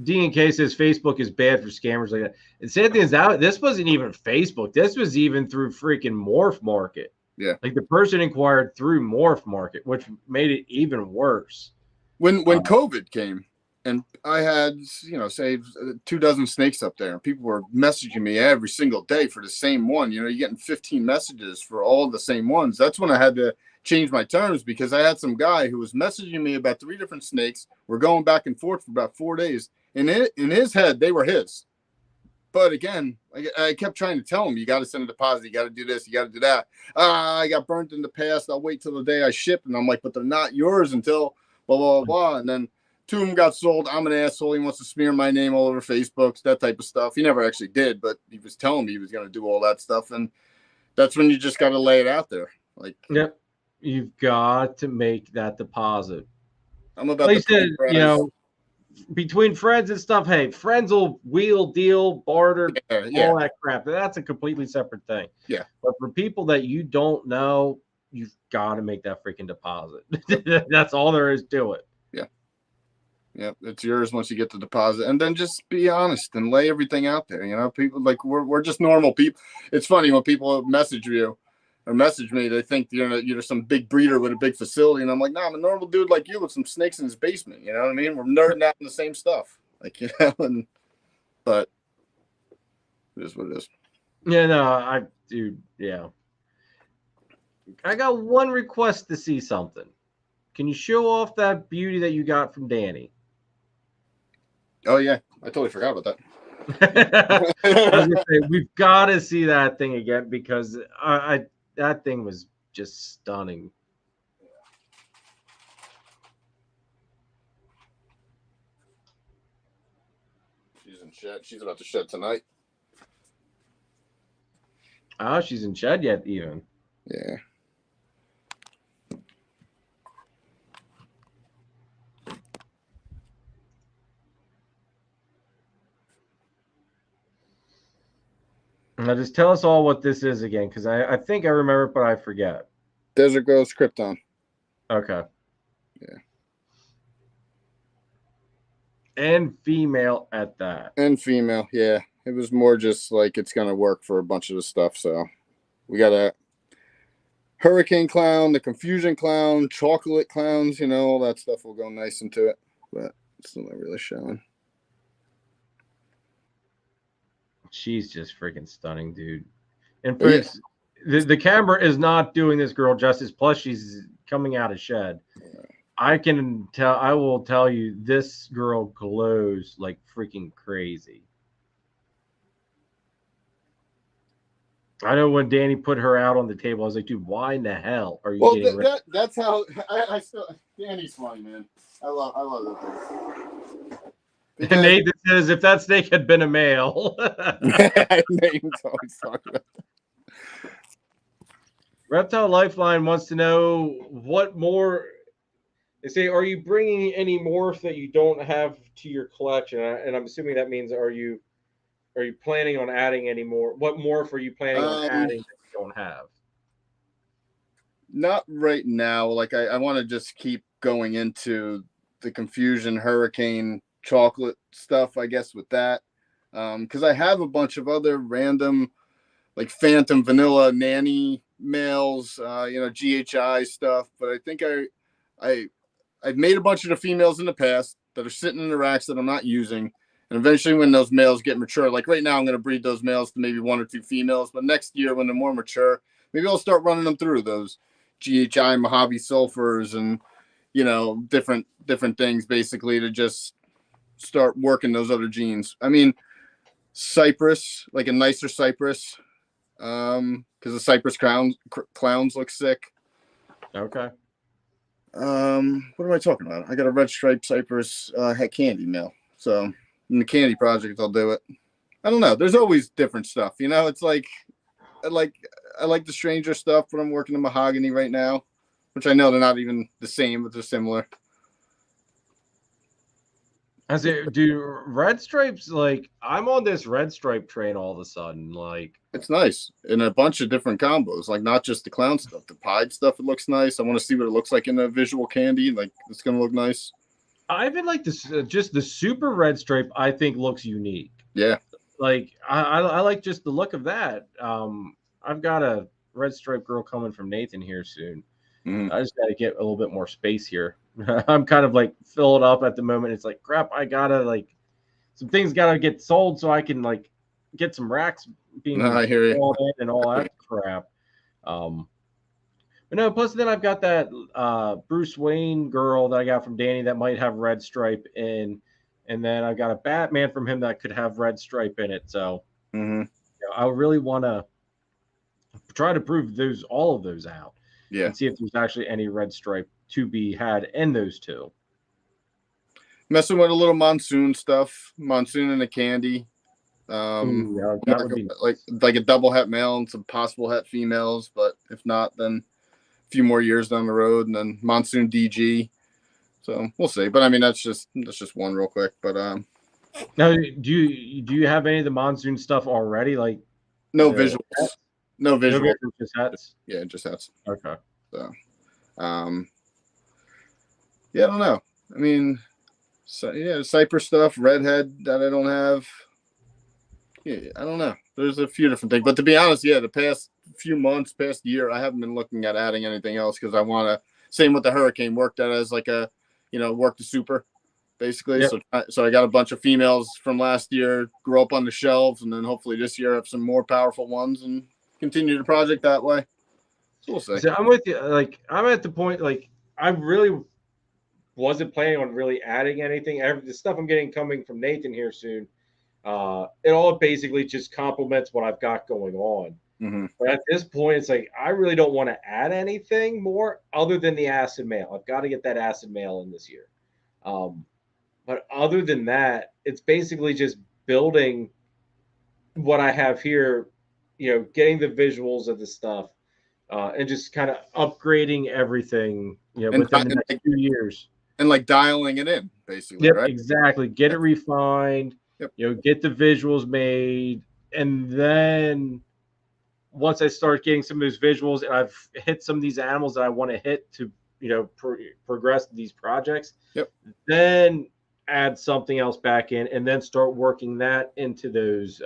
D&K says Facebook is bad for scammers like that. And sad thing is that this wasn't even Facebook. This was even through freaking Morph Market. Yeah. Like the person inquired through Morph Market, which made it even worse. When COVID came And I had, say 24 snakes up there, and people were messaging me every single day for the same one. You're getting 15 messages for all the same ones. That's when I had to change my terms, because I had some guy who was messaging me about 3 different snakes. We're going back and forth for about 4 days. And in his head, they were his. But again, I kept trying to tell him, you got to send a deposit. You got to do this. You got to do that. I got burnt in the past. I'll wait till the day I ship. And I'm like, but they're not yours until blah, blah, blah. And then 2 of them got sold. I'm an asshole. He wants to smear my name all over Facebook, that type of stuff. He never actually did, but he was telling me he was going to do all that stuff. And that's when you just got to lay it out there. Like, yep, you've got to make that deposit. I'm about like to, between friends and stuff. Hey, friends will wheel, deal, barter, all that crap. That's a completely separate thing. Yeah. But for people that you don't know, you've got to make that freaking deposit. That's all there is to it. Yeah, it's yours once you get the deposit, and then just be honest and lay everything out there. People like we're just normal people. It's funny when people message you or message me, they think you're some big breeder with a big facility, and I'm like, I'm a normal dude like you with some snakes in his basement. You know what I mean? We're nerding out in the same stuff, but it is what it is. Yeah, no, yeah. I got one request to see something. Can you show off that beauty that you got from Danny? Oh yeah, I totally forgot about that. I was gonna say, we've got to see that thing again, because that thing was just stunning. She's in shed. She's about to shed tonight. Oh, she's in shed yet, even. Yeah. Now, just tell us all what this is again, because I think I remember, but I forget. Desert Ghost Krypton. Okay. Yeah. And female at that. And female, yeah. It was more just like it's going to work for a bunch of the stuff. So we got a Hurricane Clown, the Confusion Clown, Chocolate Clowns, all that stuff will go nice into it. But it's still not really showing. She's just freaking stunning, dude. And the camera is not doing this girl justice. Plus, she's coming out of shed. Yeah. I will tell you, this girl glows like freaking crazy. I know when Danny put her out on the table, I was like, dude, why in the hell are you getting rid? That's how I still. Danny's funny, man. I love that thing. And Nathan says, if that snake had been a male. Nathan's always talking about that. Reptile Lifeline wants to know what more. They say, are you bringing any morph that you don't have to your collection? And I'm assuming that means, are you planning on adding any more? What morph are you planning on adding that you don't have? Not right now. Like I want to just keep going into the Confusion, Hurricane, Chocolate stuff, I guess, with that. Because I have a bunch of other random, like Phantom, Vanilla, Nanny males, GHI stuff. But I think I've made a bunch of the females in the past that are sitting in the racks that I'm not using. And eventually when those males get mature, like right now I'm going to breed those males to maybe 1 or 2 females. But next year when they're more mature, maybe I'll start running them through those GHI, Mojave Sulfurs, and, different things basically to just start working those other genes. I mean, Cypress, like a nicer Cypress, because the Cypress clowns look sick. Okay. What am I talking about? I got a red stripe Cypress head candy male. So in the candy project, I'll do it. I don't know. There's always different stuff. It's like I like the stranger stuff, but I'm working in mahogany right now, which I know they're not even the same, but they're similar. I say, dude, red stripes, like, I'm on this red stripe train all of a sudden. Like, it's nice in a bunch of different combos, like not just the clown stuff, the pied stuff. It looks nice. I want to see what it looks like in a visual candy. Like, it's gonna look nice. I even like this, just the super red stripe. I think looks unique. Yeah, like I like just the look of that. I've got a red stripe girl coming from Nathan here soon. I just got to get a little bit more space here. I'm kind of like filled up at the moment. It's like crap. I gotta like some things gotta get sold so I can like get some racks being No, I hear you. installed in and all that crap. But no, plus then I've got that Bruce Wayne girl that I got from Danny that might have red stripe in, and then I got a Batman from him that could have red stripe in it. So I really want to try to prove all of those out, and see if there's actually any red stripe to be had in those two. Messing with a little monsoon stuff, monsoon and a candy. That would be like a double het male and some possible het females, but if not, then a few more years down the road, and then monsoon DG. So we'll see. But I mean, that's just one real quick. But now, do you have any of the monsoon stuff already? Like no visuals, no visuals, just hats. Yeah, just hats. Okay. So, yeah, I don't know. I mean, Cypress stuff, redhead that I don't have. Yeah, I don't know. There's a few different things, but to be honest, the past few months, past year, I haven't been looking at adding anything else because I want to. Same with the Hurricane, work that as like a, work the super, basically. Yep. So I got a bunch of females from last year grow up on the shelves, and then hopefully this year have some more powerful ones and continue the project that way. So we'll see. So I'm with you. Like I'm at the point, like I really wasn't planning on really adding anything. The stuff I'm getting coming from Nathan here soon. It all basically just complements what I've got going on. But at this point, it's like I really don't want to add anything more other than the acid male. I've got to get that acid male in this year. But other than that, it's basically just building what I have here, getting the visuals of the stuff, and just kind of upgrading everything, within the next few years. And like dialing it in, basically, right? Exactly. Get it refined. Yep. Get the visuals made, and then once I start getting some of those visuals and I've hit some of these animals that I want to hit to, progress these projects, then add something else back in, and then start working that into those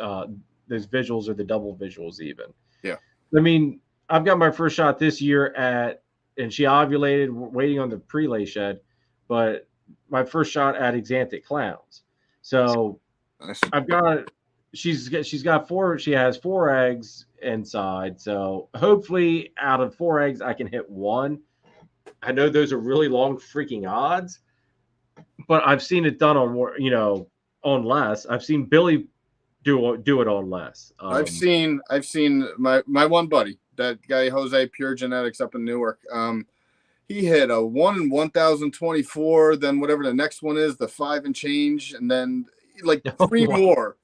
visuals or the double visuals even. Yeah. I mean, I've got my first shot this year and she ovulated, waiting on the prelay shed, but my first shot at Exanthic Clowns. So I've got she has 4 eggs inside. So hopefully out of 4 eggs I can hit 1. I know those are really long freaking odds, but I've seen it done on more, on less. I've seen Billy do it on less. I've seen my one buddy, that guy Jose Pure Genetics up in Newark. He hit a 1 in 1,024, then whatever the next one is, the 5 and change, and then like 3 more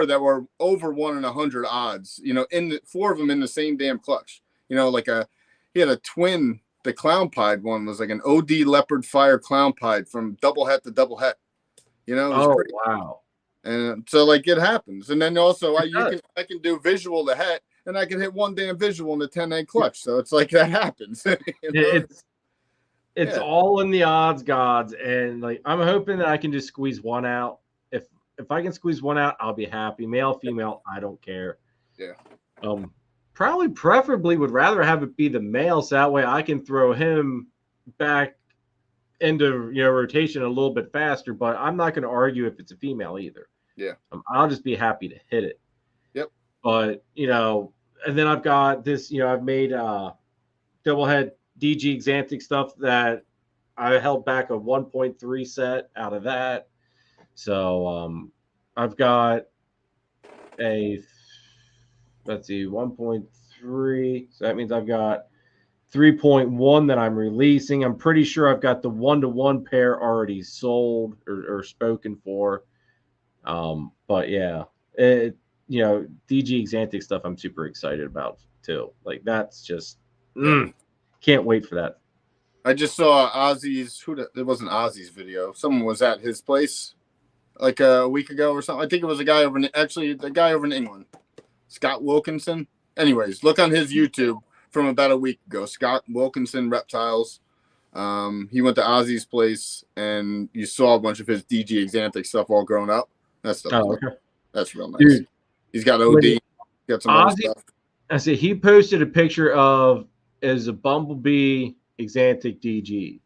that were over 1 in 100 odds, in 4 of them in the same damn clutch, he had a twin. The clown pied one was like an OD leopard fire clown pied from double het to double het, wow. And so like it happens. And then also I can do visual to het, and I can hit 1 damn visual in the 10 egg clutch. So it's like that happens. It's all in the odds gods, and like I'm hoping that I can just squeeze 1 out. If I can squeeze 1 out, I'll be happy. Male, female, I don't care. Yeah. Preferably would rather have it be the male, so that way I can throw him back into rotation a little bit faster. But I'm not going to argue if it's a female either. Yeah. I'll just be happy to hit it. Yep. But and then I've got this. I've made double head DG Exanthic stuff that I held back a 1.3 set out of that. So I've got a 1.3. So that means I've got 3.1 that I'm releasing. I'm pretty sure I've got the 1-to-1 pair already sold or spoken for. But yeah, DG Exanthic stuff I'm super excited about too. Like that's just can't wait for that. I just saw Ozzy's. It wasn't Ozzy's video. Someone was at his place like a week ago or something. I think it was the guy over in England, Scott Wilkinson. Anyways, look on his YouTube from about a week ago. Scott Wilkinson Reptiles. He went to Ozzy's place, and you saw a bunch of his DG Exanthic stuff all grown up. That's real nice. Dude, he's got OD. Got some other stuff. I said he posted a picture of as a Bumblebee Exanthic DG,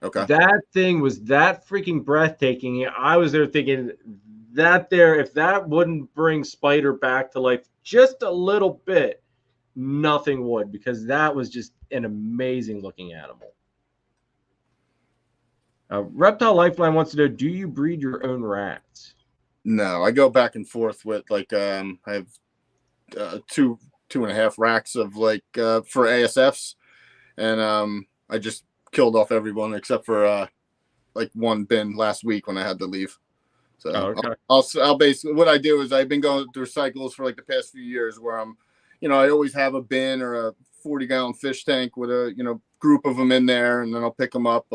Okay. That thing was that freaking breathtaking. I was there thinking that if that wouldn't bring Spider back to life just a little bit, nothing would, because that was just an amazing looking animal. Reptile Lifeline wants to know, do you breed your own rats? No, I go back and forth with like I have two and a half racks of like for ASFs, and I just killed off everyone except for like one bin last week when I had to leave. So okay. I'll basically, what I do is I've been going through cycles for like the past few years where I'm, I always have a bin or a 40-gallon fish tank with a group of them in there, and then I'll pick them up.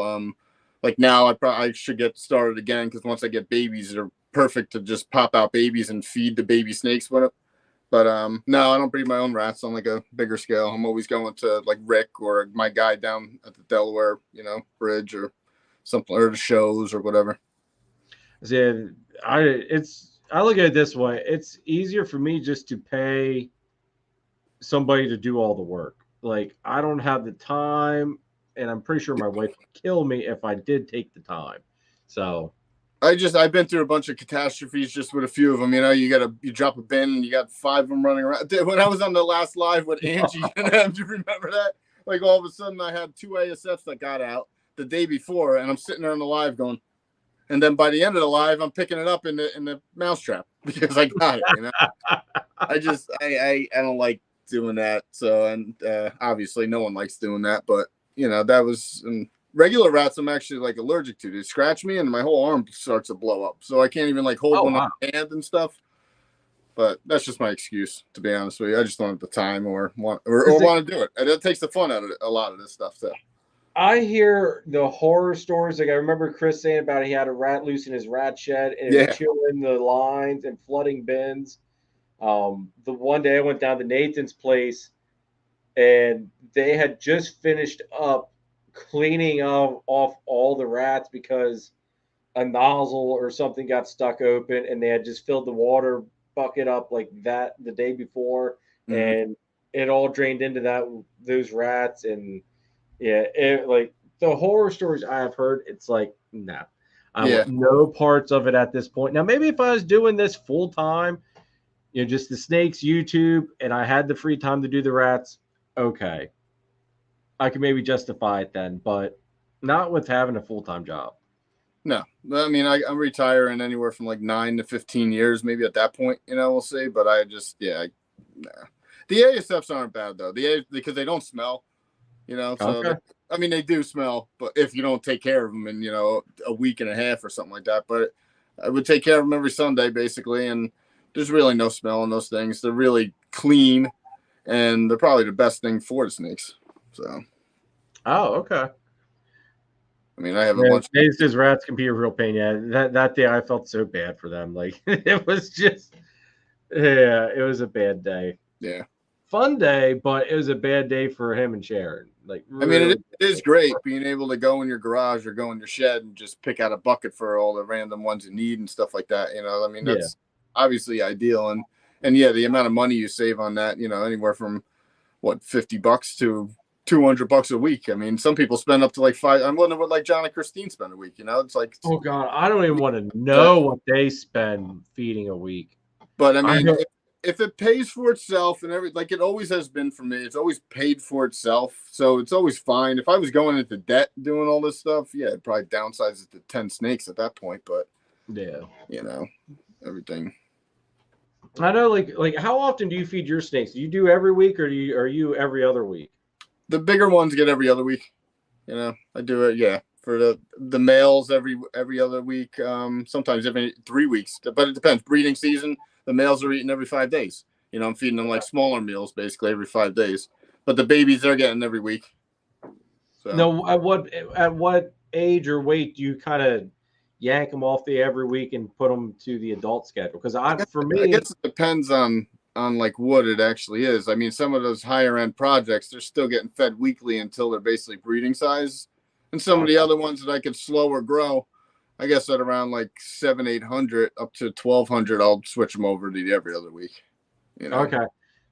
Like now I should get started again, because once I get babies, they're perfect to just pop out babies and feed the baby snakes with it. But no, I don't breed my own rats on like a bigger scale. I'm always going to like Rick or my guy down at the Delaware, bridge or something, or the shows or whatever. See, I look at it this way. It's easier for me just to pay somebody to do all the work. Like, I don't have the time, and I'm pretty sure my wife would kill me if I did take the time. So I've been through a bunch of catastrophes just with a few of them. You drop a bin and you got 5 of them running around. When I was on the last live with Angie and them, do you remember that? Like all of a sudden I had 2 ASFs that got out the day before, and I'm sitting there on the live going, and then by the end of the live, I'm picking it up in the mousetrap because I got it. I don't like doing that. So, and obviously no one likes doing that, but that was regular rats. I'm actually like allergic to. They scratch me and my whole arm starts to blow up. So I can't even like hold one on my hand and stuff. But that's just my excuse, to be honest with you. I just don't have the time or want to do it. And it takes the fun out of a lot of this stuff. So I hear the horror stories. Like I remember Chris saying about he had a rat loose in his rat shed and it was chewing the lines and flooding bins. The one day I went down to Nathan's place and they had just finished up cleaning off all the rats because a nozzle or something got stuck open, and they had just filled the water bucket up like that the day before, and it all drained into those rats. And like the horror stories I have heard, it's like, nah, I want no parts of it at this point. Now, maybe if I was doing this full time, just the snakes, YouTube, and I had the free time to do the rats, okay, I could maybe justify it then, but not with having a full-time job. No, I mean, I'm retiring anywhere from like 9 to 15 years, maybe at that point, we'll see. But I just, nah. The ASFs aren't bad though. Because they don't smell, So okay. they do smell, but if you don't take care of them in a week and a half or something like that. But I would take care of them every Sunday basically, and there's really no smell in those things. They're really clean, and they're probably the best thing for the snakes. So. Oh, okay. I mean, I have a bunch. These rats can be a real pain. Yeah, that day I felt so bad for them. Like it was just, it was a bad day. Yeah. Fun day, but it was a bad day for him and Sharon. Like, really, I mean, it is great being able to go in your garage or go in your shed and just pick out a bucket for all the random ones you need and stuff like that. I mean, that's obviously ideal. And yeah, the amount of money you save on that, anywhere from what, $50 to $200 a week. I mean, some people spend up to like $5. I'm wondering what like John and Christine spend a week. It's like, oh God, I don't even want to know what they spend feeding a week. But I mean, if it pays for itself and like it always has been for me, it's always paid for itself. So it's always fine. If I was going into debt doing all this stuff, yeah, it'd probably downsize it to 10 snakes at that point. But everything. I know, like how often do you feed your snakes? Do you do every week, or are you every other week? The bigger ones get every other week. I do it. For the males every other week. Sometimes every 3 weeks, but it depends. Breeding season, the males are eating every 5 days. I'm feeding them like smaller meals basically every 5 days. But the babies they're getting every week. So. No, at what age or weight do you kind of yank them off the every week and put them to the adult schedule? Because I guess it depends on like what it actually is. I mean, some of those higher end projects, they're still getting fed weekly until they're basically breeding size. And some of the other ones that I could slow or grow, I guess at around like 700-800 up to 1200, I'll switch them over to the every other week. Okay.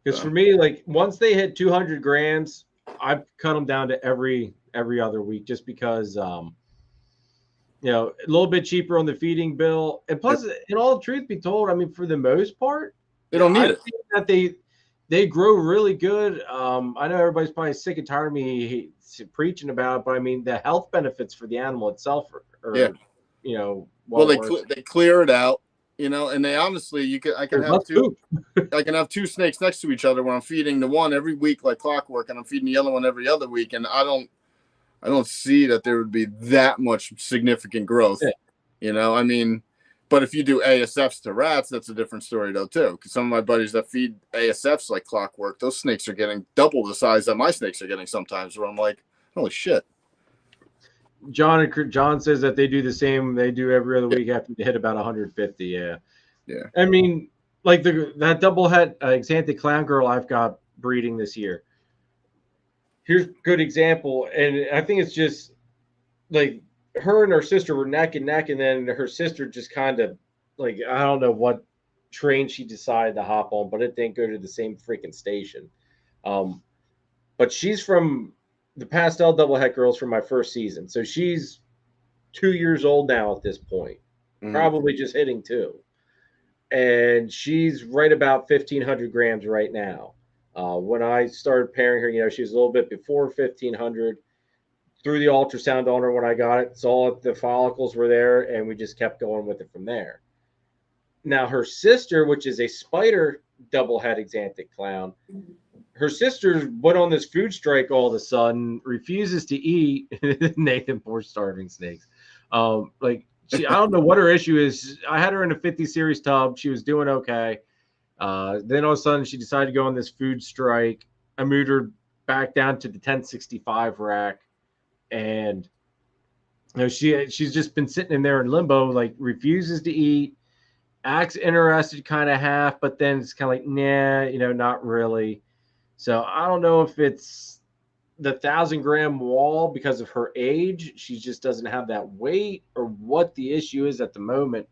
Because for me, like once they hit 200 grams, I cut them down to every other week, just because You know, a little bit cheaper on the feeding bill, and plus, in all truth be told, I mean, for the most part, They don't need I it. think that they grow really good. I know everybody's probably sick and tired of me preaching about it, but I mean, the health benefits for the animal itself are you know, well, they worth. they clear it out, you know, and they honestly, I can There's have less poop. I can have two snakes next to each other when I'm feeding the one every week like clockwork, and I'm feeding the other one every other week, and I don't see that there would be that much significant growth. Yeah. You know, I mean, but if you do ASFs to rats, that's a different story though too. Because some of my buddies that feed ASFs like clockwork, those snakes are getting double the size that my snakes are getting sometimes. Where I'm like, holy shit. John says that they do the same. They do every other week after they hit about 150. Yeah. Yeah. I mean, like that double head Xanthic clown girl I've got breeding this year. Here's a good example, and I think it's just like her and her sister were neck and neck, and then her sister just kind of like I don't know what train she decided to hop on, but it didn't go to the same freaking station. But she's from the Pastel Doublehead girls from my first season, so she's 2 years old now at this point, probably just hitting 2, and she's right about 1,500 grams right now. When I started pairing her, you know, she was a little bit before 1,500. Threw the ultrasound on her when I got it, saw that the follicles were there, and we just kept going with it from there. Now, her sister, which is a spider double-head Xanthic clown, her sister went on this food strike all of a sudden, refuses to eat. Nathan, poor starving snakes. Like, I don't know what her issue is. I had her in a 50 series tub. She was doing okay. Then all of a sudden, she decided to go on this food strike. I moved her back down to the 1065 rack. And you know, she's just been sitting in there in limbo, like refuses to eat, acts interested kind of half, but then it's kind of like, nah, you know, not really. So I don't know if it's the 1,000-gram wall because of her age. She just doesn't have that weight, or what the issue is at the moment.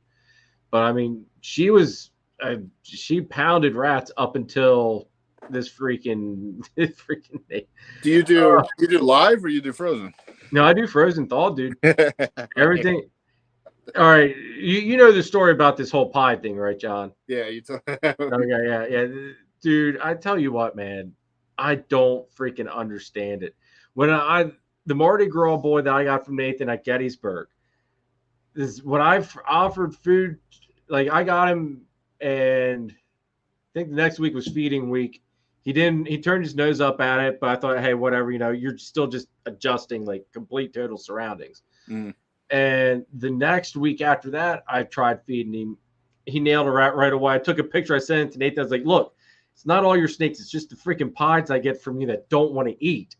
But I mean, she pounded rats up until this freaking day. Do you do live or you do frozen? No, I do frozen thaw, dude. Everything. All right, you know the story about this whole pie thing, right, John? Yeah, you told. Okay, yeah, dude. I tell you what, man, I don't freaking understand it. When the Mardi Gras boy that I got from Nathan at Gettysburg is when I've offered food, like I got him, and I think the next week was feeding week. He turned his nose up at it, but I thought, hey, whatever, you know, you're still just adjusting like complete total surroundings. And the next week after that, I tried feeding him. He nailed a rat right away. I took a picture. I sent it to Nathan. I was like, look, it's not all your snakes. It's just the freaking pies I get from you that don't want to eat.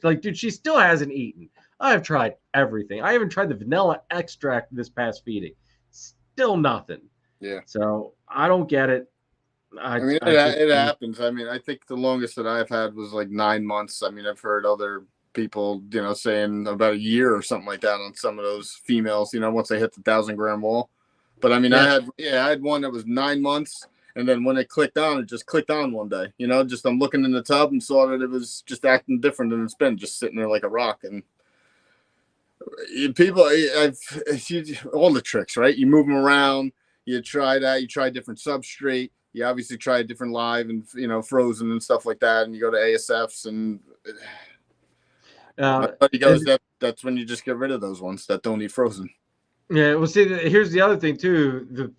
Like, dude, she still hasn't eaten. I've tried everything. I even tried the vanilla extract this past feeding. Still nothing. Yeah. So I don't get it. I mean, it happens. I mean, I think the longest that I've had was like 9 months. I mean, I've heard other people, you know, saying about a year or something like that on some of those females, you know, once they hit the 1,000-gram wall. But I mean, I had one that was 9 months, and then when it clicked on, it just clicked on one day. You know, just I'm looking in the tub and saw that it was just acting different than it's been, just sitting there like a rock. And people, all the tricks, right? You move them around. You try that. You try different substrate. You obviously try different live and, you know, frozen and stuff like that. And you go to ASFs and he goes, that's when you just get rid of those ones that don't eat frozen. Yeah. Well, see, here's the other thing too.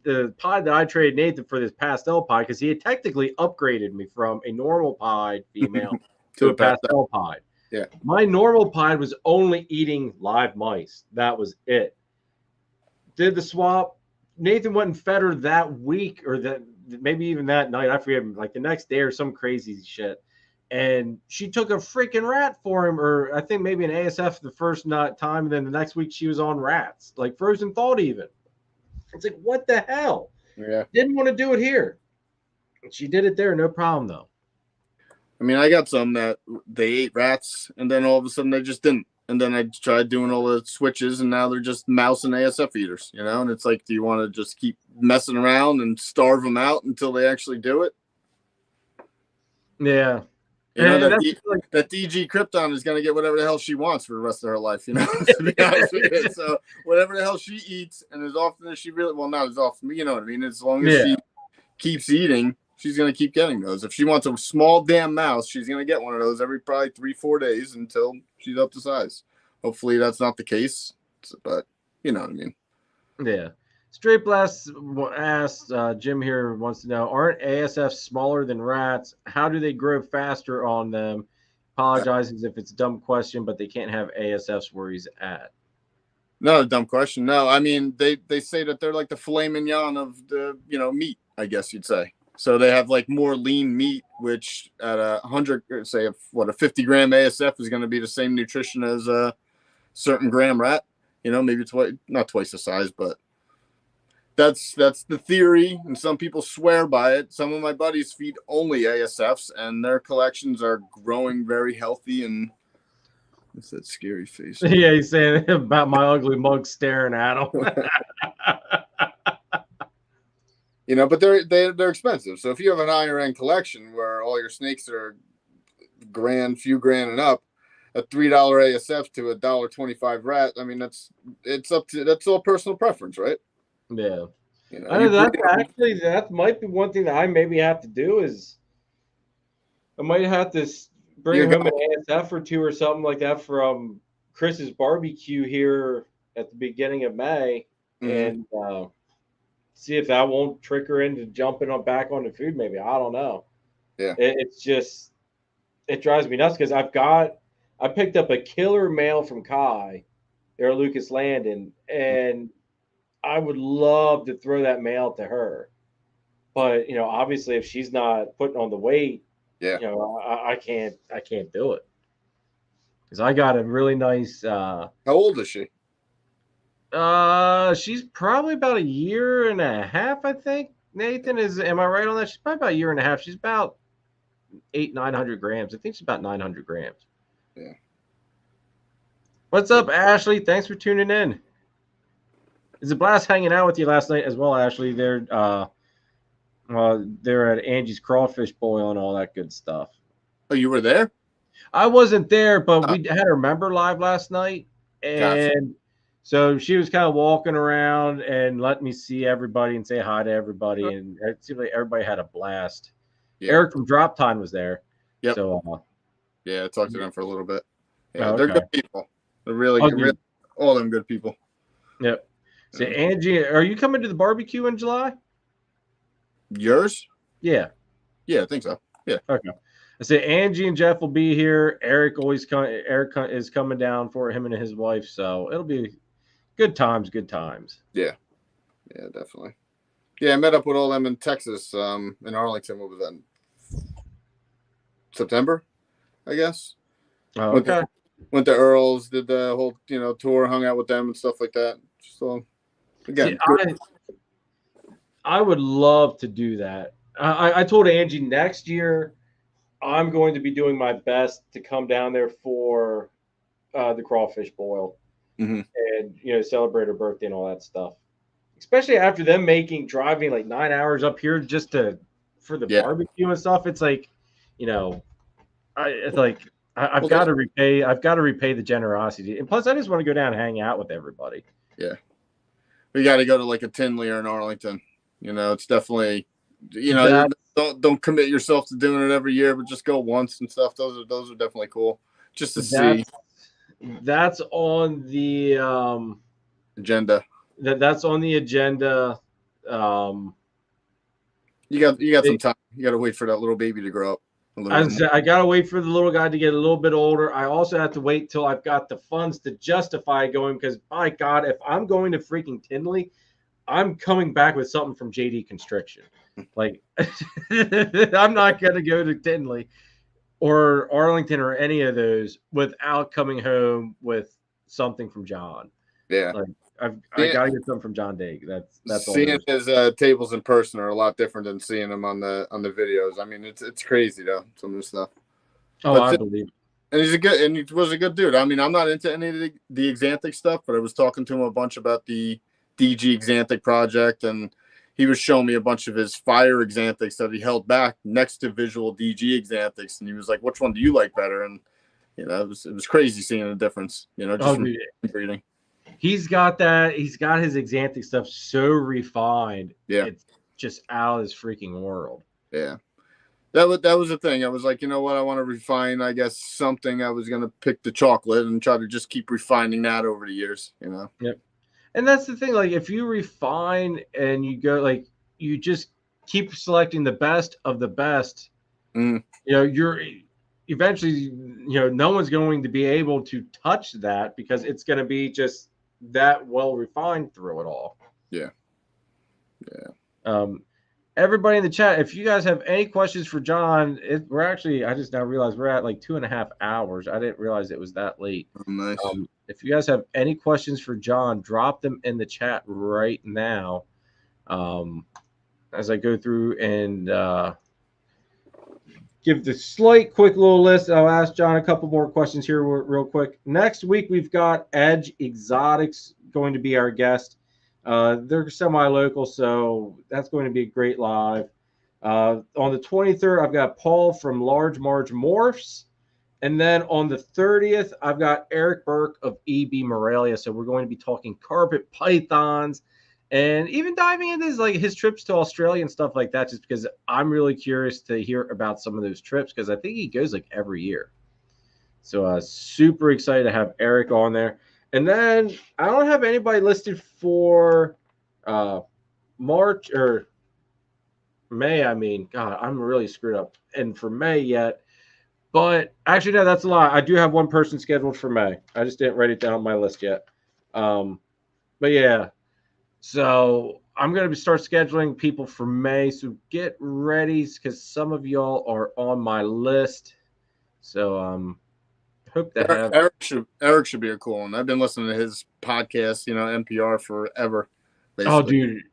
The pie that I traded Nathan for this pastel pie, because he had technically upgraded me from a normal pie female to a pastel pie. Yeah. My normal pie was only eating live mice. That was it. Did the swap. Nathan went and fed her that week, or that maybe even that night. I forget, like the next day or some crazy shit. And she took a freaking rat for him, or I think maybe an ASF the first time, and then the next week she was on rats, like frozen thawed even. It's like, what the hell? Yeah. Didn't want to do it here. She did it there, no problem though. I mean, I got some that they ate rats, and then all of a sudden they just didn't. And then I tried doing all the switches, and now they're just mouse and ASF eaters, you know? And it's like, do you want to just keep messing around and starve them out until they actually do it? Yeah. You know, And that DG Krypton is going to get whatever the hell she wants for the rest of her life, you know, to be honest with you. So whatever the hell she eats, and as often as she really, well, not as often, but you know what I mean? As long as she keeps eating, she's going to keep getting those. If she wants a small damn mouse, she's going to get one of those every probably 3-4 days until she's up to size. Hopefully that's not the case, but you know what I mean? Yeah. Straight Blast asked, Jim here wants to know, aren't ASFs smaller than rats? How do they grow faster on them? Apologizes if it's a dumb question, but they can't have ASFs where he's at. Not a dumb question. No, I mean, they say that they're like the filet mignon of the, you know, meat, I guess you'd say. So they have like more lean meat, which at 100, say, a 50-gram ASF is going to be the same nutrition as a certain gram rat. You know, maybe not twice the size, but that's the theory, and some people swear by it. Some of my buddies feed only ASFs, and their collections are growing very healthy. And what's that scary face? Yeah, he's saying about my ugly mug staring at him. You know, but they're expensive. So if you have an higher end collection where all your snakes are few grand and up, a $3 ASF to a $1.25 rat, I mean, that's all personal preference, right? Yeah. You know, I know that might be one thing that I maybe have to do is I might have to bring home an ASF or two or something like that from Chris's barbecue here at the beginning of May, and see if that won't trick her into jumping back on the food. Maybe, I don't know. Yeah, it's just, it drives me nuts because I picked up a killer male from Kai there at Lucas Landon, and I would love to throw that male to her, but you know, obviously, if she's not putting on the weight, you know, I can't do it because I got a really nice. How old is she? She's probably about 1.5 years, I think. Nathan, am I right on that? She's probably about 1.5 years. She's about 900 grams. I think she's about 900 grams. Yeah. What's up, Ashley? Thanks for tuning in. It's a blast hanging out with you last night as well, Ashley. They're at Angie's Crawfish Boil and all that good stuff. Oh, you were there? I wasn't there, but we had her member live last night, and gotcha. So she was kind of walking around and letting me see everybody and say hi to everybody, and it seemed like everybody had a blast. Yeah. Eric from Drop Time was there. Yep. So yeah, I talked to them for a little bit. Yeah, they're good people. They're really all of them good people. Yep. So Angie, are you coming to the barbecue in July? Yours? Yeah. Yeah, I think so. Yeah. Okay. I say Angie and Jeff will be here. Eric is coming down for him and his wife, so it'll be good times. Yeah. Yeah, definitely. Yeah, I met up with all them in Texas, in Arlington. What was that? September, I guess. Oh, okay. Went to Earl's, did the whole, tour, hung out with them and stuff like that. So, again, I would love to do that. I told Angie next year I'm going to be doing my best to come down there for the crawfish boil and celebrate her birthday and all that stuff. Especially after them driving like 9 hours up here just for the barbecue and stuff. It's like, I've got to repay the generosity. And plus I just want to go down and hang out with everybody. Yeah. We got to go to like a Tinley or an Arlington. It's definitely, don't commit yourself to doing it every year, but just go once and stuff. Those are definitely cool just to see. That's on the agenda. That's on the agenda. You got some time. You got to wait for that little baby to grow up. I got to wait for the little guy to get a little bit older. I also have to wait till I've got the funds to justify going because, my God, if I'm going to freaking Tinley, I'm coming back with something from JD Constriction. Like, I'm not going to go to Tinley or Arlington or any of those without coming home with something from John. Yeah. Like, I got to get something from John Dake. That's seeing his tables in person are a lot different than seeing them on the videos. I mean, it's crazy though, some of the stuff. Oh, I believe. And he was a good dude. I mean, I'm not into any of the Xanthic stuff, but I was talking to him a bunch about the DG Xanthic project, and he was showing me a bunch of his fire Xanthics that he held back next to visual DG Xanthics, and he was like, "Which one do you like better?" And it was crazy seeing the difference, just from breeding. He's got that. He's got his Xanthic stuff so refined. Yeah, it's just out of this freaking world. Yeah, that was the thing. I was like, you know what? I want to refine. I guess something. I was gonna pick the chocolate and try to just keep refining that over the years. Yep. And that's the thing. Like, if you refine and you go, like, you just keep selecting the best of the best. You're eventually, no one's going to be able to touch that because it's going to be just that well refined through it all. Yeah. Everybody in the chat, if you guys have any questions for John, I just now realized we're at like 2.5 hours. I didn't realize it was that late. Oh, nice. If you guys have any questions for John, drop them in the chat right now. As I go through and give the quick little list. I'll ask John a couple more questions here real quick. Next week, we've got Edge Exotics going to be our guest. They're semi-local, so that's going to be a great live. On the 23rd, I've got Paul from Large Marge Morphs. And then on the 30th, I've got Eric Burke of EB Morelia. So we're going to be talking carpet pythons and even diving into his trips to Australia and stuff like that, just because I'm really curious to hear about some of those trips because I think he goes like every year. So super excited to have Eric on there. And then I don't have anybody listed for March or May. I mean, God, I'm really screwed up. And for May yet. But actually, no, that's a lie. I do have one person scheduled for May. I just didn't write it down on my list yet. But yeah. So I'm going to start scheduling people for May. So get ready because some of y'all are on my list. So hope to have Eric should be a cool one. I've been listening to his podcast, NPR forever. Basically. Oh, dude,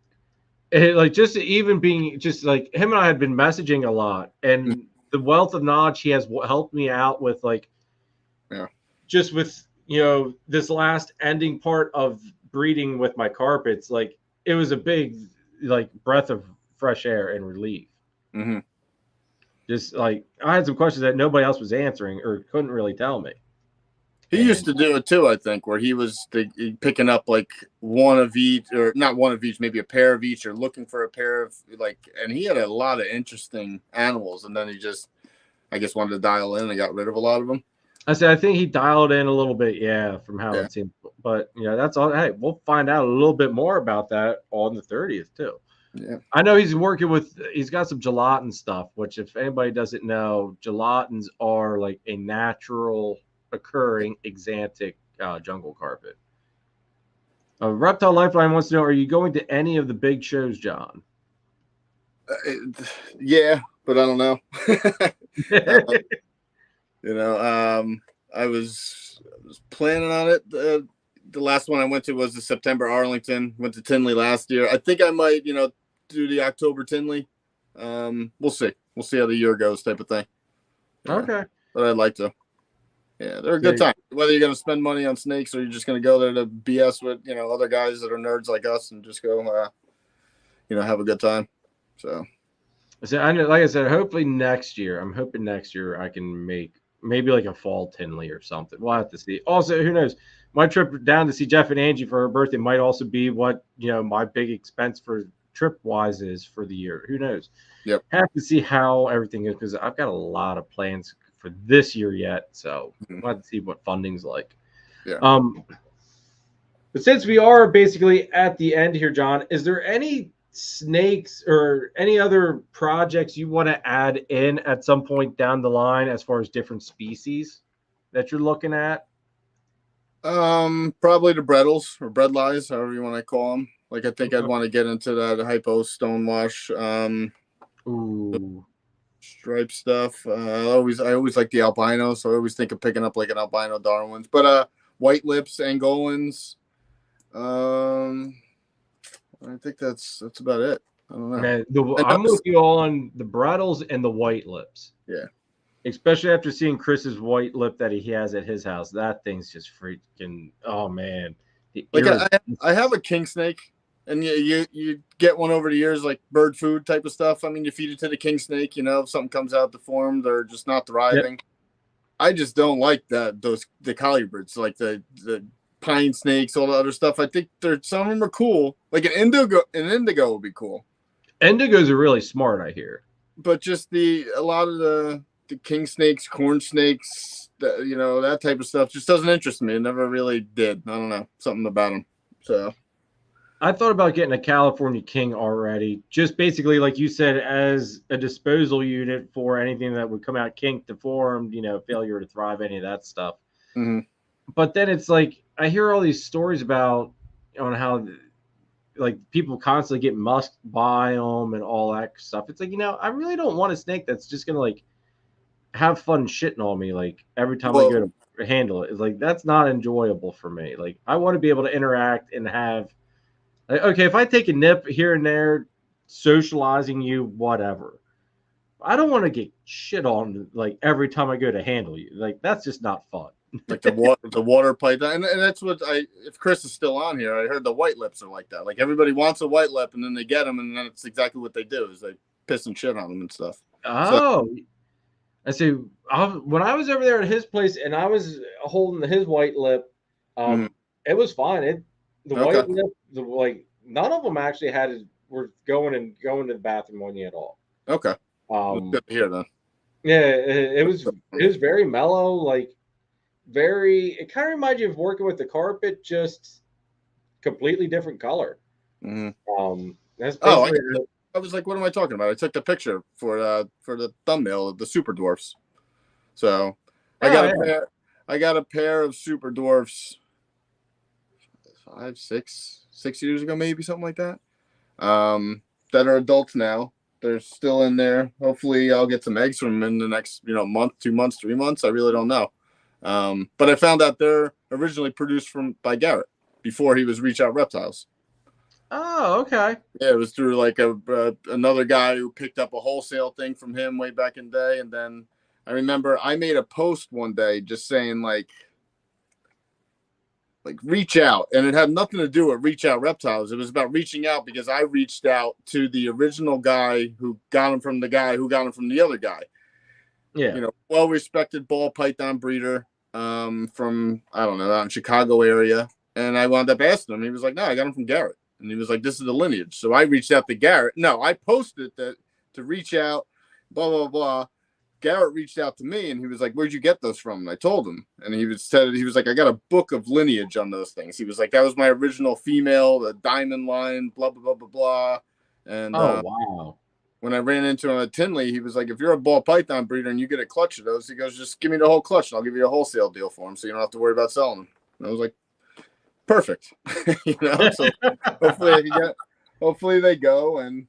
just even being just like him and I had been messaging a lot, and the wealth of knowledge he has helped me out with, just with this last ending part of breeding with my carpets. Like it was a big breath of fresh air and relief. Mm-hmm. Just I had some questions that nobody else was answering or couldn't really tell me. He used to do it too, I think, where he was picking up one of each, or not one of each, maybe a pair of each, or looking for a pair of and he had a lot of interesting animals, and then he just, I guess, wanted to dial in and got rid of a lot of them. I think he dialed in a little bit, from how it seemed. But that's all. Hey, we'll find out a little bit more about that on the 30th too. Yeah, I know he's got some gelatin stuff, which if anybody doesn't know, gelatins are like a natural occurring Xanthic jungle carpet. Reptile Lifeline wants to know, are you going to any of the big shows, John? Yeah, but I don't know. I was planning on it. The last one I went to was the September Arlington. Went to Tinley last year. I think I might, do the October Tinley. We'll see. We'll see how the year goes, type of thing. Okay. But I'd like to. Yeah, they're a good time. Whether you're going to spend money on snakes or you're just going to go there to BS with, other guys that are nerds like us and just go, have a good time. So I know, like I said, hopefully next year. I'm hoping next year I can make maybe like a fall Tinley or something. We'll have to see. Also, who knows? My trip down to see Jeff and Angie for her birthday might also be what my big expense for trip wise is for the year. Who knows? Yep. Have to see how everything is because I've got a lot of plans for this year yet. So we'll have to see what funding's like. Yeah. But since we are basically at the end here, John, is there any snakes or any other projects you want to add in at some point down the line as far as different species that you're looking at? Probably the Brettles or Breadlies, however you want to call them. I think I'd want to get into that hypo stonewash, stripe stuff. I always like the albino, so I always think of picking up an albino Darwin's. But white lips, Angolans. I think that's about it. I don't know. Man, I'm with you on the Brettles and the white lips. Yeah. Especially after seeing Chris's white lip that he has at his house. That thing's just freaking, oh man. I have a king snake, And you get one over the years, like bird food type of stuff. I mean, you feed it to the king snake, you know, if something comes out deformed or just not thriving. Yep. I just don't like the colubrids, like the pine snakes, all the other stuff. I think some of them are cool. Like an indigo would be cool. Indigos are really smart, I hear. But just a lot of the king snakes, corn snakes, you know, that type of stuff just doesn't interest me. It never really did. I don't know, something about them. So I thought about getting a California King already, just basically, like you said, as a disposal unit for anything that would come out kinked, deformed, you know, failure to thrive, any of that stuff. Mm-hmm. But then it's like, I hear all these stories about on how, like, people constantly get musked by them and all that stuff. It's like, you know, I really don't want a snake that's just going to, like, have fun shitting on me, like, every time I go to handle it. It's like, that's not enjoyable for me. Like, I want to be able to interact and have, okay, if I take a nip here and there, socializing you, whatever. I don't want to get shit on, like, every time I go to handle you. Like, that's just not fun. Like the water python, and that's what if Chris is still on here, I heard the white lips are like that. Like everybody wants a white lip, and then they get them, and then it's exactly what they do is they piss and shit on them and stuff. Oh, so, I see. When I was over there at his place, and I was holding his white lip, it was fine. White lip, like none of them actually were going to the bathroom on you at all. Okay. Good to hear then. Yeah, it was very mellow, like it kind of reminds you of working with the carpet, just completely different color. Mm-hmm. That's basically I was like, what am I talking about? I took the picture for the thumbnail of the super dwarfs. So I got a pair of super dwarfs 6 years ago, maybe something like that. That are adults now. They're still in there. Hopefully I'll get some eggs from them in the next, month, 2 months, 3 months. I really don't know. But I found out they're originally produced by Garrett before he was Reach Out Reptiles. Oh, okay. Yeah, it was through like another guy who picked up a wholesale thing from him way back in the day. And then I remember I made a post one day just saying like reach out, and it had nothing to do with Reach Out Reptiles. It was about reaching out because I reached out to the original guy who got him from the guy who got him from the other guy. Yeah. Well-respected ball python breeder from, I don't know, out in Chicago area. And I wound up asking him. He was like, no, I got him from Garrett. And he was like, this is the lineage. So I reached out to Garrett. No, I posted that to reach out, blah, blah, blah. Garrett reached out to me and he was like, where'd you get those from? And I told him. And he was like, I got a book of lineage on those things. He was like, that was my original female, the diamond line, blah, blah, blah, blah, blah. And wow. When I ran into him at Tinley, he was like, if you're a ball python breeder and you get a clutch of those, he goes, just give me the whole clutch and I'll give you a wholesale deal for them so you don't have to worry about selling them. And I was like, perfect. So hopefully they go and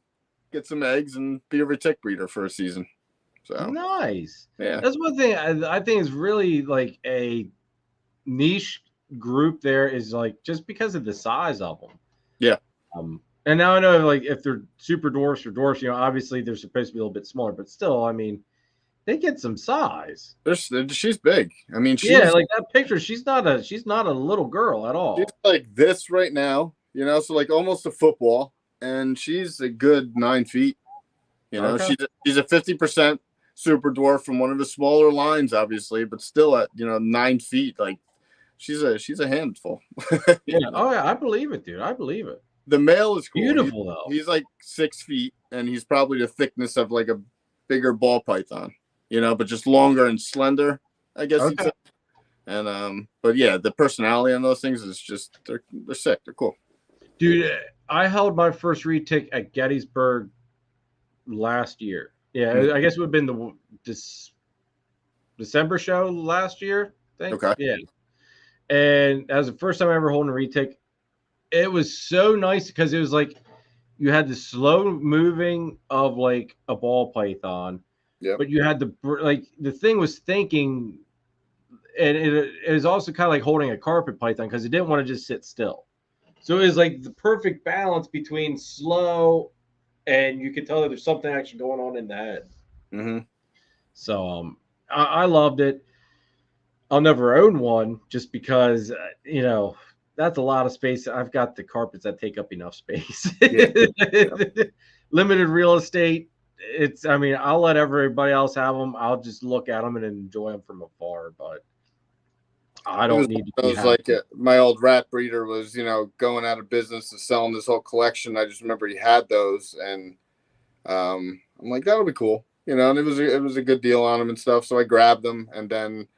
get some eggs and be a retic breeder for a season. So nice. Yeah. That's one thing I think is really like a niche group there is like just because of the size of them. Yeah. And now I know like if they're super dwarfs or dwarfs, obviously they're supposed to be a little bit smaller, but still, I mean, they get some size. She's big. I mean, like that picture. She's not a little girl at all. She's like this right now, so like almost a football, and she's a good 9 feet. Okay. She's a 50% super dwarf from one of the smaller lines, obviously, but still at 9 feet. Like she's a handful. Yeah. Oh yeah, I believe it, dude. I believe it. The male is cool. Beautiful though. He's like 6 feet, and he's probably the thickness of like a bigger ball python, but just longer and slender, I guess. Okay. You'd say. And but yeah, the personality on those things is just they're sick. They're cool. Dude, I held my first retic at Gettysburg last year. Yeah, mm-hmm. I guess it would have been the December show last year. Okay. Yeah. And that was the first time I ever holding a retic. It was so nice because it was like you had the slow moving of like a ball python, but you had the thing was thinking, and it was also kind of like holding a carpet python because it didn't want to just sit still. So it was like the perfect balance between slow and you could tell that there's something actually going on in the head. Mm-hmm. So I loved it. I'll never own one just because, that's a lot of space. I've got the carpets that take up enough space. Yeah. Limited real estate. I mean, I'll let everybody else have them. I'll just look at them and enjoy them from afar, but I It was don't need to one be of those, like, happy. my old rat breeder was, going out of business and selling this whole collection. I just remember he had those, and I'm like, that'll be cool, and it was a good deal on them and stuff. So I grabbed them, and then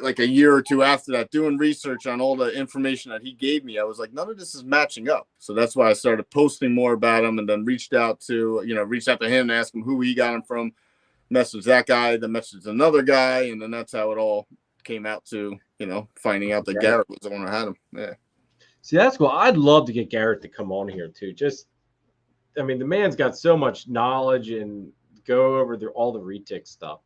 like a year or two after that, doing research on all the information that he gave me, I was like, none of this is matching up. So that's why I started posting more about him, and then reached out to him and asked him who he got him from. Messaged that guy, then messaged another guy, and then that's how it all came out to, finding out that Garrett was the one who had him. Yeah. See, that's cool. I'd love to get Garrett to come on here too. I mean, the man's got so much knowledge and go over all the retic stuff.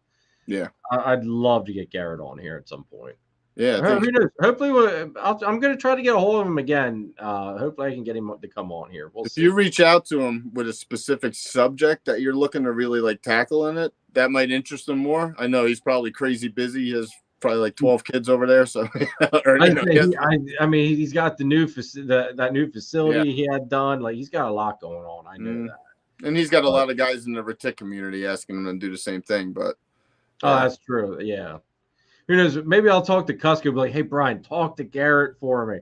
Yeah. I'd love to get Garrett on here at some point. Yeah. Who knows? Hopefully, I'm going to try to get a hold of him again. Hopefully, I can get him to come on here. We'll see. If you reach out to him with a specific subject that you're looking to really like tackle in it, that might interest him more. I know he's probably crazy busy. He has probably like 12 kids over there. So, I mean, he's got the new that new facility he had done. Like, he's got a lot going on. I know that. And he's got a lot of guys in the retic community asking him to do the same thing. But that's true. Yeah. Who knows? Maybe I'll talk to Cusco. Be like, hey, Brian, talk to Garrett for me.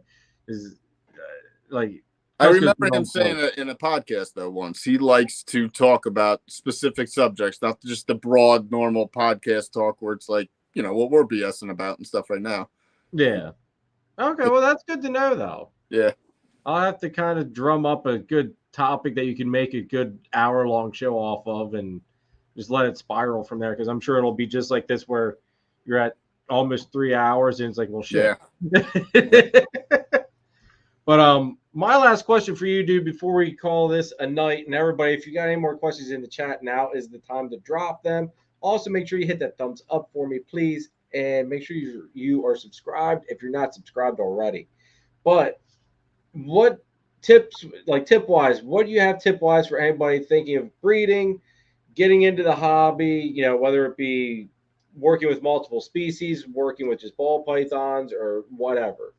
I remember him saying in a podcast though once he likes to talk about specific subjects, not just the broad normal podcast talk where it's like, what we're BSing about and stuff right now. Yeah. Okay. Well, that's good to know though. Yeah. I'll have to kind of drum up a good topic that you can make a good hour-long show off of and just let it spiral from there. Cause I'm sure it'll be just like this where you're at almost 3 hours and it's like, well, shit. Yeah. But my last question for you, dude, before we call this a night, and everybody, if you got any more questions in the chat, now is the time to drop them. Also, make sure you hit that thumbs up for me, please, and make sure you are subscribed if you're not subscribed already. But what tips, like tip-wise, what do you have tip-wise for anybody thinking of breeding, getting into the hobby, whether it be working with multiple species, working with just ball pythons, or whatever?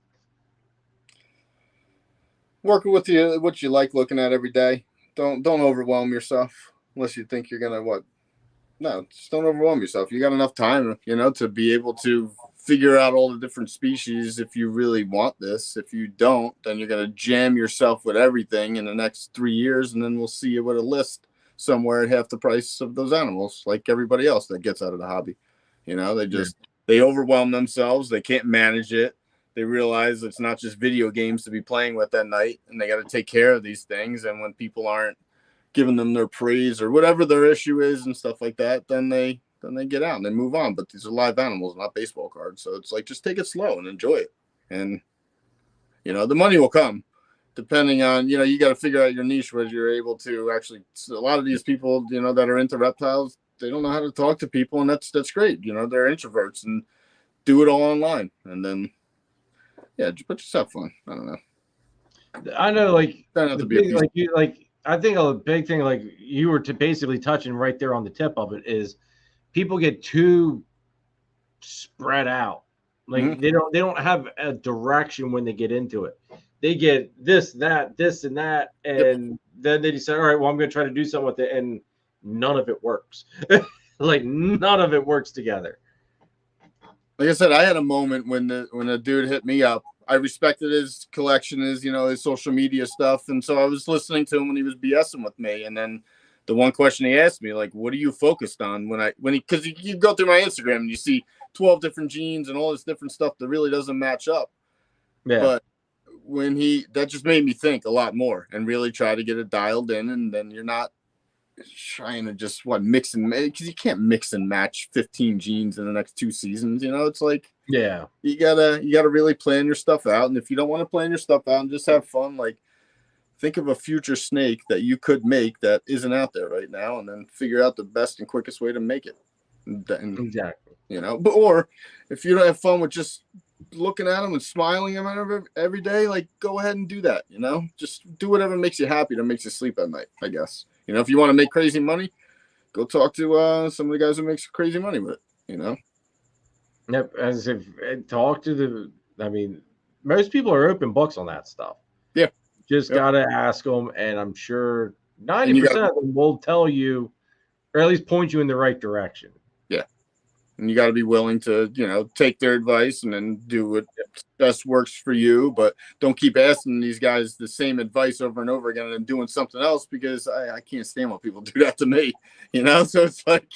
Working with what you like looking at every day. Don't overwhelm yourself unless you think you're gonna No, just don't overwhelm yourself. You got enough time, to be able to figure out all the different species if you really want this. If you don't, then you're gonna jam yourself with everything in the next 3 years, and then we'll see you with a list somewhere at half the price of those animals, like everybody else that gets out of the hobby. They overwhelm themselves. They can't manage it. They realize it's not just video games to be playing with at night, and they got to take care of these things. And when people aren't giving them their praise or whatever their issue is and stuff like that, then they get out and they move on. But these are live animals, not baseball cards. So it's like, just take it slow and enjoy it. And, the money will come depending on, you got to figure out your niche where you're able to actually, a lot of these people, that are into reptiles, they don't know how to talk to people. And that's great. They're introverts and do it all online. And then, yeah, but just have fun. I don't know. I know, like, I think a big thing, like you were basically touching right there on the tip of it, is people get too spread out. Like they don't have a direction when they get into it. They get this, and that, and then they decide, all right, well, I'm going to try to do something with it, and none of it works. Like, none of it works together. Like I said, I had a moment when a dude hit me up. I respected his collection, his social media stuff, and so I was listening to him when he was BSing with me. And then the one question he asked me, like, "What are you focused on?" Because you go through my Instagram and you see 12 different genes and all this different stuff that really doesn't match up. Yeah. But that just made me think a lot more and really try to get it dialed in, and then you're not trying to just mix and match, because you can't mix and match 15 genes in the next 2 seasons. It's like, yeah, you gotta really plan your stuff out. And if you don't want to plan your stuff out and just have fun, like, think of a future snake that you could make that isn't out there right now, and then figure out the best and quickest way to make it. Exactly. Or if you don't have fun with just looking at them and smiling at them every day, like, go ahead and do that. Just do whatever makes you happy, that makes you sleep at night, I guess. If you want to make crazy money, go talk to some of the guys who make crazy money with it, Yep. As if talk to most people are open books on that stuff. Yeah. Just Yep. gotta ask them, and I'm sure And you 90% gotta, of them will tell you, or at least point you in the right direction. yeah. And you got to be willing to, you know, take their advice and then do what best works for you. But don't keep asking these guys the same advice over and over again and doing something else, because I can't stand when people do that to me, you know? So it's like,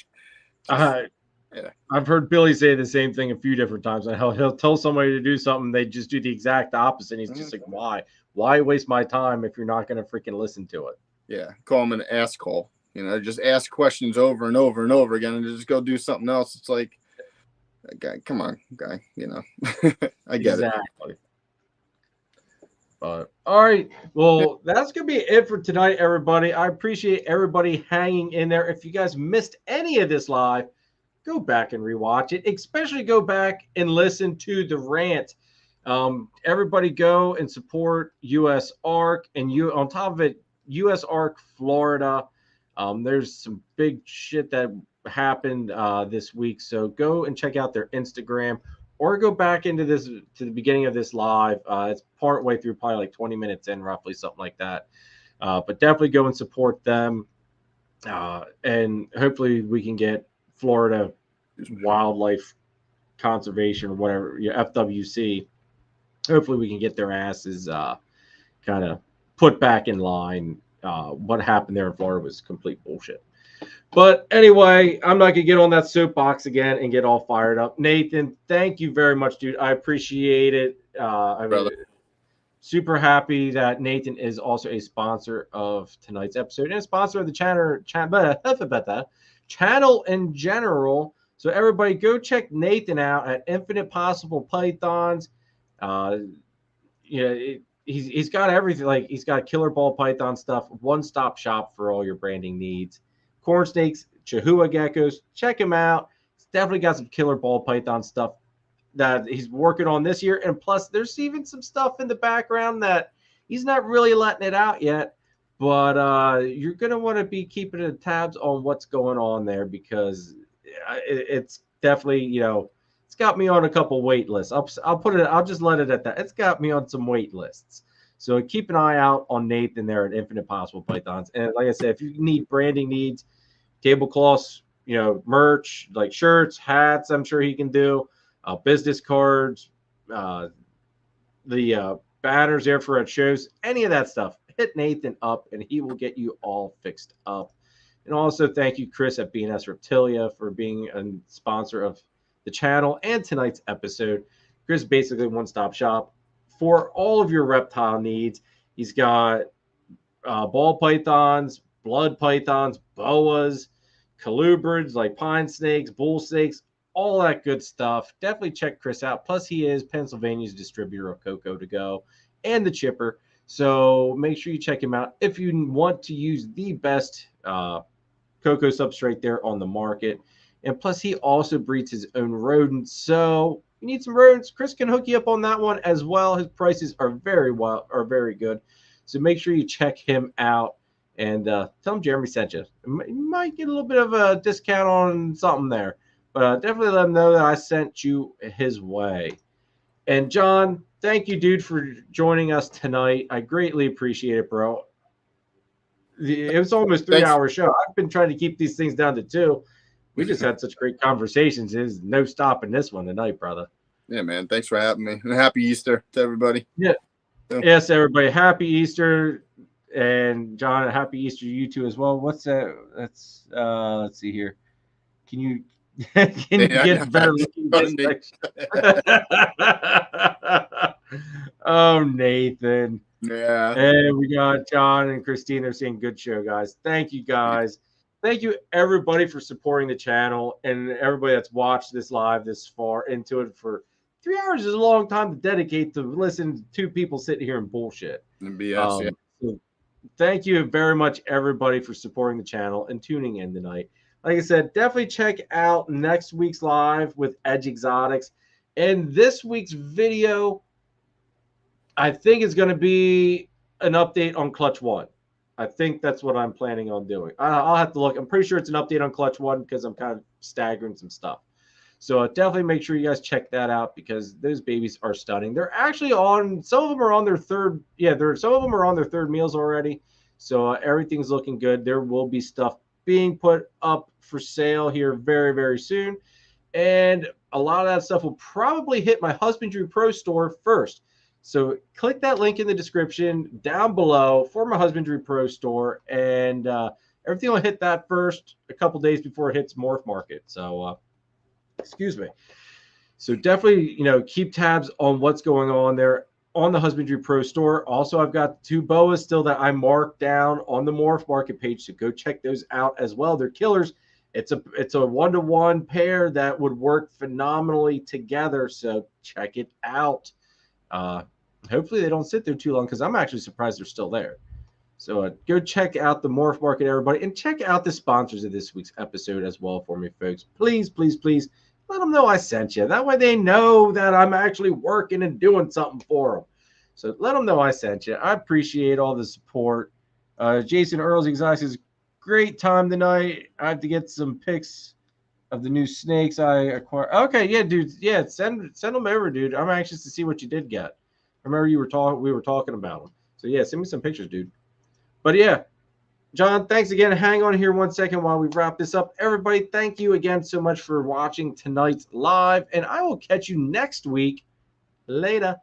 Yeah. I've heard Billy say the same thing a few different times. And he'll tell somebody to do something, they just do the exact opposite. And he's just like, why? Why waste my time if you're not going to freaking listen to it? Yeah. Call him an asshole. You know, just ask questions over and over and over again and just go do something else. It's like, guy, come on, guy, you know. I get it. But all right, well, that's gonna be it for tonight, everybody. I appreciate everybody hanging in there. If you guys missed any of this live, go back and rewatch it. Especially go back and listen to the rant. Everybody go and support US Arc, and you on top of it, US Arc Florida. There's some big shit that happened this week, so go and check out their Instagram, or go back into this to the beginning of this live. It's part way through, probably like 20 minutes in, roughly, something like that. But definitely go and support them, and hopefully we can get Florida Wildlife Conservation or whatever, FWC. Hopefully we can get their asses kind of put back in line. What happened there in Florida was complete bullshit. But anyway, I'm not going to get on that soapbox again and get all fired up. Nathan, thank you very much, dude. I appreciate it. I'm super happy that Nathan is also a sponsor of tonight's episode and a sponsor of the channel in general. So everybody go check Nathan out at Infinite Possible Pythons. He's got everything. Like, he's got killer ball python stuff, one-stop shop for all your branding needs. Corn snakes, Chihuahua geckos, check him out. He's definitely got some killer ball python stuff that he's working on this year. And plus, there's even some stuff in the background that he's not really letting it out yet. But you're going to want to be keeping the tabs on what's going on there, because it's definitely, it's got me on a couple wait lists. I'll just let it at that. It's got me on some wait lists. So keep an eye out on Nathan there at Infinite Possible Pythons. And like I said, if you need branding needs, tablecloths, merch, like shirts, hats, I'm sure he can do, business cards, the banners there for at shows, any of that stuff, hit Nathan up and he will get you all fixed up. And also thank you, Chris, at S Reptilia, for being a sponsor of the channel and tonight's episode. Chris, basically one-stop shop for all of your reptile needs. He's got ball pythons, blood pythons, boas, colubrids like pine snakes, bull snakes, all that good stuff. Definitely check Chris out. Plus, he is Pennsylvania's distributor of Coco to Go and the chipper. So make sure you check him out if you want to use the best Coco substrate there on the market. And plus, he also breeds his own rodents. So you need some rodents, Chris can hook you up on that one as well. His prices are very good. So make sure you check him out and tell him Jeremy sent you. You might get a little bit of a discount on something there. But definitely let him know that I sent you his way. And John, thank you, dude, for joining us tonight. I greatly appreciate it, bro. It was almost 3-hour show. I've been trying to keep these things down to 2. We just had such great conversations. There's no stopping this one tonight, brother. Yeah, man. Thanks for having me. And happy Easter to everybody. Yeah. So. Yes, everybody. Happy Easter. And John, happy Easter to you too as well. What's that? That's let's see here. Can you get better looking this Oh, Nathan. Yeah. And we got John and Christine. They're saying good show, guys. Thank you, guys. Thank you, everybody, for supporting the channel, and everybody that's watched this live this far into it. For 3 hours is a long time to dedicate to listen to 2 people sitting here and bullshit. And BS, so thank you very much, everybody, for supporting the channel and tuning in tonight. Like I said, definitely check out next week's live with Edge Exotics. And this week's video, I think, is going to be an update on Clutch 1. I think that's what I'm planning on doing. I'll have to look. I'm pretty sure it's an update on Clutch 1 because I'm kind of staggering some stuff. So definitely make sure you guys check that out because those babies are stunning. They're actually on, some of them are on their third, some of them are on their third meals already. So everything's looking good. There will be stuff being put up for sale here very, very soon. And a lot of that stuff will probably hit my Husbandry Pro store first. So click that link in the description down below for my Husbandry Pro store, and everything will hit that first a couple days before it hits Morph Market. So, excuse me. So definitely, keep tabs on what's going on there on the Husbandry Pro store. Also, I've got 2 boas still that I marked down on the Morph Market page, so go check those out as well. They're killers. It's a 1-to-1 pair that would work phenomenally together, so check it out. Hopefully they don't sit there too long because I'm actually surprised they're still there. So go check out the Morph Market, everybody, and check out the sponsors of this week's episode as well for me, folks. Please, please, please let them know I sent you. That way they know that I'm actually working and doing something for them. So let them know I sent you. I appreciate all the support. Jason Earls Exotics, great time tonight. I have to get some pics of the new snakes I acquired. Okay, yeah, dude. Yeah, send them over, dude. I'm anxious to see what you did get. I remember we were talking about them. So yeah, send me some pictures, dude. But yeah, John, thanks again. Hang on here 1 second while we wrap this up. Everybody, thank you again so much for watching tonight's live, and I will catch you next week. Later.